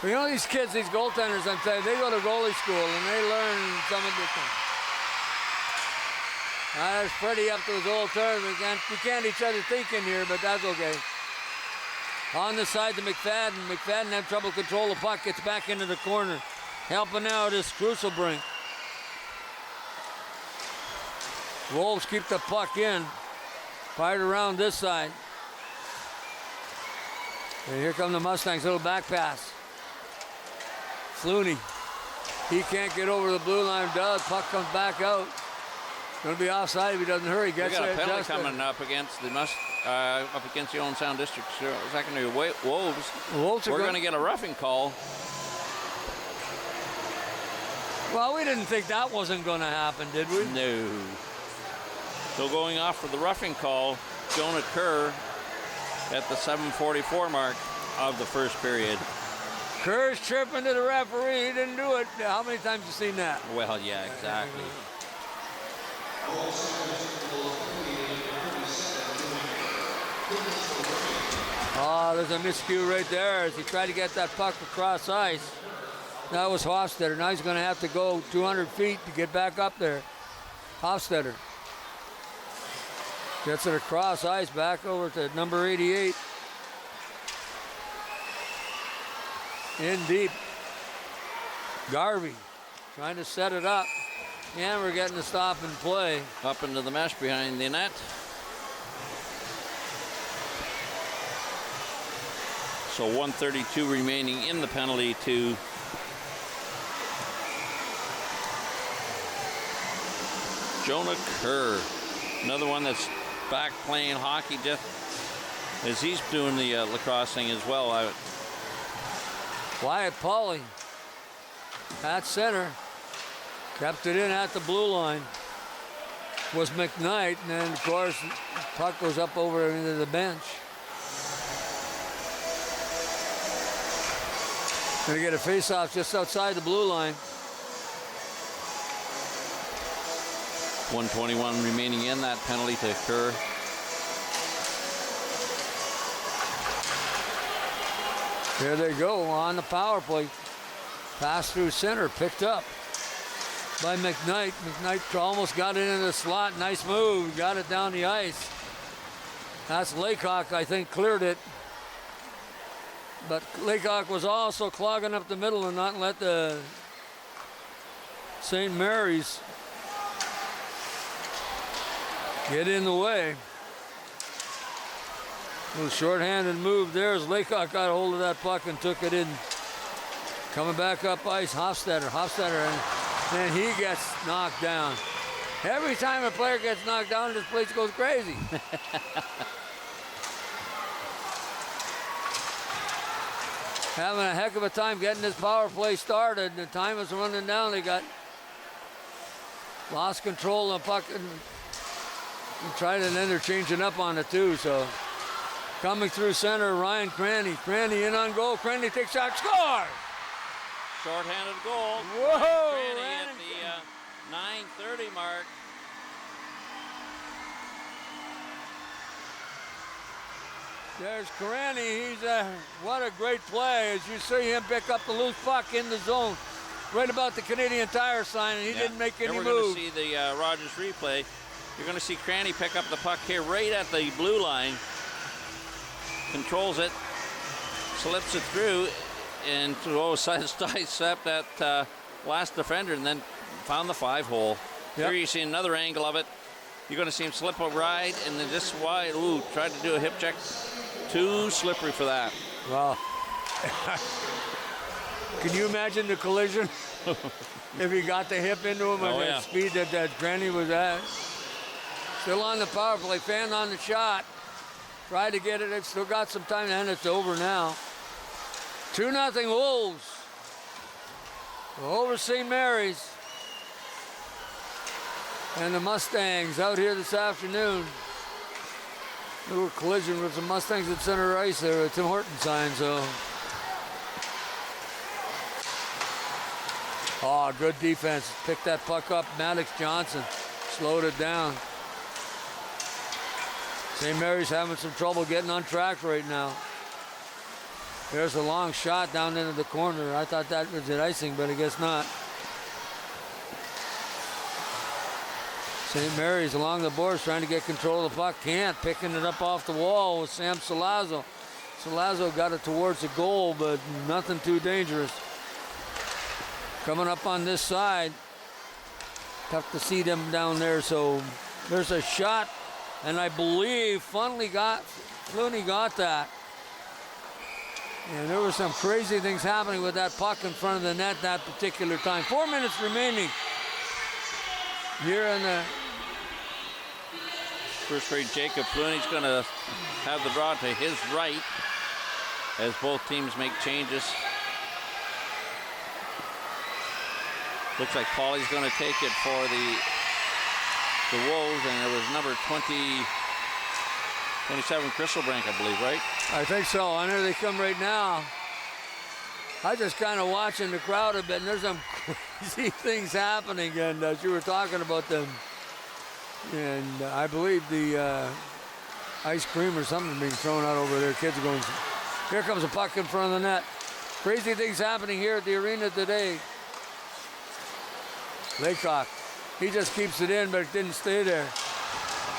But you know, these kids, these goaltenders, I'm telling you, they go to goalie school, and they learn some of this thing. There's Freddie up to his old turn. We can't each other thinking here, but that's okay. On the side to McFadden. McFadden had trouble control the puck, gets back into the corner. Helping out is Crucialbrink. Wolves keep the puck in. Fired around this side. And here come the Mustangs, little back pass. Flooney. He can't get over the blue line. Does. Puck comes back out. Going to be offside if he doesn't hurry. Gets we got a it penalty adjusted. coming up against the Owen Sound District secondary Wolves. We're going to get a roughing call. Well, we didn't think that wasn't going to happen, did we? No. So going off for the roughing call, Jonah Kerr at the 7:44 mark of the first period. Kerr's tripping to the referee. He didn't do it. How many times have you seen that? Well, yeah, exactly. Oh, there's a miscue right there as he tried to get that puck across ice. That was Hofstetter. Now he's going to have to go 200 feet to get back up there. Hofstetter gets it across ice, back over to number 88. In deep. Garvey trying to set it up. And we're getting the stop and play. Up into the mesh behind the net. So 1:32 remaining in the penalty to Jonah Kerr. Another one that's back playing hockey just as he's doing the lacrosse thing as well. Wyatt Pauly at center. Kept it in at the blue line. Was McKnight, and then of course puck goes up over into the bench. Gonna get a face-off just outside the blue line. 1:21 remaining in that penalty to Kerr. There they go on the power play. Pass through center, picked up. by McKnight. McKnight almost got it in the slot. Nice move. Got it down the ice. That's Laycock, I think, cleared it. But Laycock was also clogging up the middle and not let the St. Mary's get in the way. A little short-handed move there as Laycock got a hold of that puck and took it in. Coming back up ice, Hofstetter, and then he gets knocked down. Every time a player gets knocked down, this place goes crazy. Having a heck of a time getting this power play started. The time is running down. They lost control of the puck and tried and then they're changing up on it too. So coming through center, Ryan Cranny. Cranny in on goal. Cranny takes shot, score! Short-handed goal. Whoa! Cranny at the 9:30 mark. There's Cranny. What a great play as you see him pick up the loose puck in the zone right about the Canadian Tire sign, and he didn't make any moves. move. We're going to see the Rogers replay. You're going to see Cranny pick up the puck here right at the blue line. Controls it, slips it through, and sidestep that last defender, and then found the 5-hole. Here you see another angle of it. You're going to see him slip a ride, and then just wide. Ooh, tried to do a hip check. Too slippery for that. Wow. Can you imagine the collision if he got the hip into him at that speed that Granny was at? Still on the power play, fan on the shot. Tried to get it, it's still got some time, and it's over now. 2-0 Wolves over St. Mary's. And the Mustangs out here this afternoon. Little collision with the Mustangs at center ice there, a Tim Horton sign, so. Oh, good defense. Picked that puck up. Maddox Johnson slowed it down. St. Mary's having some trouble getting on track right now. There's a long shot down into the corner. I thought that was an icing, but I guess not. St. Mary's along the boards trying to get control of the puck. Can't. Picking it up off the wall with Sam Salazzo. Salazzo got it towards the goal, but nothing too dangerous. Coming up on this side. Tough to see them down there, so there's a shot, and I believe Flooney got that. And there were some crazy things happening with that puck in front of the net that particular time. 4 minutes remaining here in the first period. Jacob Flooney's going to have the draw to his right as both teams make changes. Looks like Paulie's going to take it for the Wolves, and it was number 27 Crystalbrink, I believe, right? I think so. And here they come right now. I just kind of watching the crowd a bit, and there's some crazy things happening, and as you were talking about them, and I believe the ice cream or something being thrown out over there. Kids are going, here comes a puck in front of the net. Crazy things happening here at the arena today. Laycock, he just keeps it in, but it didn't stay there.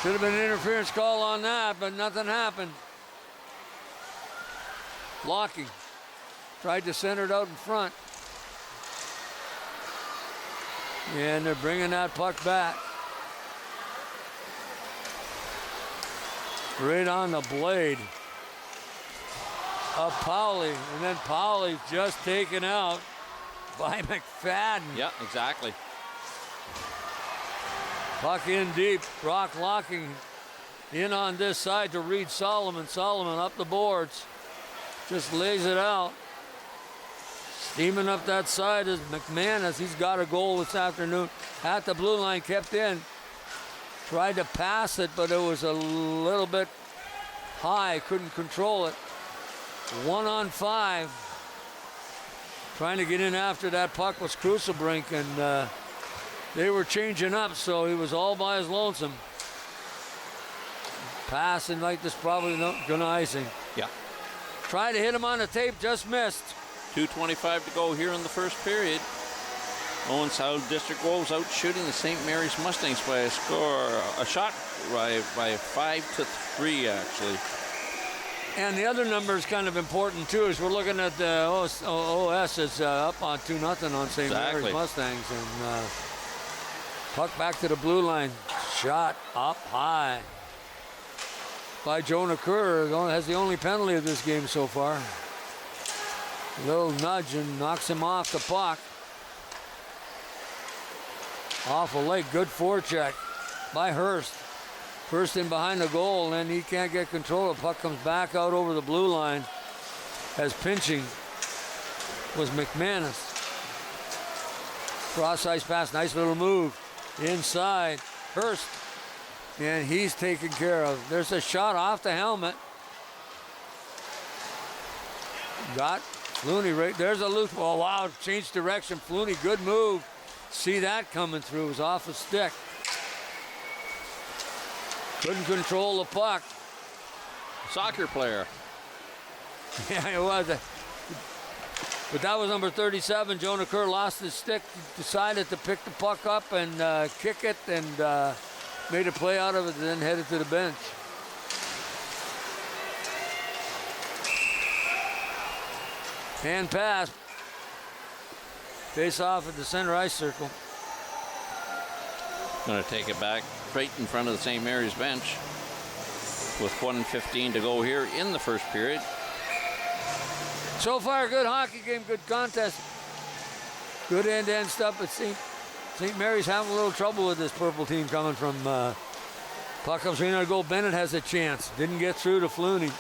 Should have been an interference call on that, but nothing happened. Blocking. Tried to center it out in front. And they're bringing that puck back. Right on the blade of Powley. And then Powley's just taken out by McFadden. Yeah, exactly. Puck in deep. Brock locking in on this side to Reed Solomon. Solomon up the boards. Just lays it out. Steaming up that side is McManus. He's got a goal this afternoon at the blue line, kept in. Tried to pass it, but it was a little bit high. Couldn't control it. 1-on-5. Trying to get in after that puck was Crucibrink, and they were changing up, so he was all by his lonesome. Passing like this, probably gonna icing. Yeah. Tried to hit him on the tape, just missed. 2:25 to go here in the first period. Owen Sound District Wolves out shooting the St. Mary's Mustangs by a shot by 5-3 actually. And the other number is kind of important too, is we're looking at the OS is up on 2-0 on St. Mary's Mustangs, and puck back to the blue line, shot up high by Jonah Kerr. Has the only penalty of this game so far. A little nudge and knocks him off the puck. Off a leg, good forecheck by Hurst. First in behind the goal, and he can't get control. The puck comes back out over the blue line as pinching was McManus. Cross ice pass, nice little move. Inside, Hurst, and he's taken care of. There's a shot off the helmet. Got Flooney right, there's a loose ball. Wow, changed direction. Flooney, good move. See that coming through, it was off a stick. Couldn't control the puck. Soccer player. Yeah, it was. But that was number 37. Jonah Kerr lost his stick, decided to pick the puck up and kick it, and made a play out of it, and then headed to the bench. Hand pass. Face off at the center ice circle. Going to take it back right in front of the St. Mary's bench with 1:15 to go here in the first period. So far, good hockey game, good contest. Good end-to-end stuff, but St. Mary's having a little trouble with this purple team coming from puck comes in. Goal. Bennett has a chance. Didn't get through to Flooney.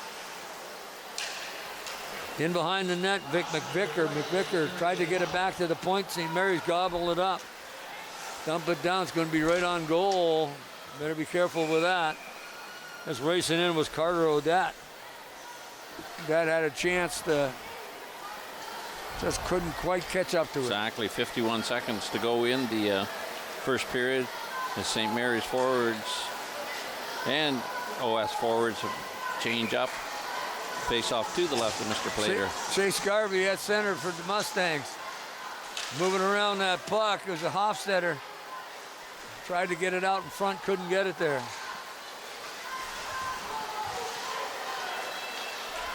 In behind the net, McVicker. McVicker tried to get it back to the point. St. Mary's gobbled it up. Dump it down. It's going to be right on goal. Better be careful with that. As racing in was Carter O'Dat. That had a chance to, just couldn't quite catch up to it. Exactly, 51 seconds to go in the first period. The St. Mary's forwards and OS forwards change up. Face off to the left of Mr. Plater. Chase Garvey at center for the Mustangs. Moving around that puck. It was a Hofstetter. Tried to get it out in front, couldn't get it there.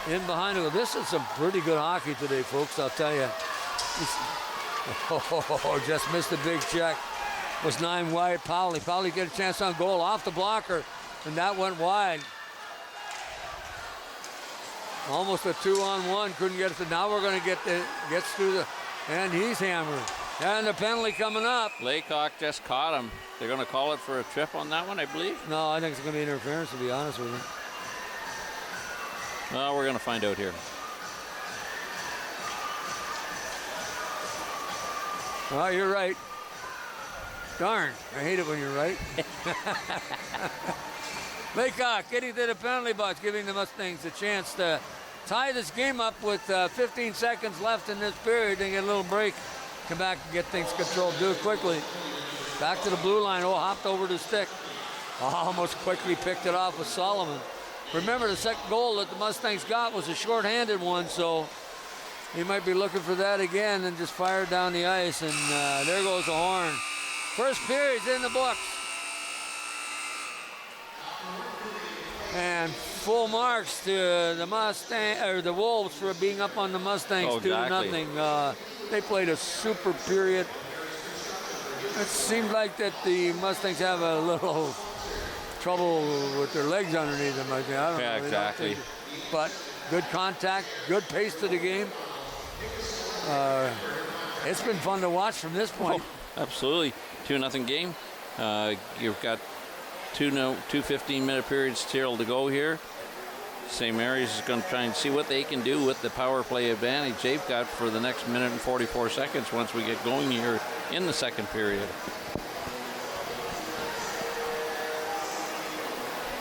In behind it. This is some pretty good hockey today, folks, I'll tell you. Oh, just missed a big check. Was 9 wide. Powley get a chance on goal off the blocker, and that went wide. Almost a 2-on-1, couldn't get it. So now we're going to gets through the, and he's hammered. And the penalty coming up. Laycock just caught him. They're going to call it for a trip on that one, I believe. No, I think it's going to be interference, to be honest with you. Well, we're going to find out here. Well, you're right. Darn, I hate it when you're right. Laycock getting to the penalty box, giving the Mustangs a chance to tie this game up with 15 seconds left in this period and get a little break. Come back and get things controlled. Do it quickly. Back to the blue line. Oh, hopped over the stick. Almost quickly picked it off with Solomon. Remember, the second goal that the Mustangs got was a shorthanded one, so he might be looking for that again and just fired down the ice, and there goes the horn. First period's in the books. And full marks to the Wolves for being up on the Mustangs 2-0. They played a super period. It seemed like that the Mustangs have a little trouble with their legs underneath them. I don't know. Yeah, exactly. But good contact, good pace to the game. It's been fun to watch from this point. Oh, absolutely. 2-0 game. You've got two 15-minute periods still to go here. St. Mary's is going to try and see what they can do with the power play advantage they've got for the next minute and 44 seconds once we get going here in the second period.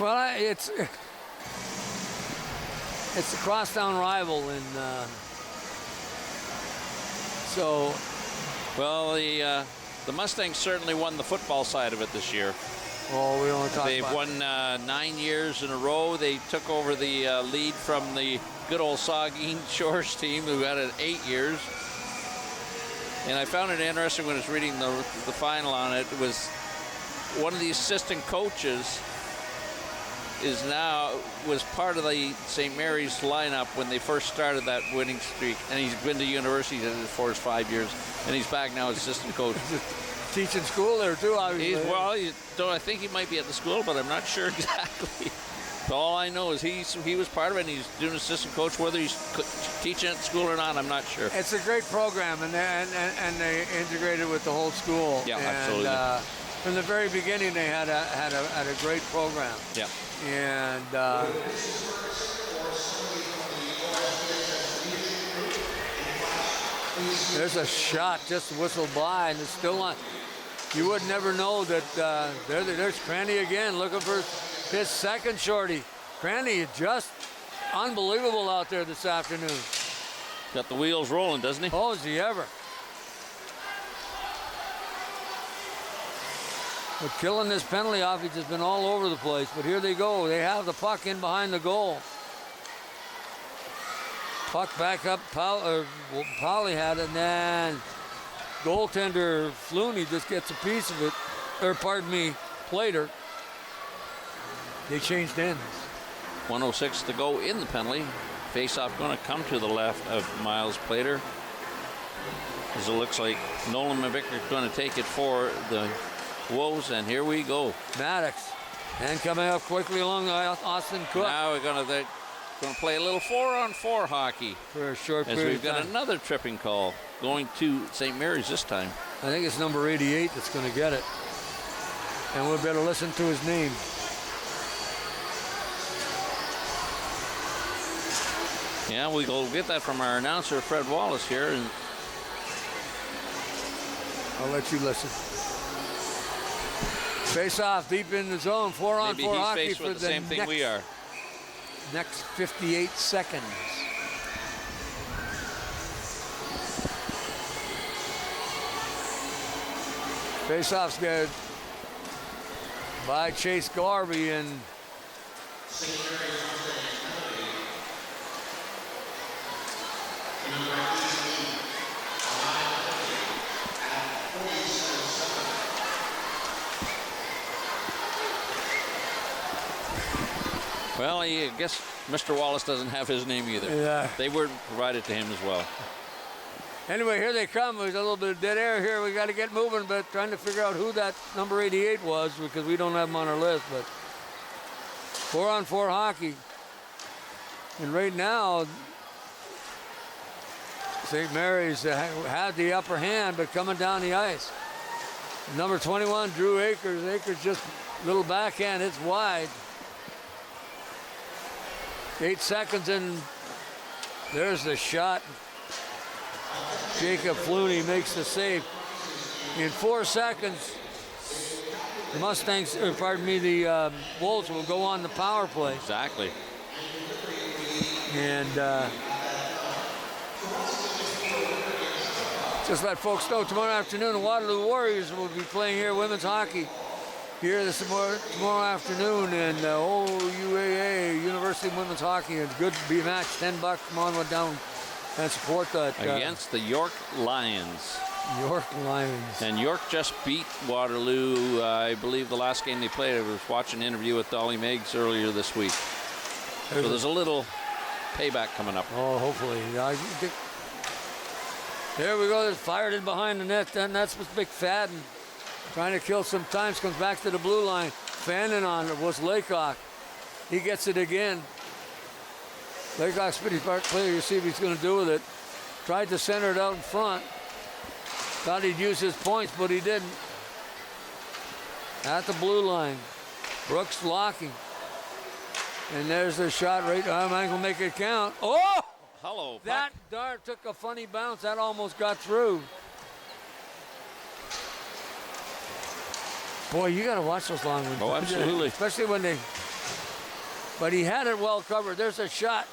Well, it's a crosstown rival, and so. Well, the Mustangs certainly won the football side of it this year. Oh, we don't talk They've about won 9 years in a row. They took over the lead from the good old Saugeen Shores team, who had it 8 years. And I found it interesting when I was reading the final on it. It was one of the assistant coaches was part of the St. Mary's lineup when they first started that winning streak. And he's been to university for his 5 years. And he's back now as assistant coach. Teaching school there too, obviously. I think he might be at the school, but I'm not sure exactly. All I know is he was part of it, and he's doing assistant coach. Whether he's teaching at school or not, I'm not sure. It's a great program, and they integrated with the whole school. Yeah, and, absolutely. From the very beginning, they had a great program. Yeah. And there's a shot just whistled by, and it's still on. You would never know that there's Cranny again looking for his second shorty. Cranny is just unbelievable out there this afternoon. Got the wheels rolling, doesn't he? Oh, is he ever. But killing this penalty off, he's just been all over the place. But here they go. They have the puck in behind the goal. Puck back up. Polly had it, and then goaltender Flooney just gets a piece of it. Or pardon me, Plater. They changed ends. 1:06 to go in the penalty. Face-off going to come to the left of Miles Plater. As it looks like Nolan McVicker is going to take it for the Wolves, and here we go. Maddox. And coming up quickly along Austin Cook. Now they're going to play a little 4-on-4 hockey. For a short period as we've of got time. another tripping call going to St. Mary's this time. I think it's number 88 that's going to get it. And we'll better listen to his name. Yeah, we'll get that from our announcer, Fred Wallace, here. And I'll let you listen. Face off deep in the zone. 4-on-4 hockey faced for with the same thing we are. Next 58 seconds. Face-off's good by Chase Garvey, and well, I guess Mr. Wallace doesn't have his name either. Yeah. They were provided to him as well. Anyway, here they come. There's a little bit of dead air here. We got to get moving, but trying to figure out who that number 88 was because we don't have him on our list. But 4-on-4 hockey. And right now, St. Mary's had the upper hand, but coming down the ice. Number 21, Drew Akers. Akers just a little backhand. It's wide. 8 seconds, and there's the shot. Jacob Flooney makes the save. In 4 seconds, the Mustangs, or pardon me, the Wolves will go on the power play. Exactly. And just let folks know, tomorrow afternoon, the Waterloo Warriors will be playing here women's hockey here tomorrow afternoon in OUAA, University of Women's Hockey. It's good to be matched. $10. Come on down and support that. Against the York Lions. York Lions. And York just beat Waterloo, I believe the last game they played. I was watching an interview with Dolly Meigs earlier this week. So there's a little payback coming up. Oh, hopefully. There we go. It's fired in behind the net. And that's what's McFadden trying to kill some time. Comes back to the blue line. Fanning on it was Laycock. He gets it again. Laycock's pretty clear. You see what he's going to do with it. Tried to center it out in front. Thought he'd use his points, but he didn't. At the blue line. Brooks locking. And there's the shot right. I'm going to make it count. Oh! Hello. That dart took a funny bounce. That almost got through. Boy, you got to watch those long ones. Oh, absolutely. Especially when they... But he had it well covered. There's a shot.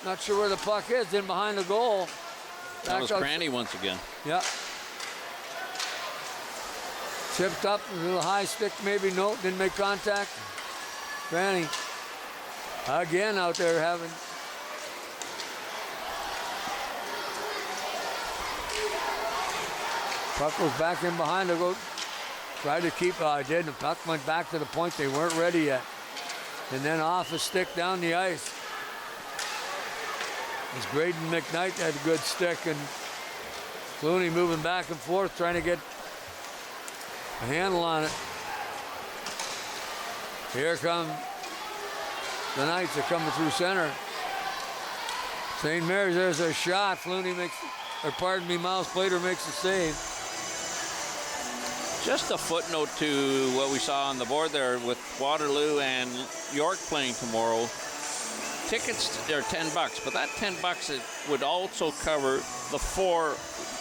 Not sure where the puck is. In behind the goal. That was Cranny once again. Yeah. Tipped up. A little high stick maybe. No, didn't make contact. Cranny. Again out there having... Puck goes back in behind the goal. Tried to keep, didn't. The puck went back to the point. They weren't ready yet. And then off a stick down the ice. It's Graydon McKnight had a good stick, and Clooney moving back and forth, trying to get a handle on it. Here come the Knights are coming through center. St. Mary's, there's a shot. Flooney makes, or pardon me, Miles Plater makes the save. Just a footnote to what we saw on the board there with Waterloo and York playing tomorrow. Tickets are $10, but that $10 it would also cover the 4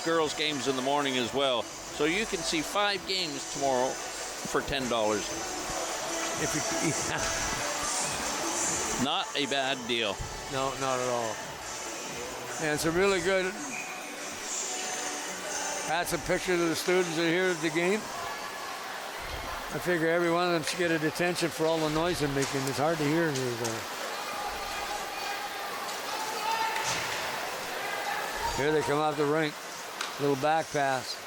girls' games in the morning as well. So you can see 5 games tomorrow for $10. If you, Not a bad deal. No, not at all. And it's a really good. That's a picture of the students that are here at the game. I figure every one of them should get a detention for all the noise they're making. It's hard to hear here. Here they come out the rink. Little back pass.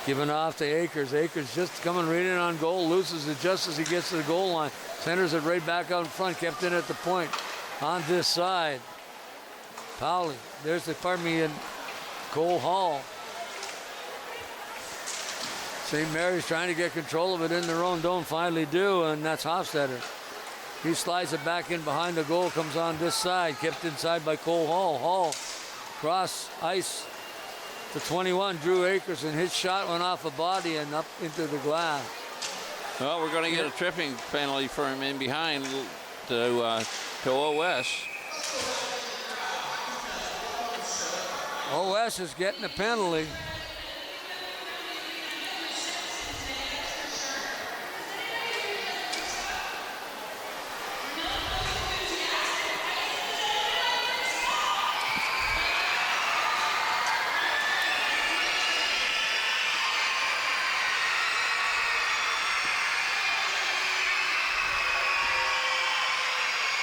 Giving off to Akers. Akers just coming right in on goal. Loses it just as he gets to the goal line. Centers it right back out in front. Kept in at the point. On this side. Powley. There's the, pardon me, and Cole Hall. St. Mary's trying to get control of it in their own zone. Finally do, and that's Hofstetter. He slides it back in behind the goal. Comes on this side. Kept inside by Cole Hall. Hall cross ice to 21. Drew Akers, and his shot went off a body and up into the glass. Well, we're going to get a tripping penalty for him in behind to OS. OS is getting a penalty.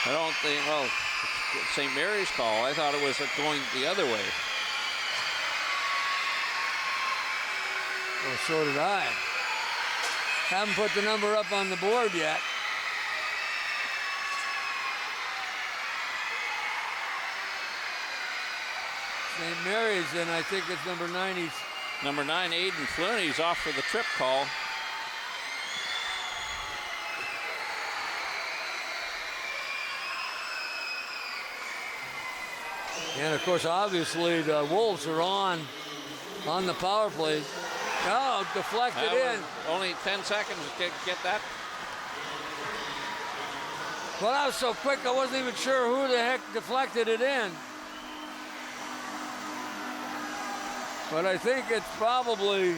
I don't think, well, St. Mary's call. I thought it was going the other way. Well, so did I. Haven't put the number up on the board yet. St. Mary's, and I think it's number 90. Number 9, Aiden Flooney's off for the trip call. And of course, obviously, the Wolves are on the power play. Oh, deflected in. Only 10 seconds to get that. Well, that was so quick, I wasn't even sure who the heck deflected it in. But I think it's probably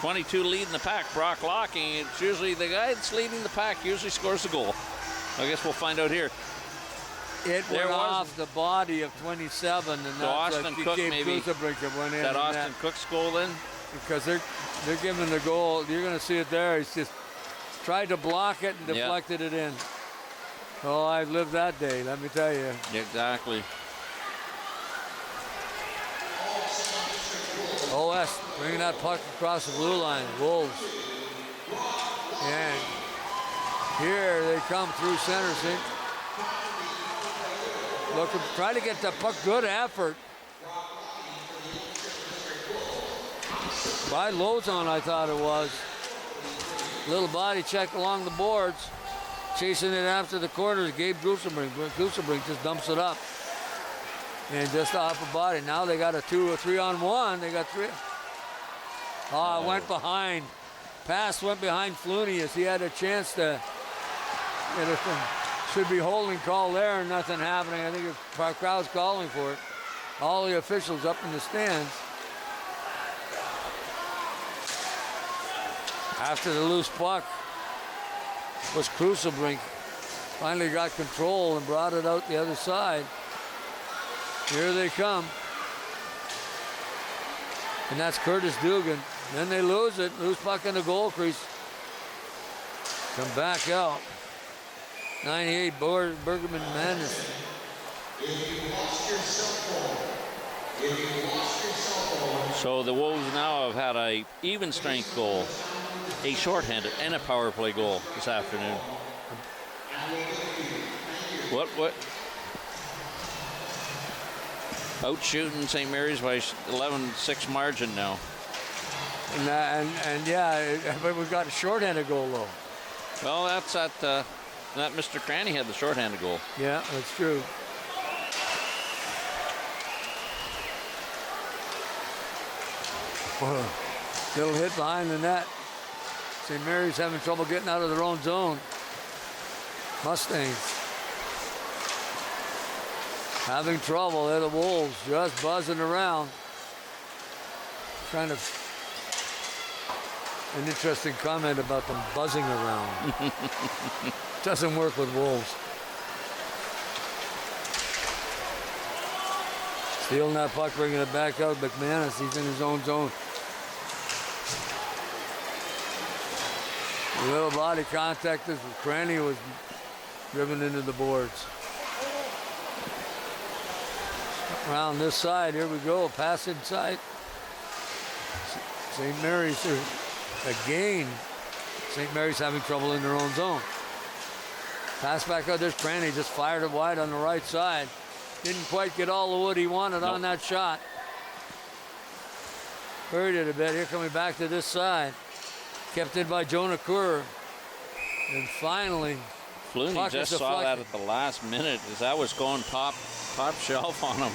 22 leading the pack, Brock Locking. It's usually the guy that's leading the pack usually scores the goal. I guess we'll find out here. It went off the body of 27, and so Austin Cook maybe. Went in that Austin Cook's goal then? Because they're giving the goal. You're going to see it there. He's just tried to block it and deflected it in. Oh, I've lived that day, let me tell you. Exactly. OS bringing that puck across the blue line. Wolves. And here they come through center. See? Looking, try to get the puck. Good effort by Lozon, I thought it was. Little body check along the boards. Chasing it after the corners. Gabe Gooselbrink. Gooselbrink just dumps it up. And just off the body. Now they got a 2 or 3 on 1. They got 3. Oh, it went behind. Pass went behind Flooney as he had a chance to get it from. Should be holding call there and nothing happening. I think the crowd's calling for it. All the officials up in the stands. After the loose puck was Crucialbrink. Finally got control and brought it out the other side. Here they come. And that's Curtis Dugan. Then they lose it. Loose puck in the goal crease. Come back out. 98 Bergerman Madness. So the Wolves now have had a even strength goal, a shorthanded, and a power play goal this afternoon. What? Out shooting St. Mary's by 11-6 margin now. And yeah, but we've got a shorthanded goal though. Well, that's that Mr. Cranny had the shorthanded goal. Yeah, that's true. Little hit behind the net. St. Mary's having trouble getting out of their own zone. Mustangs having trouble. They're the Wolves just buzzing around. Kind of an interesting comment about them buzzing around. Doesn't work with Wolves. Stealing that puck, bringing it back out. McManus, he's in his own zone. A little body contact as Cranny was driven into the boards. Around this side, here we go, pass inside. St. Mary's again. St. Mary's having trouble in their own zone. Pass back out, there's Cranny, just fired it wide on the right side. Didn't quite get all the wood he wanted on that shot. Buried it a bit, here coming back to this side. Kept in by Jonah Kerr. And finally, Flooney just saw that at the last minute as that was going top shelf on him.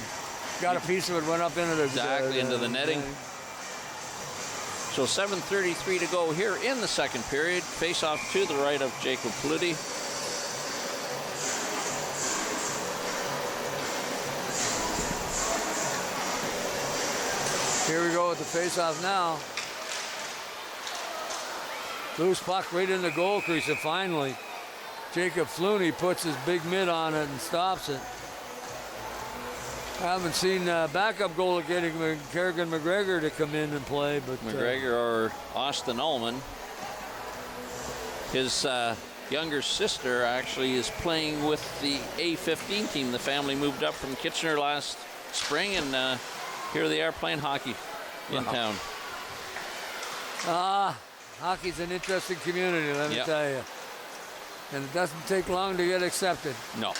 Got a piece of it, went up into the into the netting. So 7:33 to go here in the second period. Face off to the right of Jacob Flutie. Here we go with the face-off now. Loose puck right in the goal crease, and finally, Jacob Flooney puts his big mitt on it and stops it. I haven't seen backup goalie getting Kerrigan McGregor to come in and play, but McGregor or Austin Ullman. His younger sister actually is playing with the A15 team. The family moved up from Kitchener last spring, and here they are playing hockey in town. Hockey's an interesting community, let me tell you. And it doesn't take long to get accepted. No.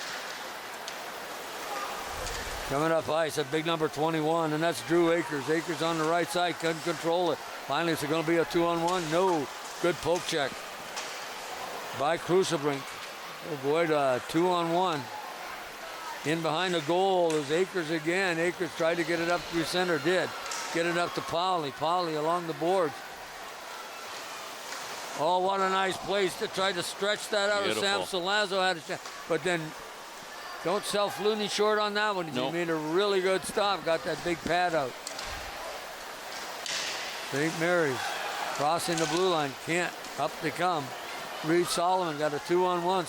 Coming up ice at big number 21, and that's Drew Akers. Akers on the right side, couldn't control it. Finally, is it going to be a 2-on-1? No. Good poke check by Crucibrink. Avoid a 2-on-1. In behind the goal is Akers again. Akers tried to get it up through center, did. Get it up to Pauli. Pauli along the boards. Oh, what a nice place to try to stretch that out. Sam Salazzo had a chance. But then don't sell Flooney short on that one. He made a really good stop. Got that big pad out. St. Mary's crossing the blue line. Can't. Up they come. Reed Solomon got a 2-on-1.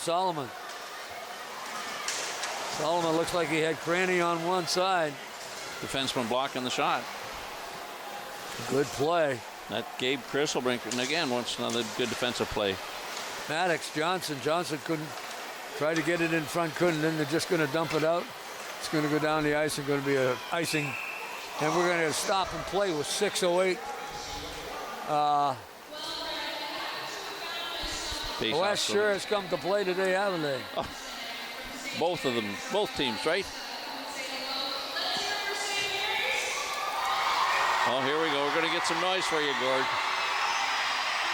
Solomon looks like he had Cranny on one side. Defenseman blocking the shot. Good play. That Gabe Crisselbrink, and again, once another good defensive play. Maddox, Johnson couldn't try to get it in front, couldn't. Then they're just going to dump it out. It's going to go down the ice and going to be a icing. And we're going to stop and play with 6:08. West sure has come to play today, haven't they? Oh, both of them, both teams, right? Oh, here we go. We're going to get some noise for you, Gord.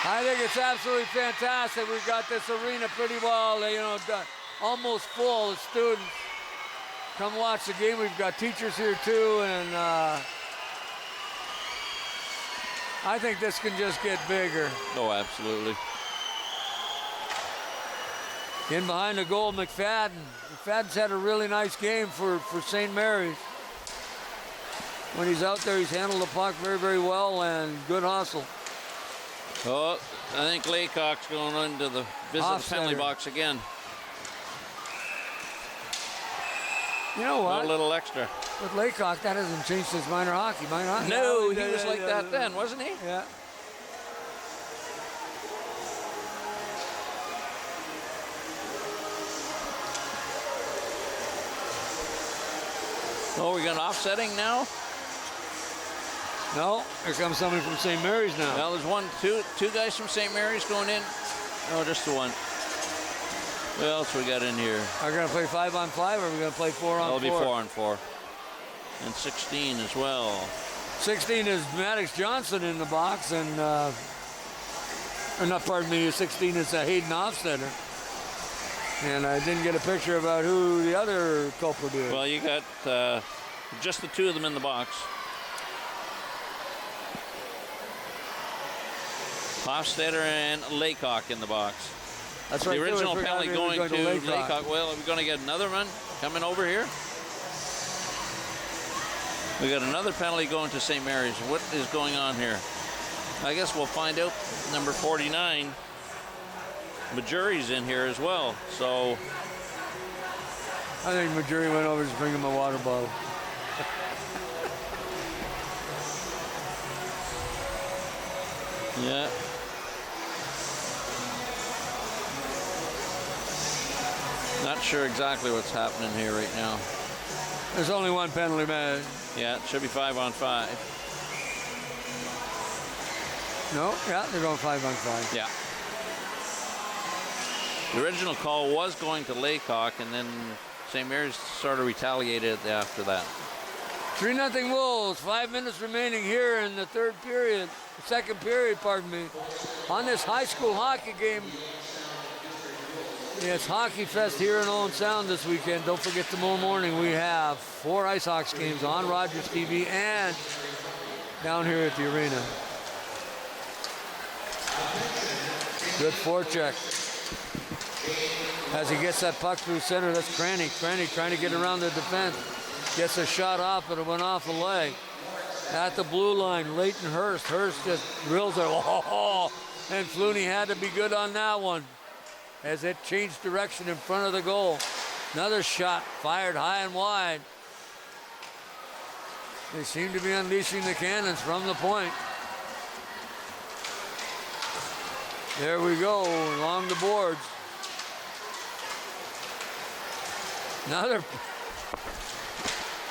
I think it's absolutely fantastic. We've got this arena pretty well, done, almost full of students. Come watch the game. We've got teachers here too, and I think this can just get bigger. Oh, absolutely. In behind the goal, McFadden. McFadden's had a really nice game for St. Mary's. When he's out there, he's handled the puck very, very well, and good hustle. Oh, I think Laycock's going into the penalty box again. You know what? A little extra. With Laycock, that hasn't changed his minor hockey. No, he was like that then, wasn't he? Yeah. Oh, we're going to offsetting now? No, here comes somebody from St. Mary's now. Well, there's two guys from St. Mary's going in. No, just the one. What else we got in here? Are we going to play 5-on-5 or are we going to play 4-on-4? It'll be 4-on-4. And 16 as well. 16 is Maddox Johnson in the box, and, or not, pardon me, 16 is Hayden Hofstetter. And I didn't get a picture about who the other culprit is. Well, you got just the two of them in the box. Hofstetter and Laycock in the box. That's right. The original penalty going to Laycock. Well, are we going to get another one coming over here? We got another penalty going to St. Mary's. What is going on here? I guess we'll find out. Number 49. Majuri's in here as well. So I think Majuri went over to bring him a water bottle. Yeah. Not sure exactly what's happening here right now. There's only one penalty, man. Yeah, it should be 5-on-5. No, yeah, they're going 5-on-5. Yeah. The original call was going to Laycock, and then St. Mary's sort of retaliated after that. 3-0 Wolves. 5 minutes remaining here in the second period, pardon me, on this high school hockey game. Yeah, it's Hockey Fest here in Owen Sound this weekend. Don't forget, tomorrow morning we have 4 Ice Hawks games on Rogers TV and down here at the arena. Good forecheck. As he gets that puck through center, that's Cranny. Cranny trying to get around the defense. Gets a shot off, but it went off a leg. At the blue line, Leighton Hurst. Hurst just drills it. Oh, and Flooney had to be good on that one as it changed direction in front of the goal. Another shot fired high and wide. They seem to be unleashing the cannons from the point. There we go, along the boards. Another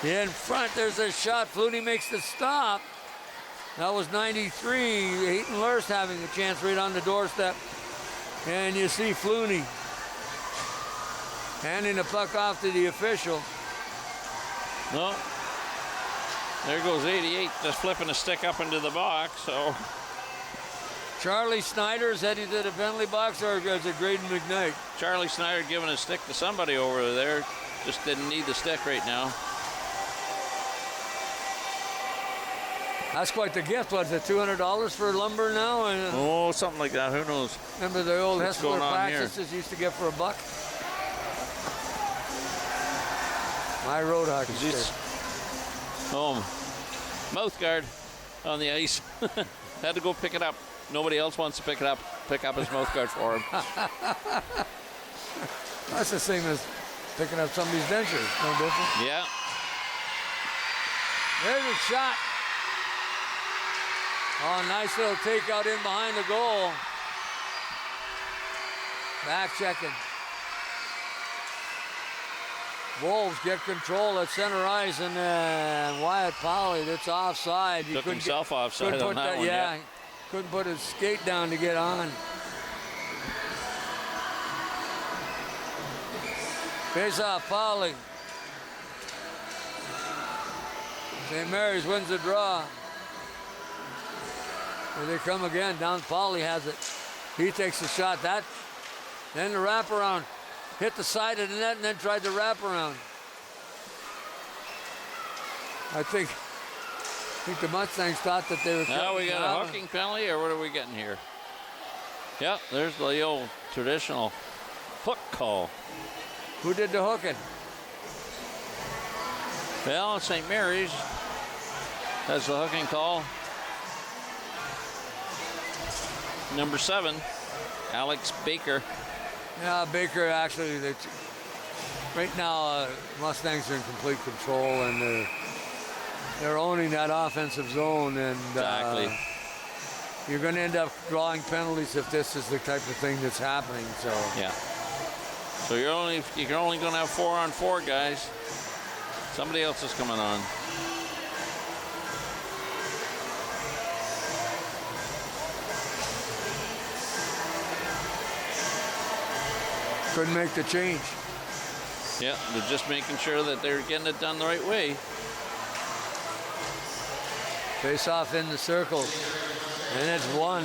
in front, there's a shot. Flooney makes the stop. That was 93. Hayden Lurst having a chance right on the doorstep. And you see Flooney handing the puck off to the official. Well, there goes 88, just flipping a stick up into the box. So Charlie Snyder's heading to the penalty box, or is it Graydon McKnight? Charlie Snyder giving a stick to somebody over there. Just didn't need the stick right now. That's quite the gift. Was it $200 for lumber now? Oh, something like that. Who knows? Remember the old What's Hessler going on practices used to get for $1? My road hockey stick. Oh, mouth guard on the ice. Had to go pick it up. Nobody else wants to pick up his mouth guard for him. That's the same as picking up somebody's dentures. No different. Yeah. There's a shot. Oh, nice little takeout in behind the goal. Back checking. Wolves get control at center ice, and then Wyatt Powley, that's offside. Took himself offside on that one. Yeah, couldn't put his skate down to get on. Face off, Powley. St. Mary's wins the draw. Here they come again. Down, Powley has it. He takes the shot. Then the wraparound. Hit the side of the net and then tried to wrap around. I think the Mustangs thought that they were. Now we got a hooking penalty, or what are we getting here? Yep, there's the old traditional hook call. Who did the hooking? Well, St. Mary's has the hooking call. Number 7, Alex Baker. Yeah, Baker actually, right now, Mustangs are in complete control, and they're owning that offensive zone, and exactly. You're going to end up drawing penalties if this is the type of thing that's happening. So yeah. So you're only going to have 4-on-4 guys. Somebody else is coming on. Couldn't make the change. Yeah, they're just making sure that they're getting it done the right way. Face off in the circle. And it's won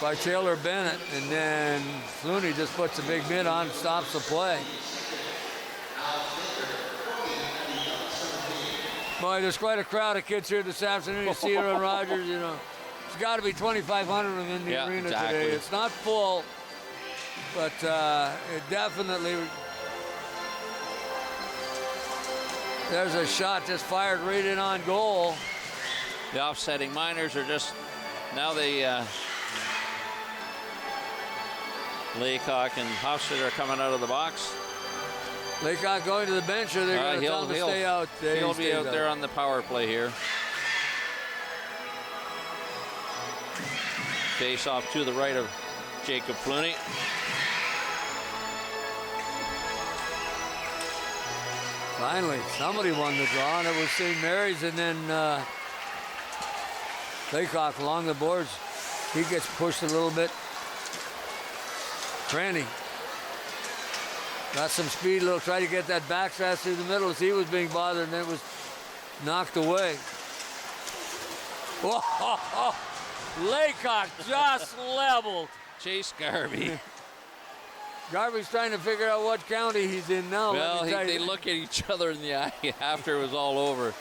by Taylor Bennett. And then Flooney just puts a big mid on and stops the play. Boy, there's quite a crowd of kids here this afternoon. You see Aaron Rodgers, you know. There's got to be 2,500 of them in the arena today. It's not full, but it definitely... There's a shot just fired right in on goal. The offsetting Miners are just... Now they... Laycock and Hofstad are coming out of the box. Laycock going to the bench, or they're going to tell him to stay out. He'll be out there on the power play here. Face off to the right of Jacob Flooney. Finally, somebody won the draw, and it was St. Mary's, and then Laycock along the boards. He gets pushed a little bit. Cranny got some speed, try to get that backslash through the middle as he was being bothered, and it was knocked away. Whoa, Laycock just leveled. Chase Garvey. Garvey's trying to figure out what county he's in now. Well, they look at each other in the eye after it was all over.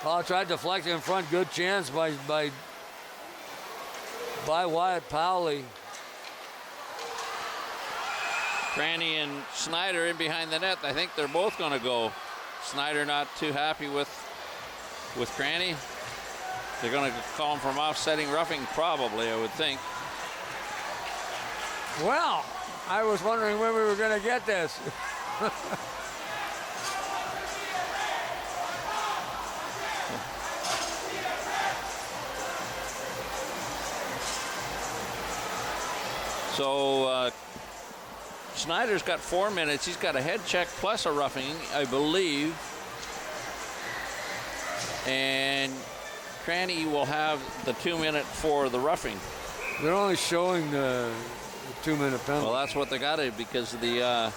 Oh, tried to deflect in front. Good chance by Wyatt Powley. Cranny and Snyder in behind the net. I think they're both going to go. Snyder not too happy with Cranny. They're going to call him from offsetting roughing, probably, I would think. Well, I was wondering when we were going to get this. So Snyder's got 4 minutes. He's got a head check plus a roughing, I believe. And Cranny will have the 2 minute for the roughing. They're only showing the 2 minute penalty. Well, that's what they got to, because of the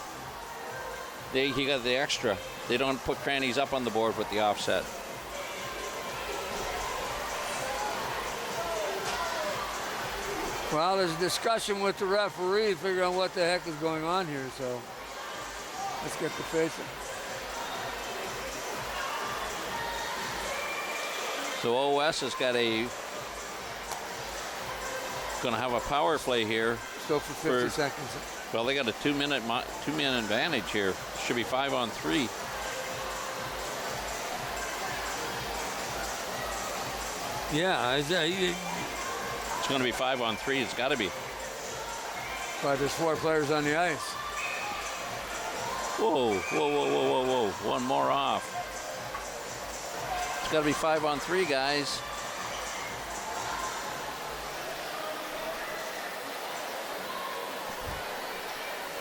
he got the extra. They don't put Crannies up on the board with the offset. Well, there's a discussion with the referee to figure out what the heck is going on here, so let's get to face it. So OS has got going to have a power play here. Still for 50 seconds. Well, they got a 2 minute advantage here. Should be 5 on 3. Yeah, it's going to be 5 on 3. It's got to be. But there's 4 players on the ice. Whoa, whoa, whoa, whoa, whoa, whoa. One more off. It's got to be 5 on 3, guys.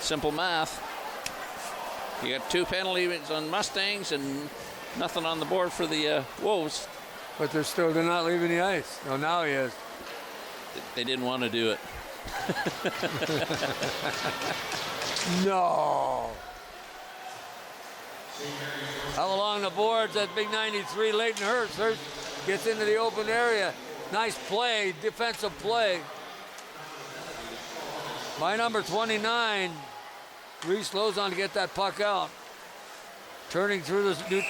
Simple math. You got 2 penalties on Mustangs and nothing on the board for the Wolves. But they're not leaving the ice. Oh, now he is. They didn't want to do it. No. All along the boards, that big 93, Leighton Hurst. Hurst gets into the open area. Nice play, defensive play by number 29. Reese slows on to get that puck out. Turning through the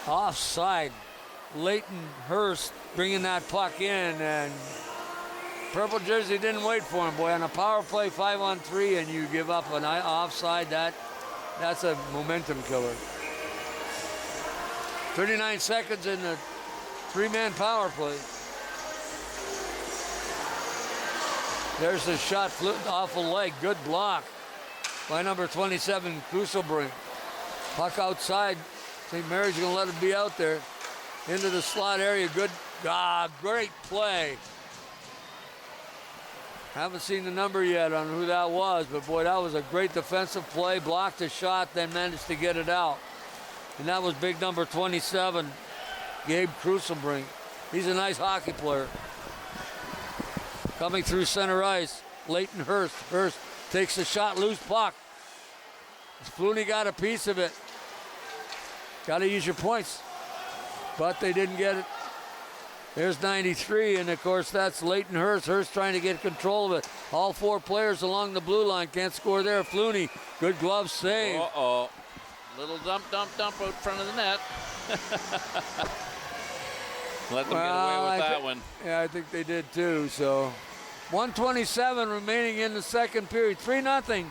offside. Leighton Hurst bringing that puck in, and purple jersey didn't wait for him. Boy, on a power play 5 on 3 and you give up an offside, that's a momentum killer. 39 seconds in the 3-man power play. There's a shot flipped off a leg. Good block by number 27, Kuselbrink. Puck outside. St. Mary's going to let it be out there. Into the slot area. Good, great play. Haven't seen the number yet on who that was, but boy, that was a great defensive play. Blocked a shot, then managed to get it out. And that was big number 27, Gabe Krusenbrink. He's a nice hockey player. Coming through center ice, Leighton Hurst. Hurst takes the shot, loose puck. Flooney got a piece of it. Got to use your points. But they didn't get it. There's 93, and of course that's Leighton Hurst. Hurst trying to get control of it. All 4 players along the blue line can't score there. Flooney, good glove save. Uh-oh. Little dump out front of the net. Let them get away with that one. Yeah, I think they did too. So 1:27 remaining in the second period. 3-0.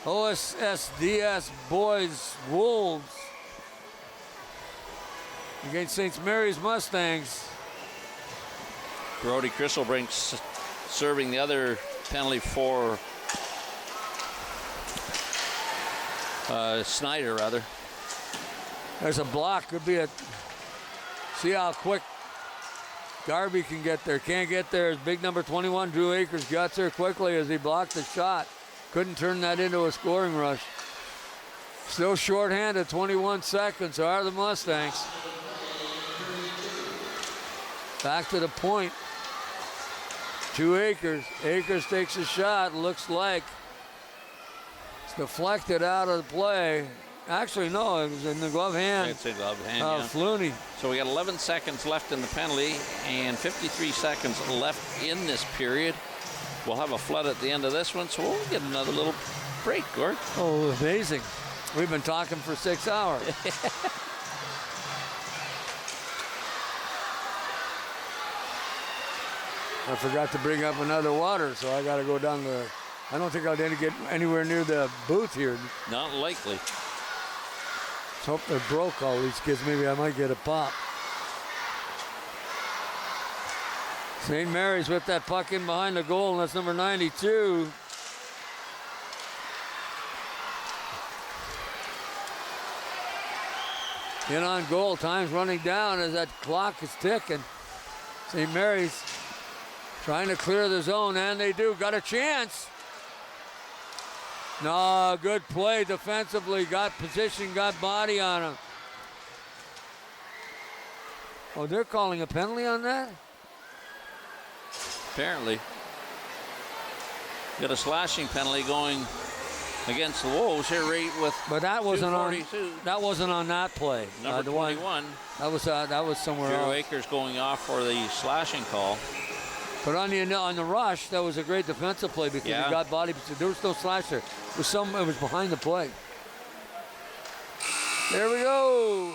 OSSDS boys Wolves against St. Mary's Mustangs. Brody Krisselbrink serving the other penalty for Snyder, rather. There's a block. Could be a. See how quick Garvey can get there. Can't get there. As big number 21, Drew Akers, got there quickly as he blocked the shot. Couldn't turn that into a scoring rush. Still shorthanded, 21 seconds are the Mustangs. Back to the point. To Akers. Akers takes a shot. Looks like it's deflected out of the play. Actually, no, it was in the glove hand. It's in the glove hand, yeah. Flooney. So we got 11 seconds left in the penalty and 53 seconds left in this period. We'll have a flood at the end of this one, so we'll get another little break, Gord. Oh, amazing. We've been talking for 6 hours. I forgot to bring up another water, so I got to go down the. I don't think I'll get anywhere near the booth here. Not likely. Let's hope they're broke, all these kids. Maybe I might get a pop. St. Mary's with that puck in behind the goal, and that's number 92. In on goal, time's running down as that clock is ticking. St. Mary's trying to clear the zone, and they do. Got a chance. No, good play defensively. Got position, got body on him. Oh, they're calling a penalty on that? Apparently. Got a slashing penalty going against the Wolves here, right with. But that wasn't on. That wasn't on that play. Number 21. That was somewhere else. Drew Akers going off for the slashing call. But on the rush, that was a great defensive play because he got body. There was no slash there. It was behind the play. There we go.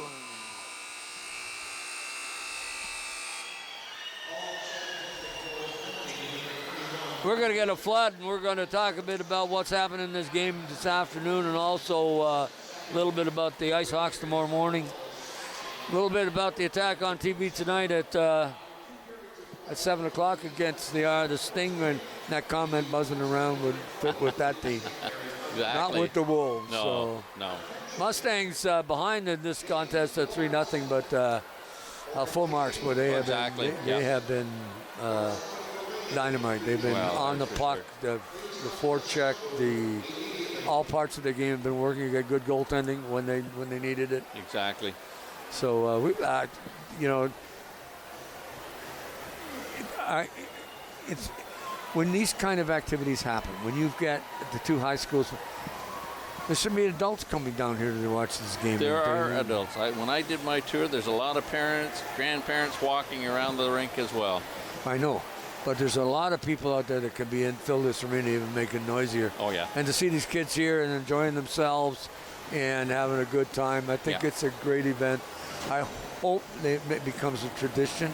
We're going to get a flood, and we're going to talk a bit about what's happening in this game this afternoon, and also a little bit about the Ice Hawks tomorrow morning. A little bit about the Attack on TV tonight at 7 o'clock against the Sting, and that comment buzzing around would fit with that team. Exactly. Not with the Wolves. No. Mustangs behind in this contest at 3-0, but full marks. But they have been dynamite. They've been on the puck, the forecheck, all parts of the game have been working. Got good goaltending when they needed it. Exactly. So it's when these kind of activities happen, when you've got the two high schools, there should be adults coming down here to watch this game. There are adults. When I did my tour, there's a lot of parents, grandparents walking around the rink as well. I know, but there's a lot of people out there that could be fill this arena even making noisier. Oh, yeah. And to see these kids here and enjoying themselves and having a good time, I think it's a great event. I hope it becomes a tradition.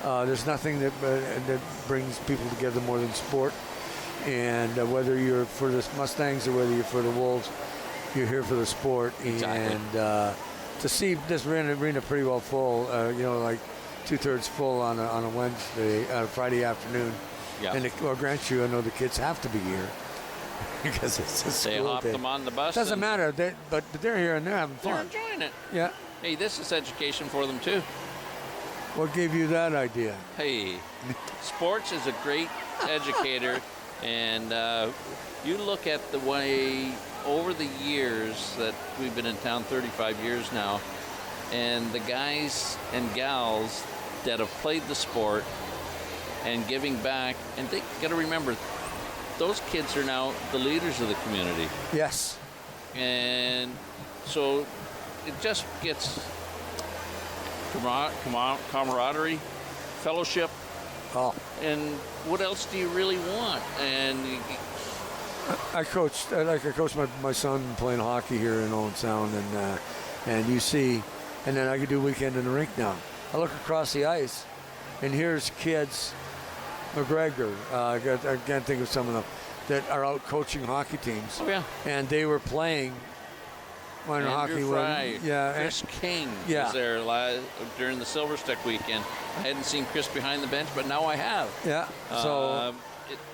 There's nothing that brings people together more than sport. And whether you're for the Mustangs or whether you're for the Wolves, you're here for the sport. Exactly. And to see this arena pretty well full, like 2/3 full on a Wednesday, Friday afternoon. Yeah. And I'll grant you, I know the kids have to be here because it's a school They hopped day. them on the bus. Doesn't matter, but they're here and they're having fun. They're enjoying it. Yeah. Hey, this is education for them too. What gave you that idea? Hey, sports is a great educator, and you look at the way over the years that we've been in town, 35 years now, and the guys and gals that have played the sport and giving back, and they got to remember, those kids are now the leaders of the community. Yes. And so it just gets camaraderie, fellowship. Oh. And what else do you really want? And I coached my son playing hockey here in Owen Sound, and you see, and then I could do weekend in the rink now. I look across the ice, and here's kids, McGregor, I can't think of some of them, that are out coaching hockey teams. Oh, yeah. And they were playing minor hockey. Fry, yeah, Chris King was there during the Silver Stick weekend. I hadn't seen Chris behind the bench, but now I have. Yeah. So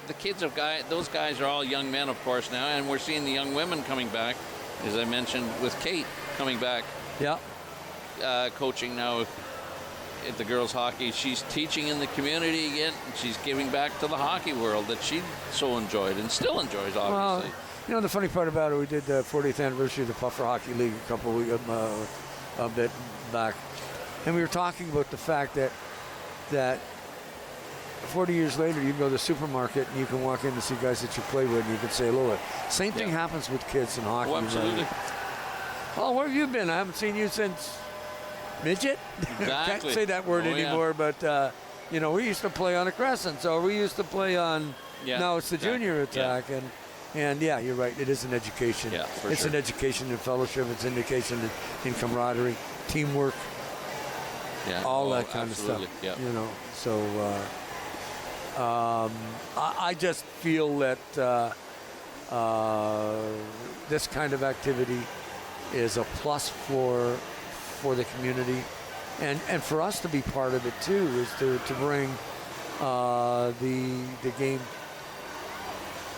the kids those guys are all young men, of course, now, and we're seeing the young women coming back, as I mentioned, with Kate coming back. Yeah. Coaching now at the girls' hockey. She's teaching in the community again, and she's giving back to the hockey world that she so enjoyed and still enjoys, obviously. Well, the funny part about it, we did the 40th anniversary of the Puffer Hockey League a bit back, and we were talking about the fact that 40 years later, you can go to the supermarket and you can walk in and see guys that you play with and you can say hello. Same thing happens with kids in hockey. Oh, absolutely. Right? Oh, where have you been? I haven't seen you since midget. Exactly. Can't say that word anymore, but we used to play on a crescent, or we used to play on. Now it's the junior attack, and yeah, you're right. It is an education. Yeah, for it's sure. an education in fellowship. It's an education in camaraderie, teamwork, all that kind of stuff. Yeah. So I just feel that this kind of activity is a plus for the community, and for us to be part of it too, is to bring the game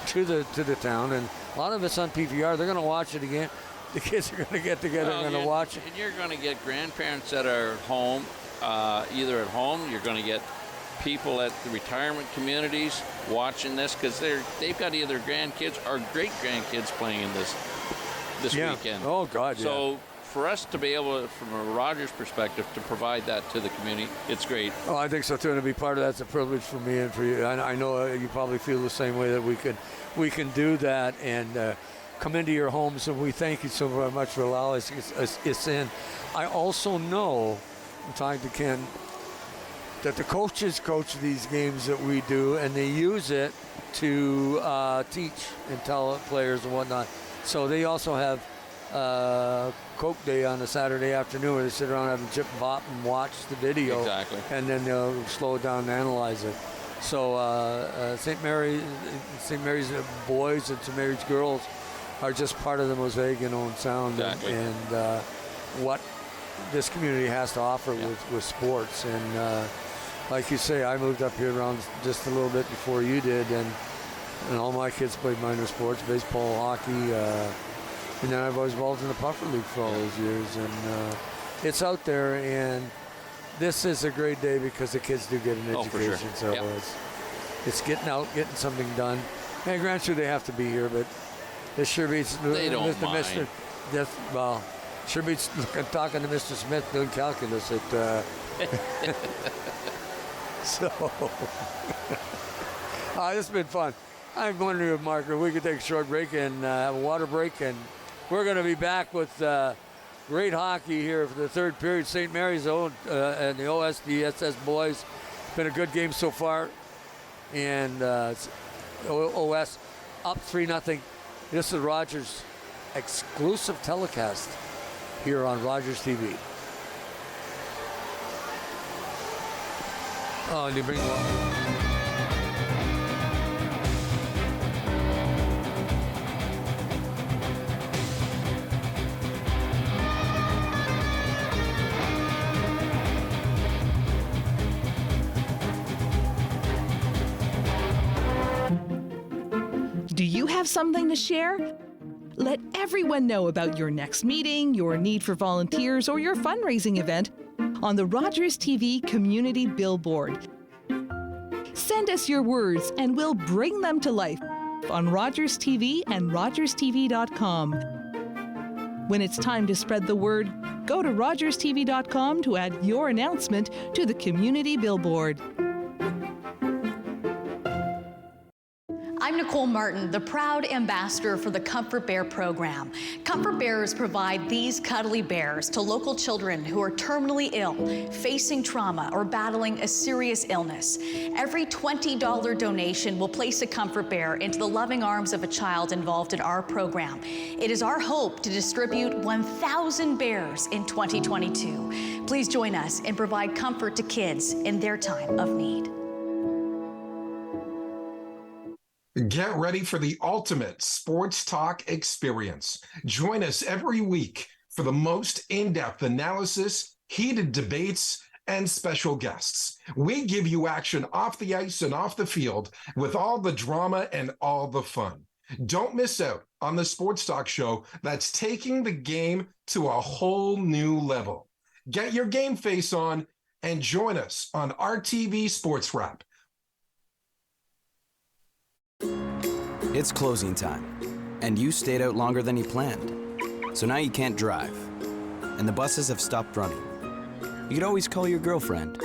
to the town. And a lot of it's on PVR. They're going to watch it again. The kids are going to get together and going to watch it. And you're going to get grandparents that are home, either at home. You're going to get people at the retirement communities watching this, because they've got either grandkids or great grandkids playing in this weekend. Oh God! So for us to be able, from a Rogers perspective, to provide that to the community, it's great. Oh, I think so too. And to be part of that's a privilege for me and for you. I know you probably feel the same way, that we can do that and come into your homes. And we thank you so very much for allowing us in. I also know, I'm talking to Ken, that the coaches coach these games that we do, and they use it to teach and tell players and whatnot. So they also have Coke Day on a Saturday afternoon where they sit around having chip and pop and watch the video. Exactly. And then they'll slow it down and analyze it. So St. Mary's boys and St. Mary's girls are just part of the mosaic in Owen Sound. Exactly. And what this community has to offer with sports. And like you say, I moved up here around just a little bit before you did, and all my kids played minor sports, baseball, hockey, and then I was involved in the Puffer League for all those years. And it's out there, and this is a great day because the kids do get an education. For sure. So it's getting out, getting something done. And granted, they have to be here, but this sure beats they don't mind. Sure beats talking to Mr. Smith doing calculus at. So, this has been fun. I'm wondering if, Mark, if we could take a short break and have a water break, and we're going to be back with great hockey here for the third period. St. Mary's own and the OSDSS boys. Been a good game so far, and OS up 3-0. This is Rogers' exclusive telecast here on Rogers TV. Oh, and you bring one. Do you have something to share? Let everyone know about your next meeting, your need for volunteers, or your fundraising event on the Rogers TV Community Billboard. Send us your words and we'll bring them to life on Rogers TV and rogerstv.com. When it's time to spread the word, go to rogerstv.com to add your announcement to the Community Billboard. I'm Nicole Martin, the proud ambassador for the Comfort Bear program. Comfort Bears provide these cuddly bears to local children who are terminally ill, facing trauma, or battling a serious illness. Every $20 donation will place a Comfort Bear into the loving arms of a child involved in our program. It is our hope to distribute 1,000 bears in 2022. Please join us and provide comfort to kids in their time of need. Get ready for the ultimate sports talk experience. Join us every week for the most in-depth analysis, heated debates, and special guests. We give you action off the ice and off the field with all the drama and all the fun. Don't miss out on the sports talk show that's taking the game to a whole new level. Get your game face on and join us on RTV Sports Wrap. It's closing time, and you stayed out longer than you planned. So now you can't drive, and the buses have stopped running. You could always call your girlfriend.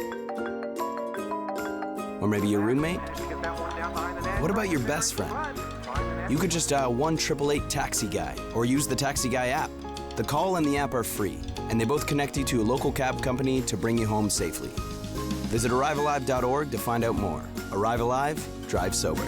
Or maybe your roommate? What about your best friend? You could just dial 1-888-TAXI-GUY or use the Taxi Guy app. The call and the app are free, and they both connect you to a local cab company to bring you home safely. Visit ArriveAlive.org to find out more. Arrive Alive, drive sober.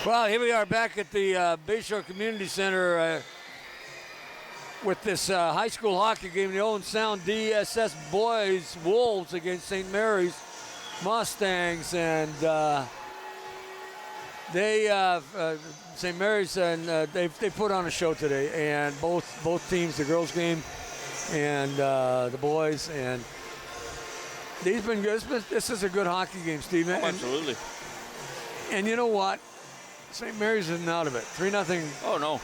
Well, here we are back at the Bayshore Community Center with this high school hockey game, the Owen Sound DSS boys Wolves against St. Mary's Mustangs, and St. Mary's and they put on a show today, and both teams, the girls game and the boys, and these been good. This is a good hockey game, Steve. Oh, absolutely. And you know what? St. Mary's isn't out of it. 3-0. Oh, no.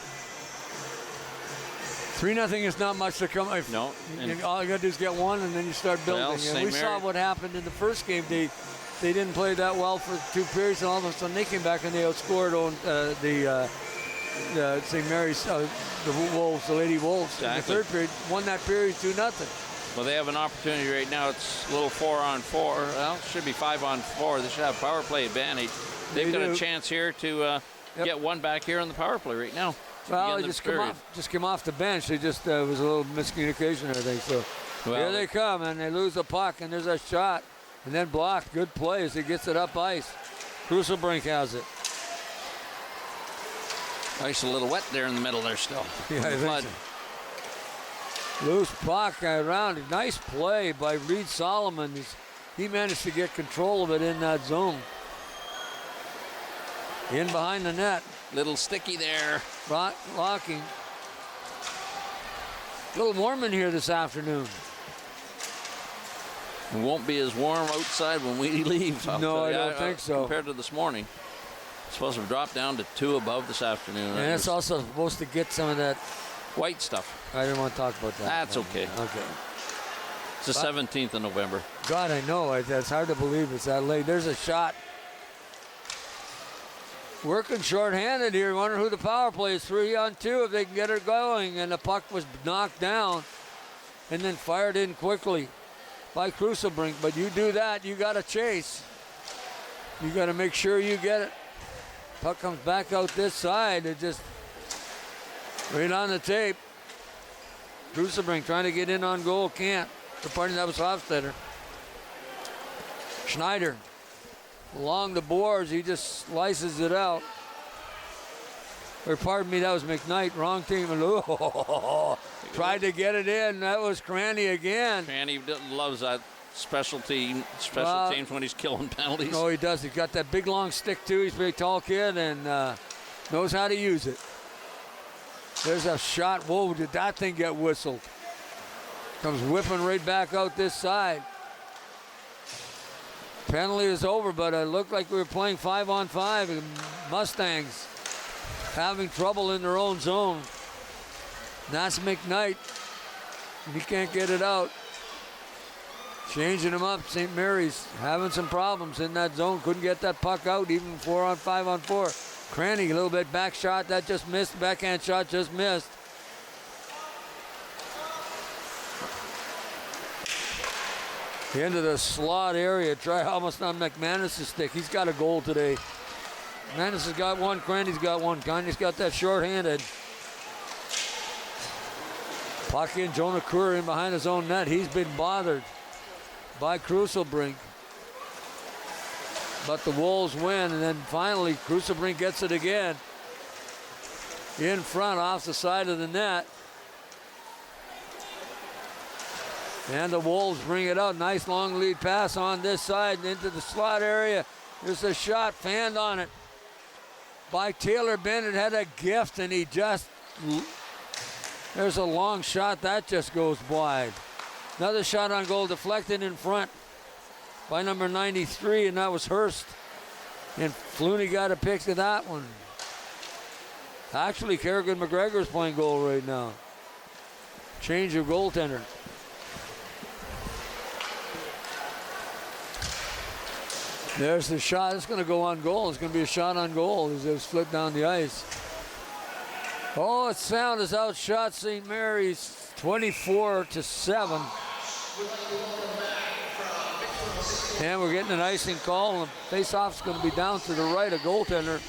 3-0 is not much to come. No. All you got to do is get one, and then you start building. Well, and we saw what happened in the first game. They didn't play that well for 2 periods, and all of a sudden they came back and they outscored the St. Mary's, the Wolves, the Lady Wolves. Exactly. In the third period, won that period 2-0. Well, they have an opportunity right now. It's a little 4-on-4. Well, it should be 5-on-4. They should have power play advantage. They've got a chance here to get one back here on the power play right now. Well, they just came off the bench. They just was a little miscommunication, I think. So here they come, and they lose the puck, and there's a shot, and then blocked. Good play as he gets it up ice. Crusoebrink has it. Nice, a little wet there in the middle there still. Yeah, I think Flood. so. Loose puck around. Nice play by Reed Solomon. He managed to get control of it in that zone. In behind the net. Little sticky there. Locking. A little warm in here this afternoon. It won't be as warm outside when we leave. No, I don't think so. Compared to this morning. It's supposed to drop down to 2 above this afternoon. And it's also supposed to get some of that white stuff. I didn't want to talk about that. That's okay. Okay. It's the 17th of November. God, I know. It's hard to believe it's that late. There's a shot. Working short-handed here. Wonder who the power play is. 3-on-2 if they can get her going. And the puck was knocked down and then fired in quickly by Crusoebrink. But you do that, you got to chase. You got to make sure you get it. Puck comes back out this side. It just right on the tape. Crusoebrink trying to get in on goal. Can't. Pardon, that was Hofstetter. Schneider along the boards. He just slices it out. Or pardon me, that was McKnight. Wrong team. Tried to get it in. That was Cranny again. Cranny loves that special teams when he's killing penalties. No, he does. He's got that big long stick too. He's a big tall kid and knows how to use it. There's a shot. Whoa, did that thing get whistled? Comes whipping right back out this side. Penalty is over, but it looked like we were playing 5-on-5. And Mustangs having trouble in their own zone. That's McKnight. He can't get it out. Changing him up. St. Mary's having some problems in that zone. Couldn't get that puck out, even 4-on-5-on-4. Cranny, a little bit back shot. That just missed. Backhand shot just missed. Into the slot area. Try almost on McManus' stick. He's got a goal today. McManus has got one. Cranny's got one. Cranny's got that short-handed. Puck in. Jonah Kerr in behind his own net. He's been bothered by Crusoebrink. But the Wolves win, and then finally Crusoebrink gets it again. In front off the side of the net. And the Wolves bring it out. Nice long lead pass on this side into the slot area. There's a shot fanned on it by Taylor Bennett. Had a gift and he just, there's a long shot that just goes wide. Another shot on goal deflected in front by number 93, and that was Hurst. And Flooney got a pick of that one. Actually, Kerrigan McGregor is playing goal right now. Change of goaltender. There's the shot. It's going to go on goal. It's going to be a shot on goal as it flipped down the ice. Oh, it's Sound has outshot St. Mary's 24-7. And we're getting an icing call. And the face-off's going to be down to the right, a goaltender.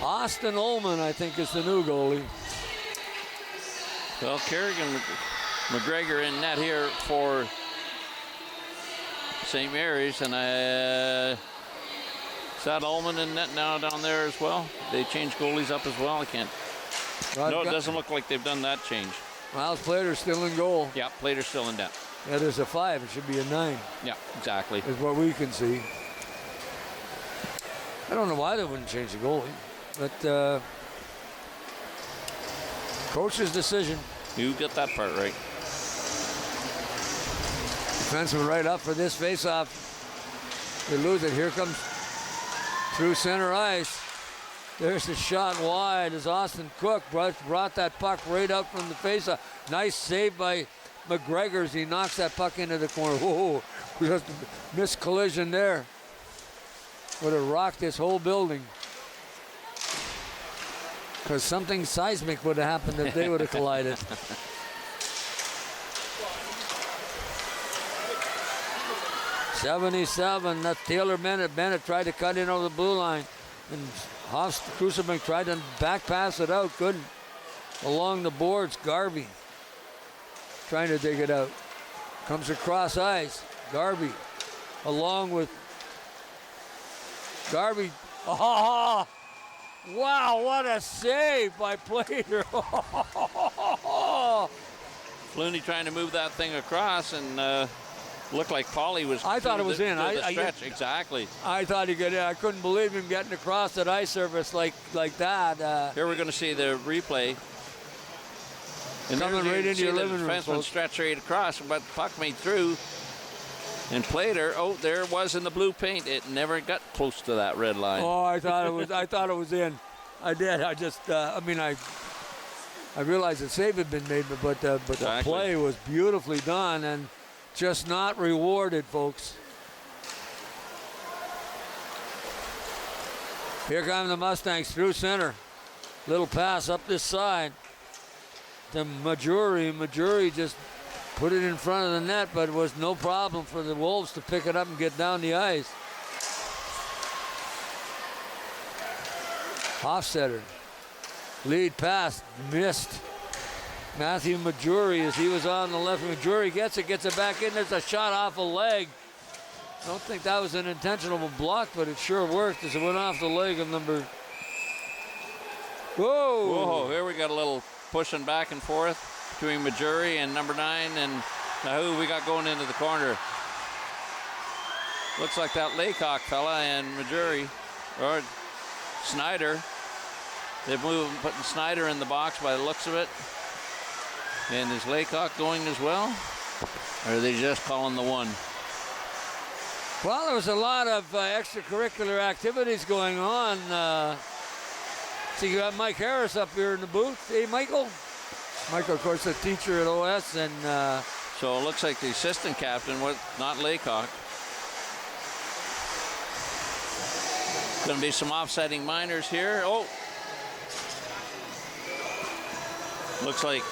Austin Ullman, I think, is the new goalie. Well, Kerrigan McGregor in net here for St. Mary's, and is that Ullman in net now down there as well? They changed goalies up as well? I can't. No, it doesn't look like they've done that change. Miles Plater's still in goal. Yeah, Plater's still in net. Yeah, there's a 5. It should be a 9. Yeah, exactly. Is what we can see. I don't know why they wouldn't change the goalie, but coach's decision. You get that part right. Defenseman right up for this faceoff. They lose it. Here comes through center ice. There's the shot wide as Austin Cook brought that puck right up from the faceoff. Nice save by McGregor as he knocks that puck into the corner. Whoa, just missed collision there. Would have rocked this whole building. Because something seismic would have happened if they would have collided. '77. That's Taylor Bennett. Bennett tried to cut in over the blue line, and Crusoebrink tried to back pass it out. Couldn't. Along the boards, Garvey trying to dig it out. Comes across ice. Garvey, along with Garvey. Oh, wow, what a save by Plater. Flooney trying to move that thing across and looked like Pauly was. I thought it was in. Exactly. I thought he could. I couldn't believe him getting across that ice surface like that. Here we're going to see the replay. And coming right into your living room. Defenseman stretched right across, but puck made through. And Plater, there it was in the blue paint. It never got close to that red line. Oh, I thought it was. I thought it was in. I did. I just. I realized the save had been made, but the play was beautifully done and just not rewarded, folks. Here come the Mustangs through center. Little pass up this side to Majuri. Majuri just put it in front of the net, but it was no problem for the Wolves to pick it up and get down the ice. Hofstetter. Lead pass, missed. Matthew Majuri, as he was on the left. Majuri gets it back in. There's a shot off a leg. I don't think that was an intentional block, but it sure worked as it went off the leg of number. Whoa! Here we got a little pushing back and forth between Majuri and number 9, and now who we got going into the corner? Looks like that Laycock fella and Majuri, or Snyder. They've moved, putting Snyder in the box by the looks of it. And is Laycock going as well? Or are they just calling the one? Well, there was a lot of extracurricular activities going on. So you got Mike Harris up here in the booth. Hey, Michael. Michael, of course, a teacher at OS. And so it looks like the assistant captain, not Laycock. Going to be some offsetting minors here. Oh. Looks like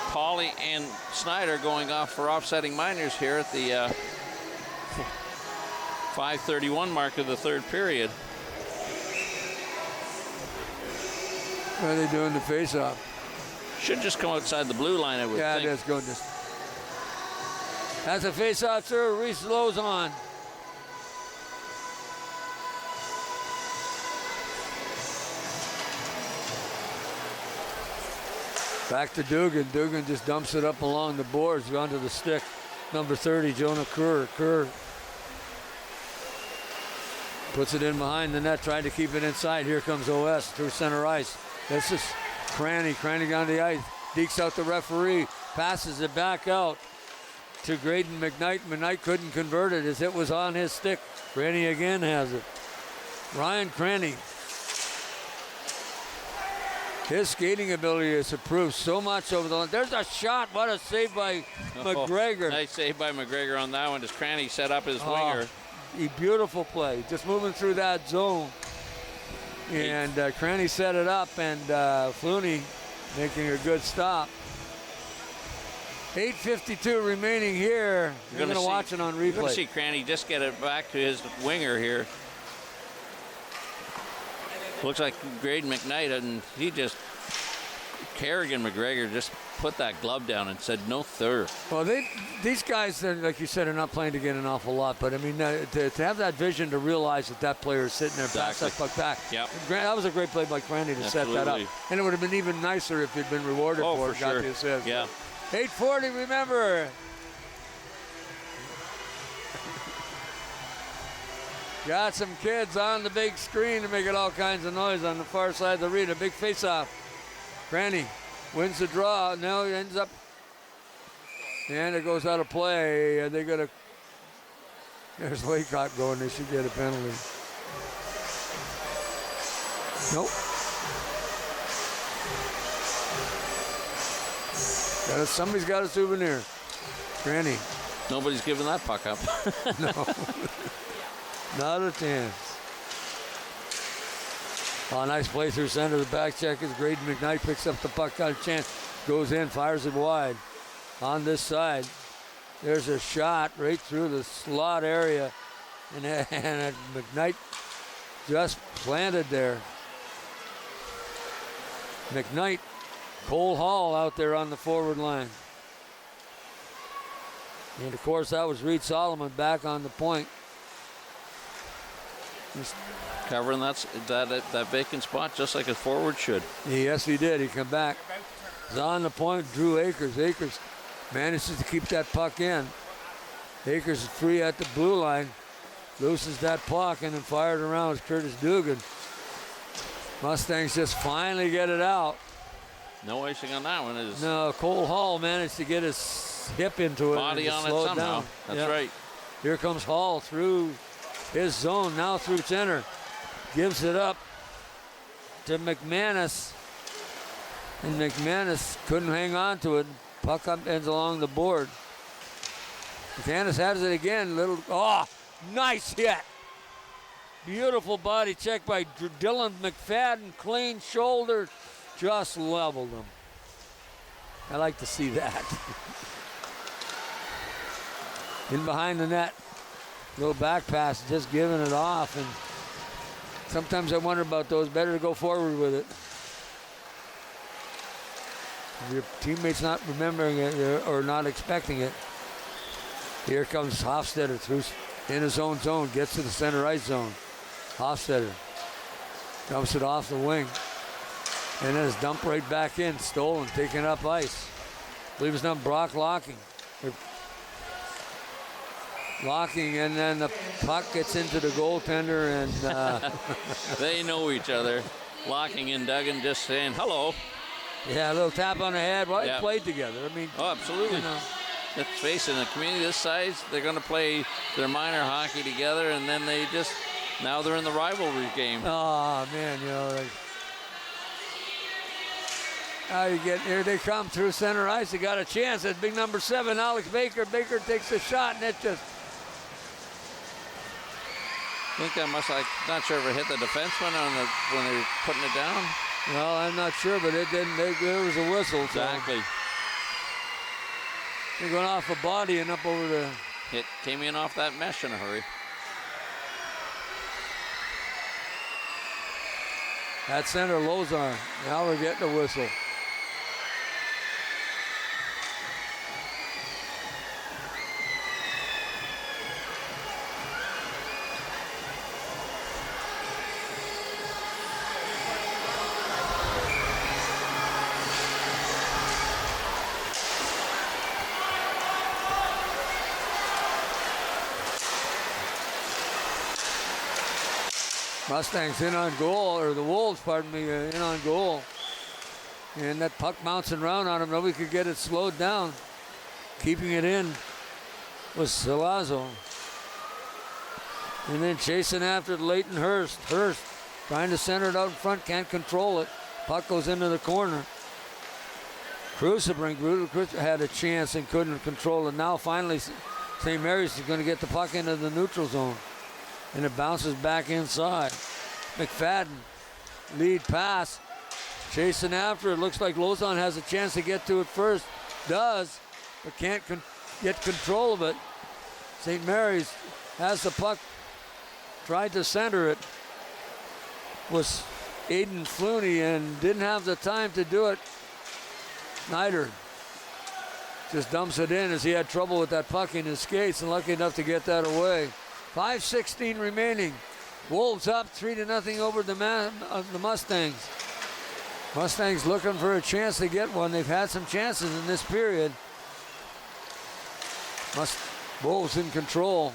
Pauly and Snyder going off for offsetting minors here at the 5:31 mark of the third period. What are they doing the face-off? Should just come outside the blue line, I would think. Yeah, it is going to. That's a face-off, sir. Reese Lowe's on. Back to Dugan. Dugan just dumps it up along the boards, onto the stick. Number 30, Jonah Kerr. Kerr puts it in behind the net, trying to keep it inside. Here comes OS through center ice. This is Cranny. Cranny on the ice. Dekes out the referee. Passes it back out to Graydon McKnight. McKnight couldn't convert it as it was on his stick. Cranny again has it. Ryan Cranny. His skating ability has improved so much over the line. There's a shot. What a save by McGregor. Nice save by McGregor on that one. As Cranny set up his winger. Beautiful play. Just moving through that zone. And Cranny set it up, and Flooney making a good stop. 8:52 remaining here. You're going to watch it on replay. You're going to see Cranny just get it back to his winger here. Looks like Graydon McKnight, and he just, Kerrigan McGregor just put that glove down and said, no, sir. Well, these guys, like you said, are not playing to get an awful lot, but I mean, to have that vision to realize that player is sitting there, pass that puck back. Yep. That was a great play by Cranny to set that up. And it would have been even nicer if he'd been rewarded for it. Sure. Got the assist. Yeah. 8:40, remember. Got some kids on the big screen to make it all kinds of noise on the far side of the arena. Big face-off. Cranny wins the draw. Now he ends up, and it goes out of play. They got a. There's Laycock going. They should get a penalty. Nope. Somebody's got a souvenir. Cranny. Nobody's giving that puck up. No. Not a chance. Oh, nice play through center. The back check is Graydon McKnight picks up the puck, got a chance. Goes in, fires it wide. On this side, there's a shot right through the slot area. And McKnight just planted there. McKnight, Cole Hall out there on the forward line. And of course, that was Reed Solomon back on the point. Just covering that vacant spot just like a forward should. Yes, he did. He come back. He's on the point. Drew Akers. Akers manages to keep that puck in. Akers is free at the blue line. Looses that puck and then fired around as Curtis Dugan. Mustangs just finally get it out. No icing on that one. No, Cole Hall managed to get his hip into it. Body and on it slow somehow. down. That's right. Here comes Hall through his zone, now through center. Gives it up to McManus. And McManus couldn't hang on to it. Puck up ends along the board. McManus has it again. Nice hit. Beautiful body check by Dylan McFadden. Clean shoulder. Just leveled him. I like to see that. In behind the net. Little back pass, just giving it off. And sometimes I wonder about those. Better to go forward with it. If your teammate's not remembering it or not expecting it. Here comes Hofstetter through in his own zone. Gets to the center ice zone. Hofstetter dumps it off the wing. And then it's dumped right back in. Stolen, taken up ice. I believe it's not Brock Locking. Locking, and then the puck gets into the goaltender, and they know each other. Locking and Duggan just saying hello. Yeah, a little tap on the head. Well, they played together. I mean, absolutely. You know. Let's face it, in a community this size, they're going to play their minor hockey together, and then now they're in the rivalry game. Oh man, here they come through center ice. They got a chance. That big number 7, Alex Baker. Baker takes a shot, and it just. I think that not sure if it hit the defenseman when they were putting it down. Well, I'm not sure, but it didn't. There was a whistle. Exactly. So. They're going off a body and up over the. It came in off that mesh in a hurry. At center, Lozar. Now we're getting a whistle. Mustangs in on goal, or the Wolves, pardon me, in on goal. And that puck bouncing around on him, nobody could get it slowed down. Keeping it in was Salazzo. And then chasing after Leighton Hurst. Hurst trying to center it out in front, can't control it. Puck goes into the corner. Crucibrink had a chance and couldn't control it. Now finally St. Mary's is going to get the puck into the neutral zone. And it bounces back inside. McFadden, lead pass, chasing after it. Looks like Lozon has a chance to get to it first. Does, but can't get control of it. St. Mary's has the puck, tried to center it. Was Aiden Flooney and didn't have the time to do it. Snyder just dumps it in as he had trouble with that puck in his skates and lucky enough to get that away. 5:16 remaining. Wolves up 3-0 over the Mustangs. Mustangs looking for a chance to get one. They've had some chances in this period. Wolves in control.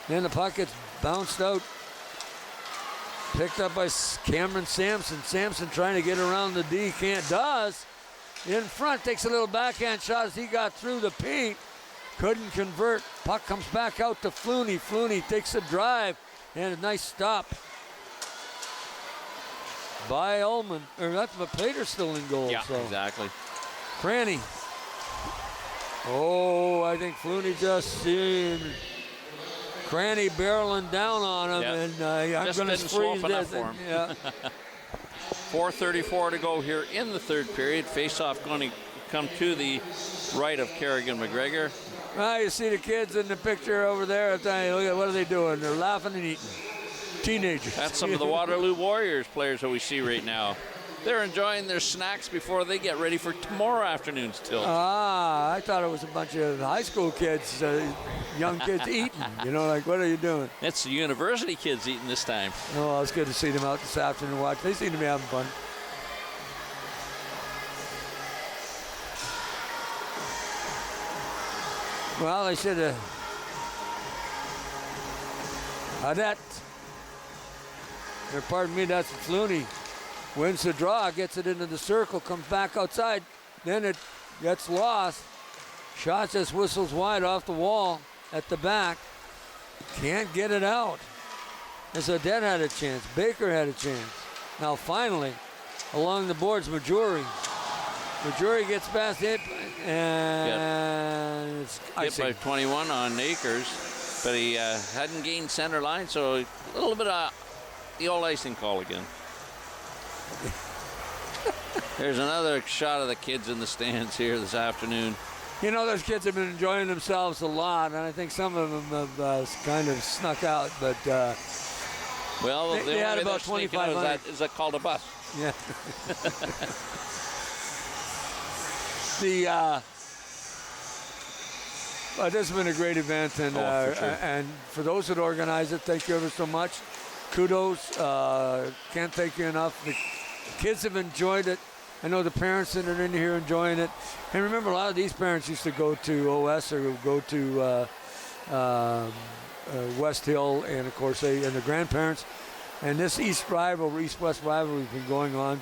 Then the puck gets bounced out. Picked up by Cameron Sampson. Sampson trying to get around the D. Does. In front, takes a little backhand shot as he got through the paint. Couldn't convert. Puck comes back out to Flooney. Flooney takes a drive and a nice stop by Ullman. Or that's, but Plater's still in goal. Yeah, so. exactly. Cranny. Oh, I think Flooney just seen Cranny barreling down on him, and I'm going to freeze this. Yeah. 4:34 to go here in the third period. Face-off going to come to the right of Kerrigan McGregor. You see the kids in the picture over there. Look at what are they doing? They're laughing and eating. Teenagers. That's some of the Waterloo Warriors players that we see right now. They're enjoying their snacks before they get ready for tomorrow afternoon's tilt. I thought it was a bunch of high school kids, young kids eating. You know, like, what are you doing? It's the university kids eating this time. Oh, well, it's good to see them out this afternoon watch. They seem to be having fun. Well, they should have. Adet. Or pardon me, that's Flooney. Wins the draw, gets it into the circle, comes back outside. Then it gets lost. Shot just whistles wide off the wall at the back. Can't get it out. As Adet had a chance. Baker had a chance. Now finally, along the boards, Majuri. Majuri gets past it, and it's icing. Hit by 21 on Akers, but he hadn't gained center line, so a little bit of the old icing call again. There's another shot of the kids in the stands here this afternoon. You know, those kids have been enjoying themselves a lot, and I think some of them have kind of snuck out, but well, they had about 2,500. Is that called a bus? Yeah. This has been a great event, and for sure. And for those that organize it, thank you ever so much. Kudos. Can't thank you enough. The kids have enjoyed it. I know the parents that are in here enjoying it. And remember, a lot of these parents used to go to OS or go to West Hill, and of course, and the grandparents. And this East-West rivalry has been going on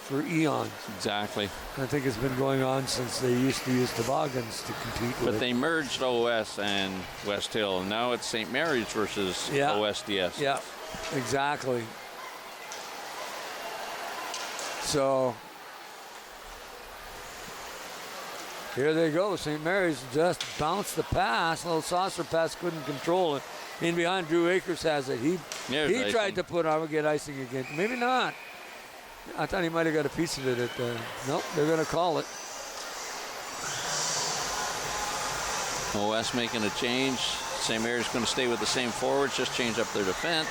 for eons. Exactly. I think it's been going on since they used to use toboggans to compete with. But they merged OS and West Hill, and now it's St. Mary's versus OSDS. Yeah, exactly. So here they go. St. Mary's just bounced the pass. A little saucer pass, couldn't control it. In behind, Drew Akers has it. He tried to put on, get icing again. Maybe not. I thought he might have got a piece of it at the. Nope, they're going to call it. OS making a change. St. Mary's going to stay with the same forwards, just change up their defense.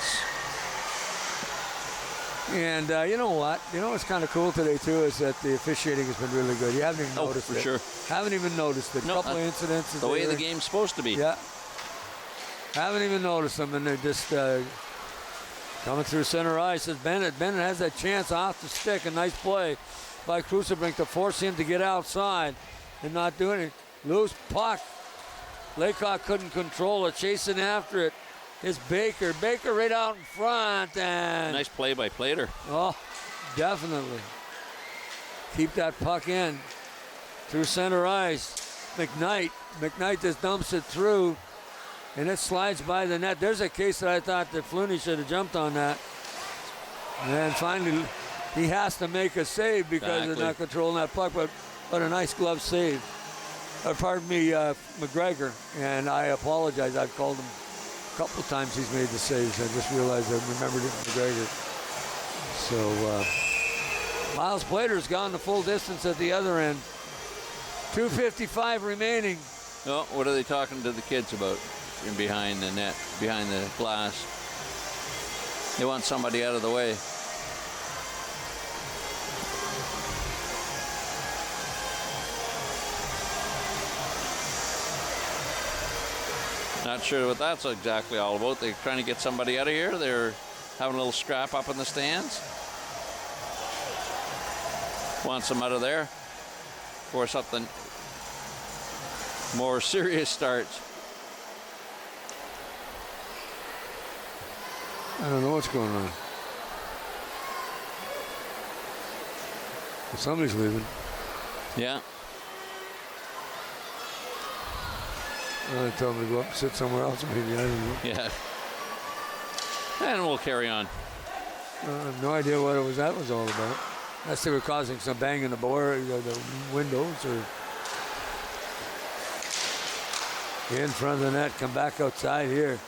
And you know what? You know what's kind of cool today, too, is that the officiating has been really good. You haven't even noticed it. For sure. Haven't even noticed it. A couple of incidents. The way the game's supposed to be. Yeah. Haven't even noticed them, and they're just coming through center ice. As Bennett has that chance off the stick. A nice play by Cruiserbrink to force him to get outside and not doing it. Loose puck. Laycock couldn't control it, chasing after it. Is Baker. Baker right out in front. And nice play by Plater. Oh, definitely. Keep that puck in. Through center ice. McKnight just dumps it through. And it slides by the net. There's a case that I thought that Flooney should have jumped on that. And then finally, he has to make a save because they're not controlling that puck. But a nice glove save. Pardon me, McGregor. And I apologize. I've called him a couple of times he's made the saves. I just realized I remembered it McGregor. So Miles Plater's gone the full distance at the other end. 2:55 remaining. Oh, what are they talking to the kids about? In behind the net, behind the glass. They want somebody out of the way. Not sure what that's exactly all about. They're trying to get somebody out of here. They're having a little scrap up in the stands. Want some out of there before something more serious starts. I don't know what's going on. Somebody's leaving. Yeah. Tell them to go up and sit somewhere else, maybe. I don't know. Yeah. And we'll carry on. I have no idea what that was all about. Unless they were causing some bang in the board, the windows, or in front of the net. Come back outside here.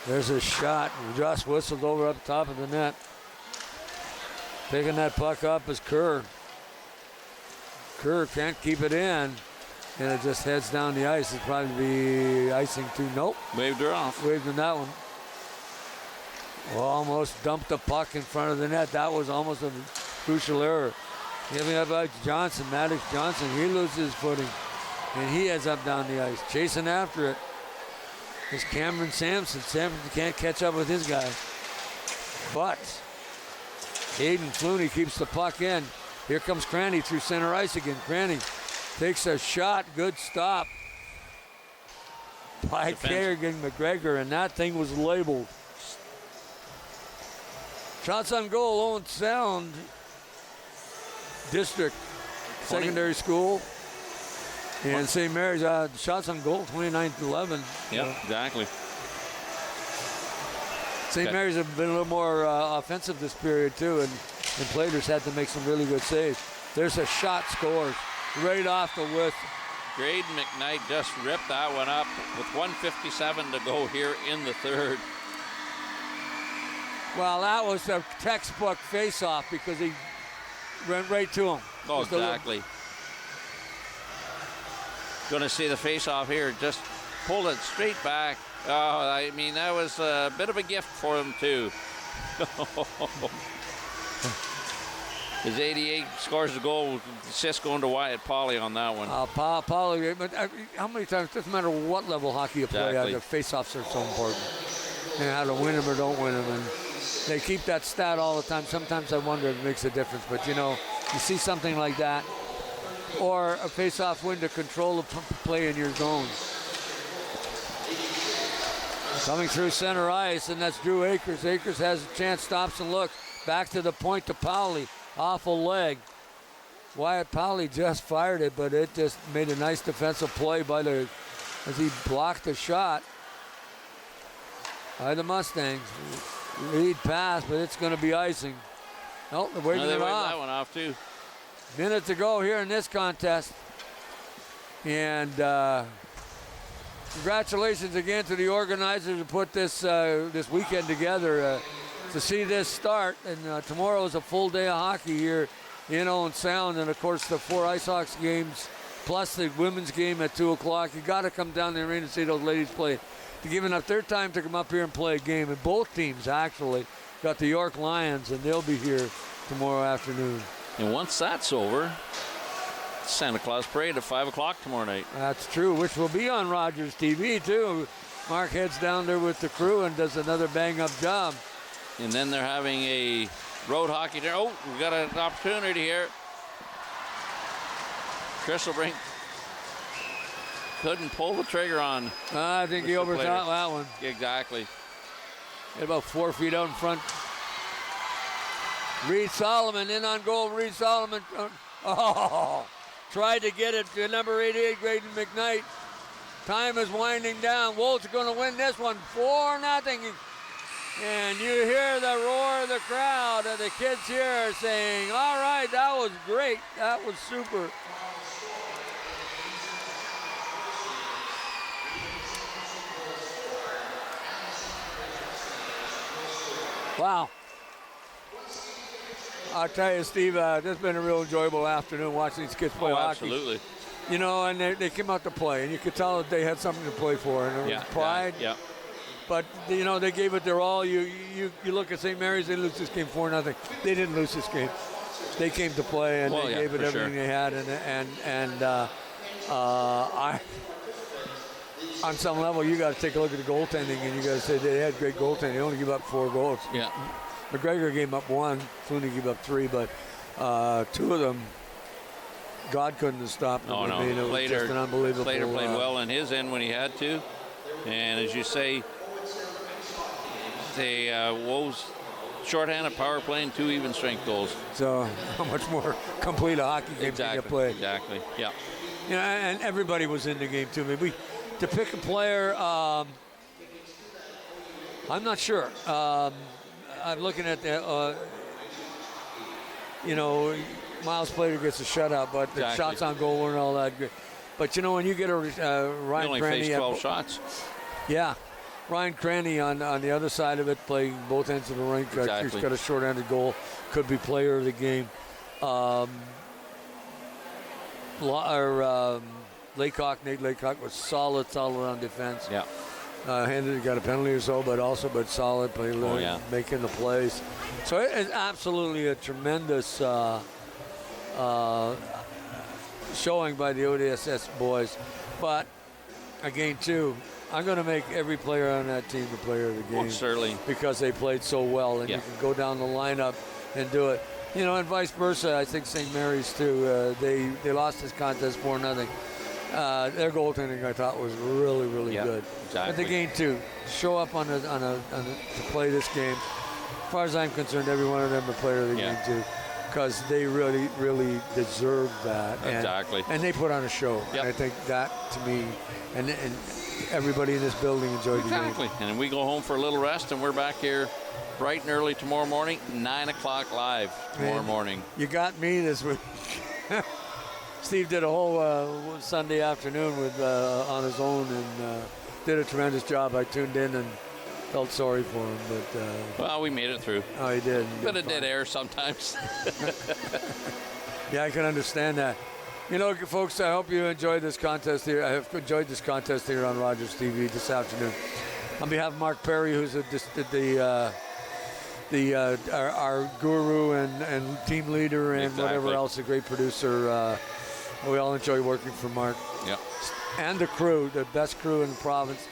There's a shot. Just whistled over up top of the net. Picking that puck up is Kerr. Kerr can't keep it in. And it just heads down the ice. It'd probably be icing too. Nope. Waved her off. Waved in that one. Almost dumped the puck in front of the net. That was almost a Crucial error. Giving up by Johnson, Maddox Johnson. He loses his footing, and he heads up down the ice. Chasing after it is Cameron Sampson. Sampson can't catch up with his guy. But Aiden Flooney keeps the puck in. Here comes Cranny through center ice again. Cranny takes a shot. Good stop by Kerrigan McGregor, and that thing was labeled. Shots on goal, Owen Sound District Secondary School. And St. Mary's shots on goal, 29-11. Yep, exactly. St. Mary's have been a little more offensive this period, too, and Platers had to make some really good saves. There's a shot scored right off the whistle. Graydon McKnight just ripped that one up with 1:57 to go here in the third. Well, that was a textbook face-off because he went right to him. Oh, exactly. Going to see the face-off here. Just pulled it straight back. Oh, I mean, that was a bit of a gift for him, too. His 88 scores the goal. Assist going to Wyatt Pauley on that one. Pauley, but how many times, doesn't matter what level hockey you play, the face-offs are so important. And how to win them or don't win them. And they keep that stat all the time. Sometimes I wonder if it makes a difference. But, you know, you see something like that, or a face-off win to control the play in your zone. Coming through center ice, and that's Drew Akers. Akers has a chance, stops and looks. Back to the point to Pauley. Awful leg. Wyatt Pauley just fired it, but it just made a nice defensive play as he blocked the shot by the Mustangs. Lead pass, but it's going to be icing. Oh, they're waving it off. That one off, too. Minute to go here in this contest. And congratulations again to the organizers who put this this weekend together to see this start. And tomorrow is a full day of hockey here in Owen Sound. And, of course, the 4 Ice Hawks games plus the women's game at 2 o'clock. You got to come down the arena and see those ladies play. They're giving up their time to come up here and play a game. And both teams, actually, got the York Lions, and they'll be here tomorrow afternoon. And once that's over, Santa Claus Parade at 5 o'clock tomorrow night. That's true, which will be on Rogers TV, too. Mark heads down there with the crew and does another bang-up job. And then they're having a road hockey there. Oh, we've got an opportunity here. Christelbrink couldn't pull the trigger on. I think he overshot that one. Exactly. Get about 4 feet out in front. Reed Solomon in on goal. Reed Solomon tried to get it to number 88, Graydon McKnight. Time is winding down. Wolves are going to win this one 4-0. And you hear the roar of the crowd, and the kids here saying, all right, that was great. That was super. Wow. I'll tell you, Steve, this has been a real enjoyable afternoon watching these kids play hockey. Absolutely. You know, and they came out to play, and you could tell that they had something to play for, and there was pride. Yeah. But, you know, they gave it their all. You look at St. Mary's, they lose this game 4-0. They didn't lose this game. They came to play, and they gave it everything they had. And on some level, you got to take a look at the goaltending, and you got to say they had great goaltending. They only give up 4 goals. Yeah. McGregor gave up 1. Flooney gave up 3, but 2 of them, God couldn't have stopped them. Oh, no. I mean, it was just an unbelievable. Slater played well on his end when he had to. And as you say, the Wolves shorthanded power play and 2 even strength goals. So how much more complete a hockey game can you play? Exactly, yeah. You know, and everybody was in the game too. Maybe to pick a player, I'm not sure. I'm looking at the, Miles Plater gets a shutout, but the shots on goal weren't all that good. But, you know, when you get a Ryan only Cranny. faced 12 shots. Yeah. Ryan Cranny on the other side of it, playing both ends of the rink. Exactly. He's got a short-handed goal. Could be player of the game. Nate Laycock was solid on defense. Yeah. got a penalty or so, but solid play, making the plays. So it's absolutely a tremendous showing by the ODSS boys. But again, too, I'm going to make every player on that team the player of the game. Oh, certainly. Because they played so well, and you can go down the lineup and do it. You know, and vice versa. I think St. Mary's too. They lost this contest 4-0. Their goaltending, I thought, was really, really good. Exactly. But the game too, show up to play this game. As far as I'm concerned, every one of them a player of the game too, because they really, really deserve that. Exactly. And they put on a show. And I think that, to me, and everybody in this building enjoyed the game. Exactly. And we go home for a little rest, and we're back here bright and early tomorrow morning, 9 o'clock live tomorrow morning. You got me this week. Steve did a whole Sunday afternoon with on his own and did a tremendous job. I tuned in and felt sorry for him, but well, we made it through. Oh, he did. Bit of dead air sometimes. Yeah, I can understand that. You know, folks, I hope you enjoyed this contest here. I have enjoyed this contest here on Rogers TV this afternoon. On behalf of Mark Perry, who's our guru and team leader and whatever else, a great producer. We all enjoy working for Mark. Yep. And the crew, the best crew in the province.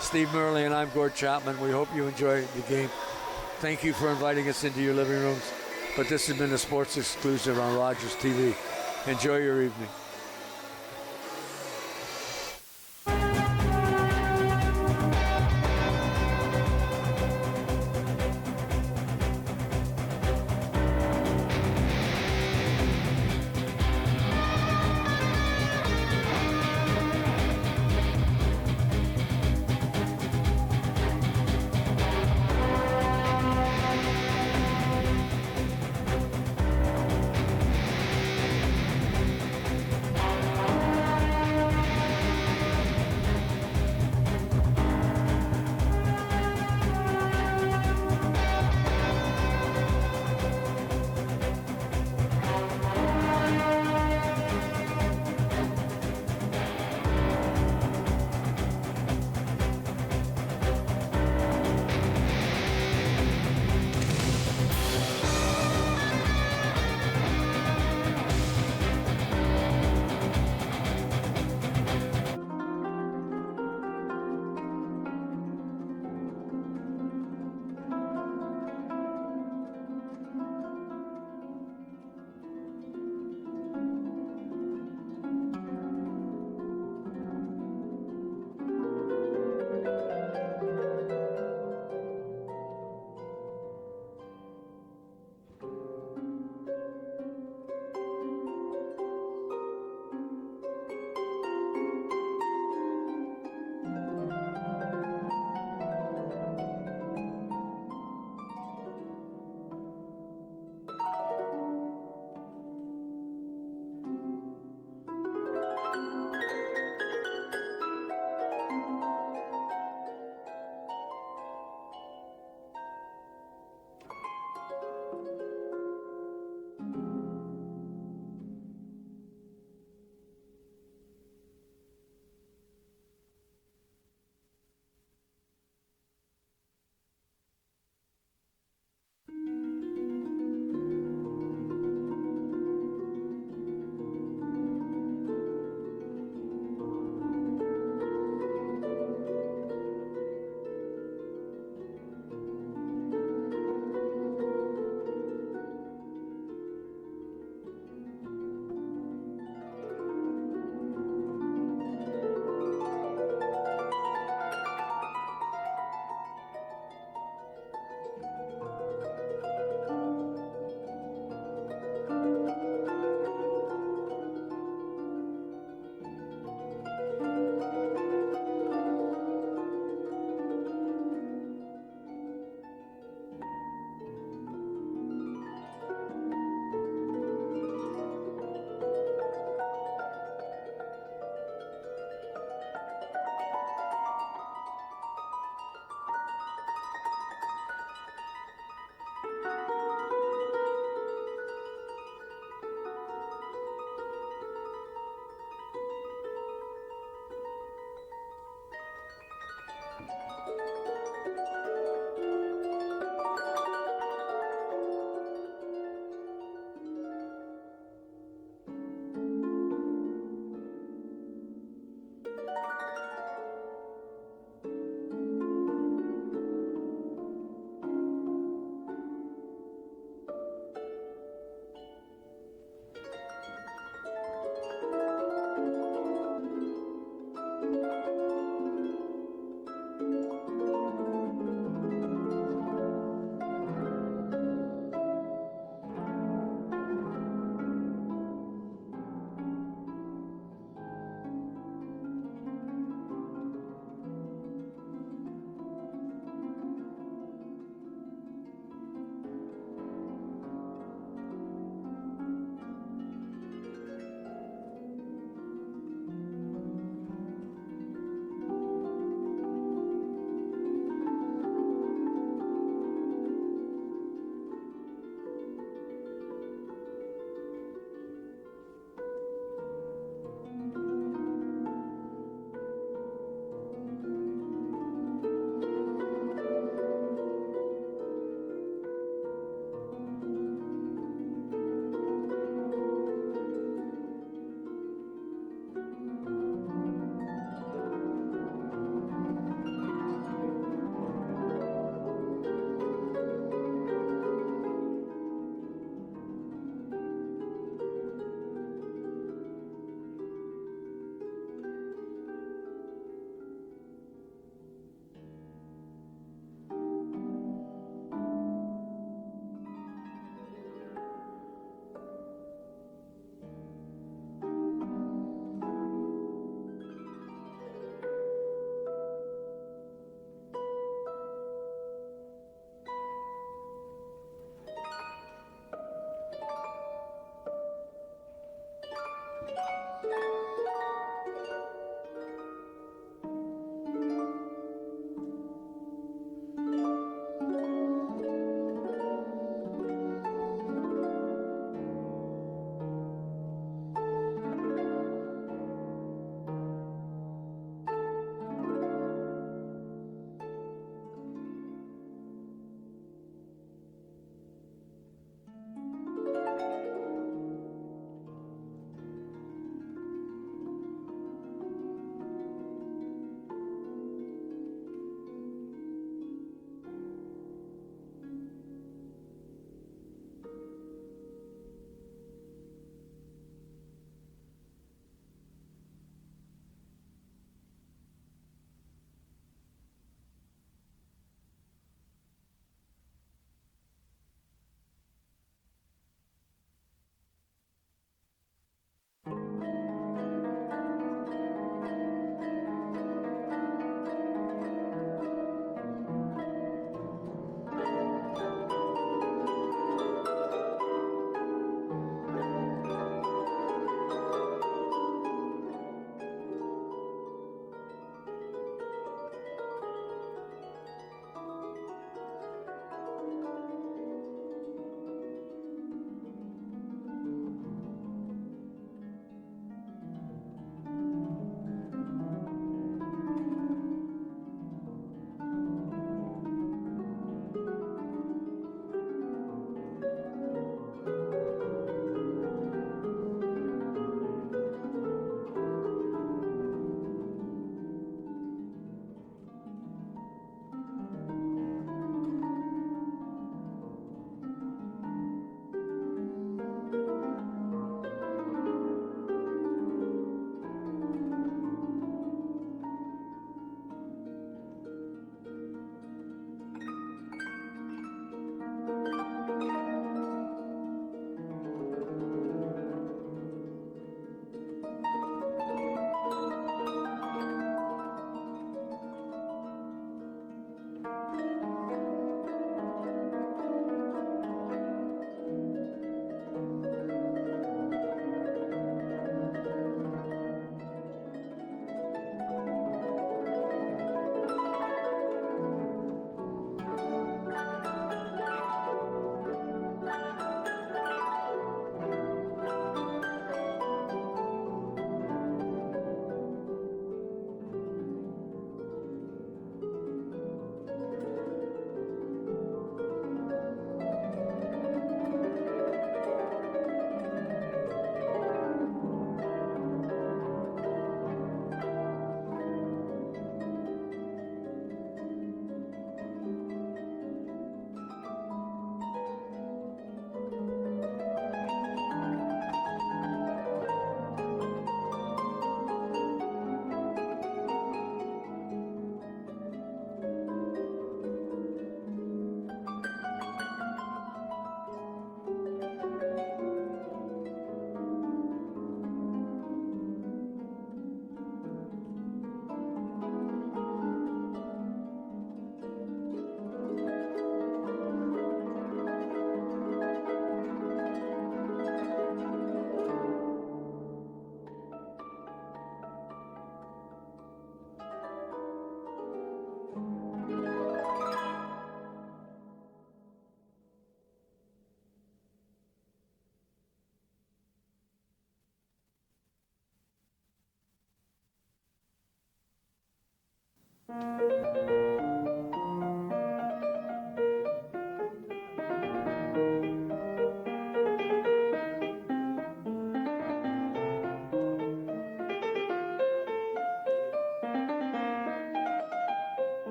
Steve Murley and I'm Gord Chapman. We hope you enjoy the game. Thank you for inviting us into your living rooms. But this has been a sports exclusive on Rogers TV. Enjoy your evening.